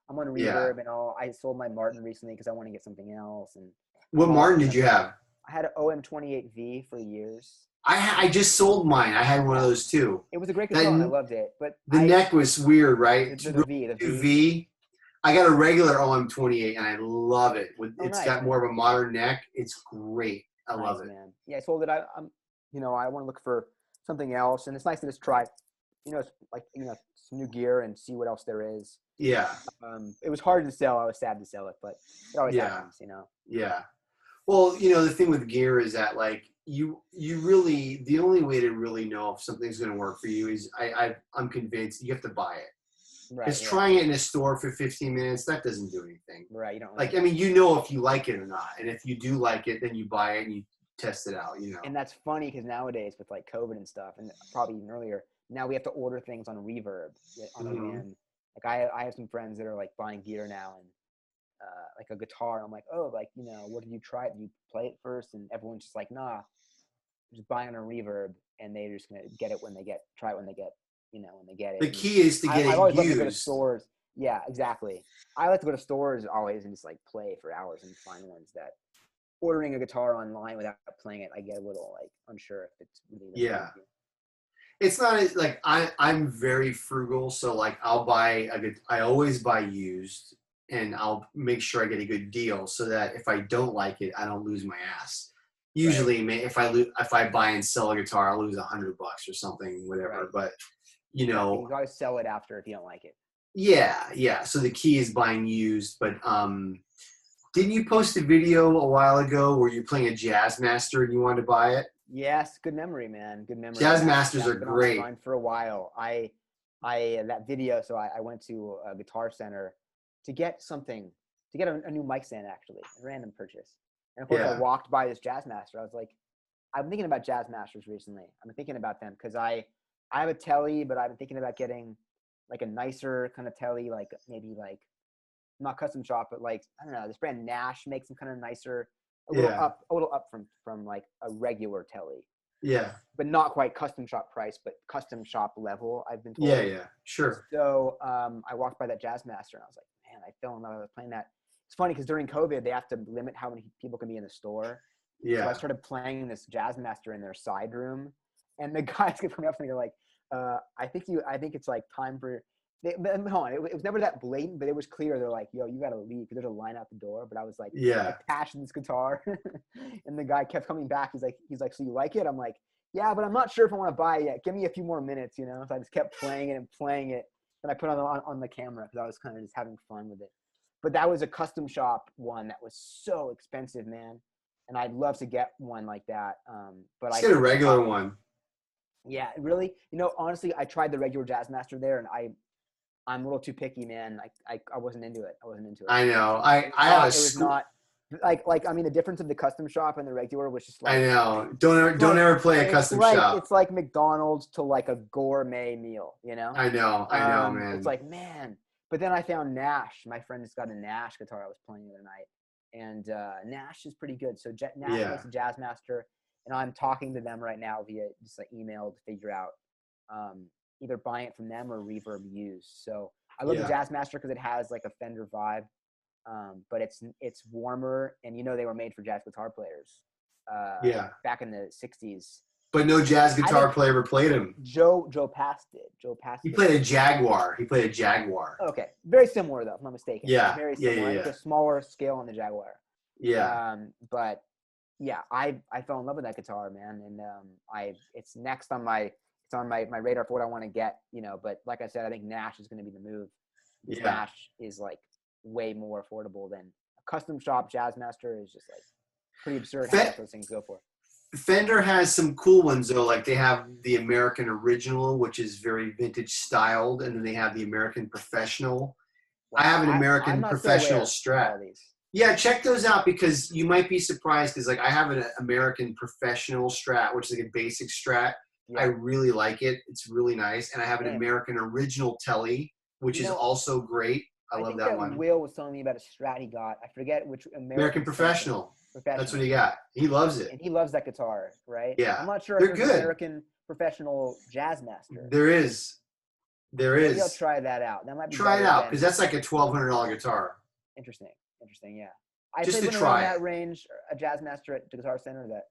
Speaker 2: I'm on Reverb and I sold my Martin recently because I want to get something else. And
Speaker 1: What Martin did you have?
Speaker 2: I had an OM28V for years.
Speaker 1: I just sold mine. I had one of those too.
Speaker 2: It was a great guitar and I loved it. But
Speaker 1: the neck was weird, right?
Speaker 2: The
Speaker 1: V. I got a regular OM28 and I love it. It's got more of a modern neck. It's great. I love it.
Speaker 2: Man. Yeah, I sold it. I'm I want to look for something else, and it's nice to just try, some new gear and see what else there is.
Speaker 1: Yeah.
Speaker 2: It was hard to sell. I was sad to sell it, but it always happens,
Speaker 1: Yeah. Well, the thing with gear is that like you really, the only way to really know if something's going to work for you is I'm convinced you have to buy it.
Speaker 2: Right.
Speaker 1: Because trying it in a store for 15 minutes, that doesn't do anything.
Speaker 2: Right. You don't
Speaker 1: like, I mean, if you like it or not. And if you do like it, then you buy it and you test it out,
Speaker 2: And that's funny because nowadays with like COVID and stuff, and probably even earlier, now we have to order things on Reverb on a whim. Like I have some friends that are like buying gear now and like a guitar. I'm like, oh, like, what did you try it? Did you play it first? And everyone's just like, nah, just buy on a Reverb and they're just going to try it when they get it.
Speaker 1: The key is to get it
Speaker 2: I always
Speaker 1: used.
Speaker 2: love to go to stores. Yeah, exactly. I like to go to stores always and just like play for hours and find ones that ordering a guitar online without playing it, I get a little like unsure if it's really.
Speaker 1: Yeah. It's not like I'm very frugal. So like I always buy used and I'll make sure I get a good deal so that if I don't like it, I don't lose my ass. Usually if I buy and sell a guitar, I'll lose $100 or something, whatever. Right. But you
Speaker 2: always sell it after if you don't like it.
Speaker 1: Yeah. So the key is buying used. But didn't you post a video a while ago where you're playing a Jazzmaster and you wanted to buy it?
Speaker 2: Yes, good memory, man. Good memory.
Speaker 1: Jazzmasters are great.
Speaker 2: On for a while. I that video. So I went to a Guitar Center to get a new mic stand, actually, a random purchase. And of course, I walked by this Jazzmaster. I was like, I've been thinking about Jazzmasters recently. I've been thinking about them because I have a Telly, but I've been thinking about getting like a nicer kind of Telly, like maybe like not custom shop, but like, I don't know, this brand Nash makes them kind of nicer, a little up from like a regular Telly.
Speaker 1: Yeah.
Speaker 2: But not quite custom shop price, but custom shop level, I've been told.
Speaker 1: Yeah, sure.
Speaker 2: So I walked by that Jazzmaster and I was like, man, I fell in love. I was playing that. It's funny because during COVID, they have to limit how many people can be in the store.
Speaker 1: Yeah.
Speaker 2: So I started playing this Jazzmaster in their side room, and the guys kept coming up to me. They're like, I think it's like time for. Hold on, it was never that blatant, but it was clear. They're like, yo, you gotta leave because there's a line out the door. But I was like, attached to this guitar, and the guy kept coming back. He's like, so you like it? I'm like, yeah, but I'm not sure if I want to buy it yet. Give me a few more minutes, So I just kept playing it, and I put it on the camera because I was kind of just having fun with it. But that was a custom shop one that was so expensive, man. And I'd love to get one like that. But I
Speaker 1: get a regular one.
Speaker 2: Yeah, really. Honestly, I tried the regular Jazzmaster there, and I'm a little too picky, man. I wasn't into it.
Speaker 1: I know. I
Speaker 2: was not like I mean the difference of the custom shop and the regular was just like
Speaker 1: I know. Don't ever play a custom shop.
Speaker 2: It's like McDonald's to like a gourmet meal,
Speaker 1: I know, man.
Speaker 2: It's like, man. But then I found Nash. My friend just got a Nash guitar I was playing the other night. And Nash is pretty good. So Nash makes a Jazzmaster, and I'm talking to them right now via just an email to figure out either buying it from them or Reverb used. So I love the Jazzmaster because it has like a Fender vibe, but it's warmer, and they were made for jazz guitar players. Back in the '60s.
Speaker 1: But no jazz guitar player ever played him.
Speaker 2: Joe Pass did.
Speaker 1: He played a Jaguar.
Speaker 2: Okay, very similar though, if I'm not mistaken.
Speaker 1: Yeah,
Speaker 2: very similar.
Speaker 1: Yeah.
Speaker 2: It's a smaller scale on the Jaguar.
Speaker 1: Yeah.
Speaker 2: But yeah, I fell in love with that guitar, man, and it's next on my radar for what I want to get, But like I said, I think Nash is going to be the move. Nash is like way more affordable than a custom shop Jazzmaster is just like pretty absurd how much those things go for.
Speaker 1: Fender has some cool ones though. Like they have the American Original, which is very vintage styled, and then they have the American Professional. I
Speaker 2: Wow,
Speaker 1: have an
Speaker 2: I'm
Speaker 1: American
Speaker 2: not so
Speaker 1: Professional
Speaker 2: aware of
Speaker 1: Strat.
Speaker 2: all these.
Speaker 1: Yeah, check those out because you might be surprised because like I have an American Professional Strat, which is like a basic Strat. I
Speaker 2: Yeah.
Speaker 1: really like it. It's really nice. And I have an
Speaker 2: Damn.
Speaker 1: American Original Telly, which
Speaker 2: You
Speaker 1: is
Speaker 2: know,
Speaker 1: also great. I
Speaker 2: I
Speaker 1: love
Speaker 2: think
Speaker 1: that
Speaker 2: that
Speaker 1: one.
Speaker 2: Will was telling me about a strat he got. I forget which
Speaker 1: American
Speaker 2: American something.
Speaker 1: Professional. That's what
Speaker 2: Professional.
Speaker 1: he got. He loves it.
Speaker 2: And he loves that guitar, right?
Speaker 1: Yeah.
Speaker 2: I'm not sure if
Speaker 1: They're
Speaker 2: there's an
Speaker 1: good.
Speaker 2: American Professional Jazz Master.
Speaker 1: There is. There
Speaker 2: Maybe I'll
Speaker 1: is.
Speaker 2: try that out. That might be
Speaker 1: Try it
Speaker 2: better
Speaker 1: out because
Speaker 2: than
Speaker 1: that's like a $1,200 guitar.
Speaker 2: interesting. Interesting, yeah. I
Speaker 1: Just
Speaker 2: played
Speaker 1: to
Speaker 2: one around
Speaker 1: try
Speaker 2: that
Speaker 1: it.
Speaker 2: range, a Jazz Master at the Guitar Center that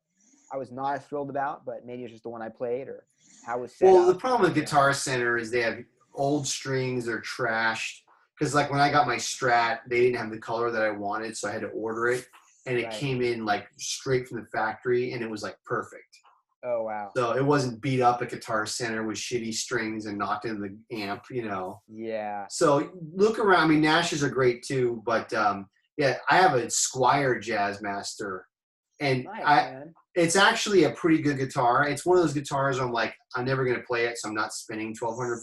Speaker 2: I was not as thrilled about, but maybe it's just the one I played or how it was set
Speaker 1: Well, the
Speaker 2: up.
Speaker 1: problem with
Speaker 2: You know.
Speaker 1: Guitar Center is they have old strings. They're trashed. Because like when I got my Strat, they didn't have the color that I wanted, so I had to order it, and it
Speaker 2: Right.
Speaker 1: came in like straight from the factory, and it was like perfect.
Speaker 2: Oh wow.
Speaker 1: So it wasn't beat up at Guitar Center with shitty strings and knocked in the amp, you know.
Speaker 2: Yeah.
Speaker 1: So look around. I mean, Nash's are great too, but yeah, I have a Squire Jazz Master, and
Speaker 2: Nice, man.
Speaker 1: it's actually a pretty good guitar. It's one of those guitars I'm like, I'm never gonna play it, so I'm not spending $1,200.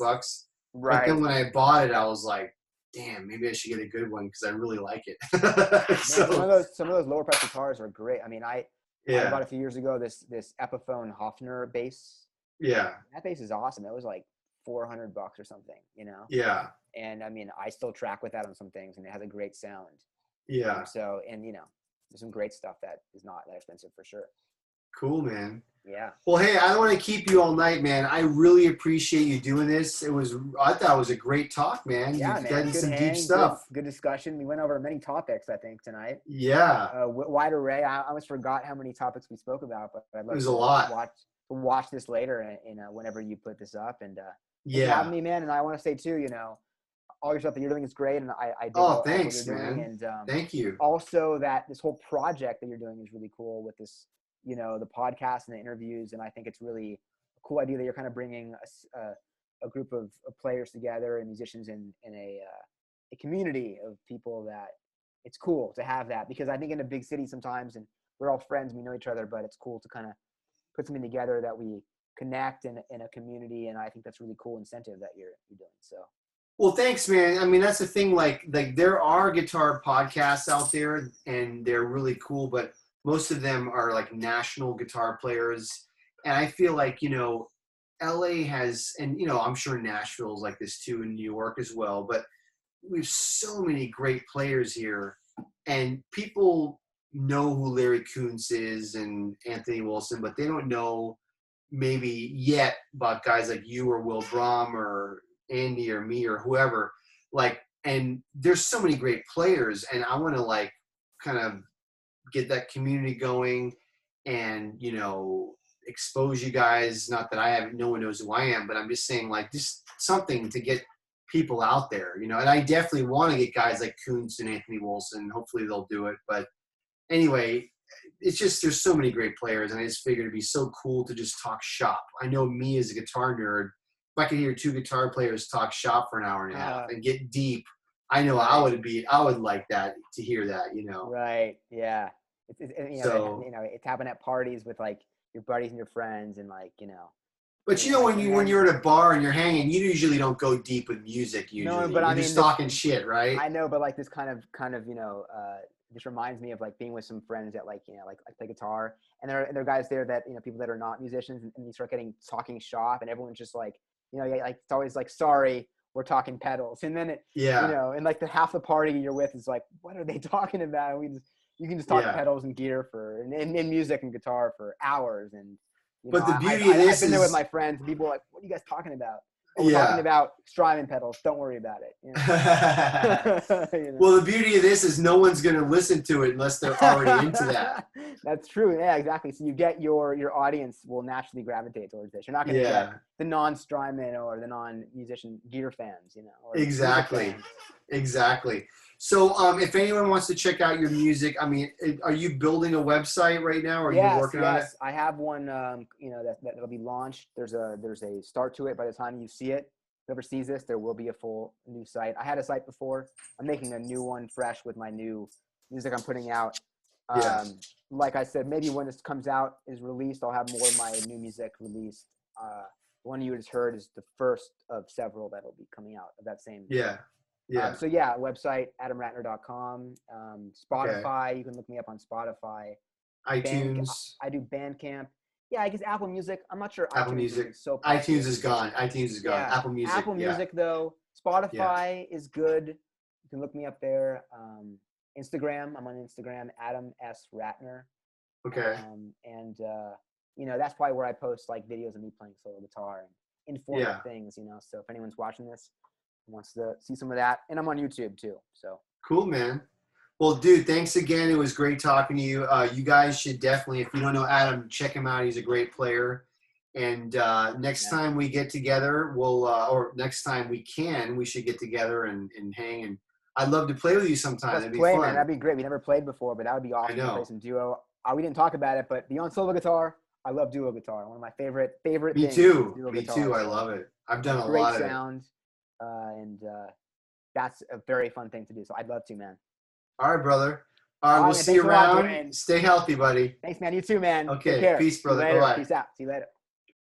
Speaker 1: But
Speaker 2: Right.
Speaker 1: then when I bought it, I was like, damn, maybe I should get a good one because I really like it.
Speaker 2: Man,
Speaker 1: So,
Speaker 2: some of those lower price guitars are great. I mean, I bought
Speaker 1: yeah,
Speaker 2: a few years ago this Epiphone Hoffner bass.
Speaker 1: yeah,
Speaker 2: That bass is awesome. It was like $400 or something, you know.
Speaker 1: yeah,
Speaker 2: And I mean, I still track with that on some things, and it has a great sound.
Speaker 1: yeah.
Speaker 2: So, and you know, there's some great stuff that is not that expensive for sure.
Speaker 1: Cool, man.
Speaker 2: Yeah.
Speaker 1: Well, hey, I don't want to keep you all night, man. I really appreciate you doing this. I thought it was a great talk, man.
Speaker 2: Yeah,
Speaker 1: You've
Speaker 2: man.
Speaker 1: gotten
Speaker 2: Good
Speaker 1: some
Speaker 2: hang,
Speaker 1: deep stuff.
Speaker 2: good discussion. We went over many topics, I think, tonight.
Speaker 1: Yeah,
Speaker 2: Wide array. I almost forgot how many topics we spoke about, but I'd
Speaker 1: it
Speaker 2: love
Speaker 1: was
Speaker 2: to
Speaker 1: a lot.
Speaker 2: watch this later, and whenever you put this up. And thanks for
Speaker 1: Yeah.
Speaker 2: having me, man. And I want to say too, you know, all your stuff that you're doing is great, and I dig
Speaker 1: Oh,
Speaker 2: all what
Speaker 1: thanks,
Speaker 2: you're doing.
Speaker 1: man.
Speaker 2: And
Speaker 1: Thank you.
Speaker 2: also that this whole project that you're doing is really cool with this, you know, the podcast and the interviews. And I think it's really a cool idea that you're kind of bringing a group of players together and musicians in a community of people that it's cool to have that, because I think in a big city sometimes, and we're all friends, we know each other, but it's cool to kind of put something together that we connect in a community. And I think that's really cool incentive that you're doing. So.
Speaker 1: Well, thanks, man. I mean, that's the thing. Like there are guitar podcasts out there, and they're really cool, but most of them are like national guitar players. And I feel like, you know, LA has, and you know, I'm sure Nashville's like this too, in New York as well. But we have so many great players here, and people know who Larry Koontz is and Anthony Wilson, but they don't know maybe yet about guys like you or Will Brom or Andy or me or whoever. Like, and there's so many great players, and I want to like kind of get that community going and, you know, expose you guys. Not that no one knows who I am, but I'm just saying like just something to get people out there, you know. And I definitely want to get guys like Koontz and Anthony Wilson. Hopefully they'll do it. But anyway, it's just there's so many great players, and I just figured it'd be so cool to just talk shop. I know me as a guitar nerd, if I could hear two guitar players talk shop for an hour and a half and get deep, I know I would like that to hear that, you know.
Speaker 2: Right. Yeah. You know,
Speaker 1: So,
Speaker 2: you know, it's happening at parties with like your buddies and your friends, and like, you know.
Speaker 1: but you know, when you're at a bar and you're hanging, you usually don't go deep with music. Usually,
Speaker 2: No, but
Speaker 1: you're
Speaker 2: I mean,
Speaker 1: just talking shit, right?
Speaker 2: I know, but like this kind of, you know, this reminds me of like being with some friends that like, you know, like play guitar, and there are guys there that, you know, people that are not musicians, and you start talking shop, and everyone's just like, you know, like it's always like, sorry, we're talking pedals, and then you know, and like the half the party you're with is like, what are they talking about? And you can just talk pedals and gear and music and guitar for hours. And you know,
Speaker 1: the beauty of this
Speaker 2: I've been there with my friends, and people are like, what are you guys talking about? Oh, we're talking about Strymon pedals. Don't worry about it. You know? You know?
Speaker 1: Well, the beauty of this is no one's going to listen to it unless they're already into that.
Speaker 2: That's true. Yeah, exactly. So you get your audience will naturally gravitate towards this. You're not going to get the non-Strymon or the non-musician gear fans, you know. Or
Speaker 1: Exactly. So if anyone wants to check out your music, I mean, are you building a website right now? Or are you working on it?
Speaker 2: Yes, I have one, you know, that'll be launched. There's a start to it. By the time you see it, whoever sees this, there will be a full new site. I had a site before. I'm making a new one fresh with my new music I'm putting out.
Speaker 1: Yeah.
Speaker 2: Like I said, maybe when this comes out is released, I'll have more of my new music released. The one you just heard is the first of several that'll be coming out of that same.
Speaker 1: Yeah. Yeah.
Speaker 2: So yeah, website adamratner.com.
Speaker 1: Okay.
Speaker 2: Spotify, you can look me up on Spotify.
Speaker 1: iTunes.
Speaker 2: I do Bandcamp. Yeah, I guess Apple Music. I'm not sure
Speaker 1: Apple
Speaker 2: iTunes
Speaker 1: Music.
Speaker 2: is so popular.
Speaker 1: iTunes is gone. iTunes is gone.
Speaker 2: Yeah,
Speaker 1: Apple Music.
Speaker 2: Apple
Speaker 1: Yeah.
Speaker 2: Music though. Spotify is good. You can look me up there. Instagram, I'm on Instagram, Adam S. Ratner.
Speaker 1: Okay.
Speaker 2: And you know, that's probably where I post like videos of me playing solo guitar and informative things, you know. So if anyone's watching this and wants to see some of that, and I'm on YouTube too. So
Speaker 1: cool, man. Well, dude, thanks again. It was great talking to you. You guys should definitely, if you don't know Adam, check him out. He's a great player. And next time we get together, we'll, or next time we should get together and hang. And I'd love to play with you sometime.
Speaker 2: let's
Speaker 1: That'd be
Speaker 2: play,
Speaker 1: fun.
Speaker 2: man. That'd be great. We never played before, but that would be awesome to play some duo. We didn't talk about it, but beyond solo guitar, I love duo guitar. One of my favorite
Speaker 1: Me
Speaker 2: things.
Speaker 1: too.
Speaker 2: Duo
Speaker 1: Me
Speaker 2: guitar,
Speaker 1: too.
Speaker 2: so
Speaker 1: I love it. I've done a
Speaker 2: great
Speaker 1: lot of
Speaker 2: sound, and that's a very fun thing to do. So I'd love to, man.
Speaker 1: All right, brother. All right, we'll see you around. Stay healthy, buddy.
Speaker 2: Thanks, man. You too, man.
Speaker 1: Okay.
Speaker 2: Take care.
Speaker 1: Peace, brother.
Speaker 2: See you later.
Speaker 1: Bye-bye.
Speaker 2: Peace out. See you later.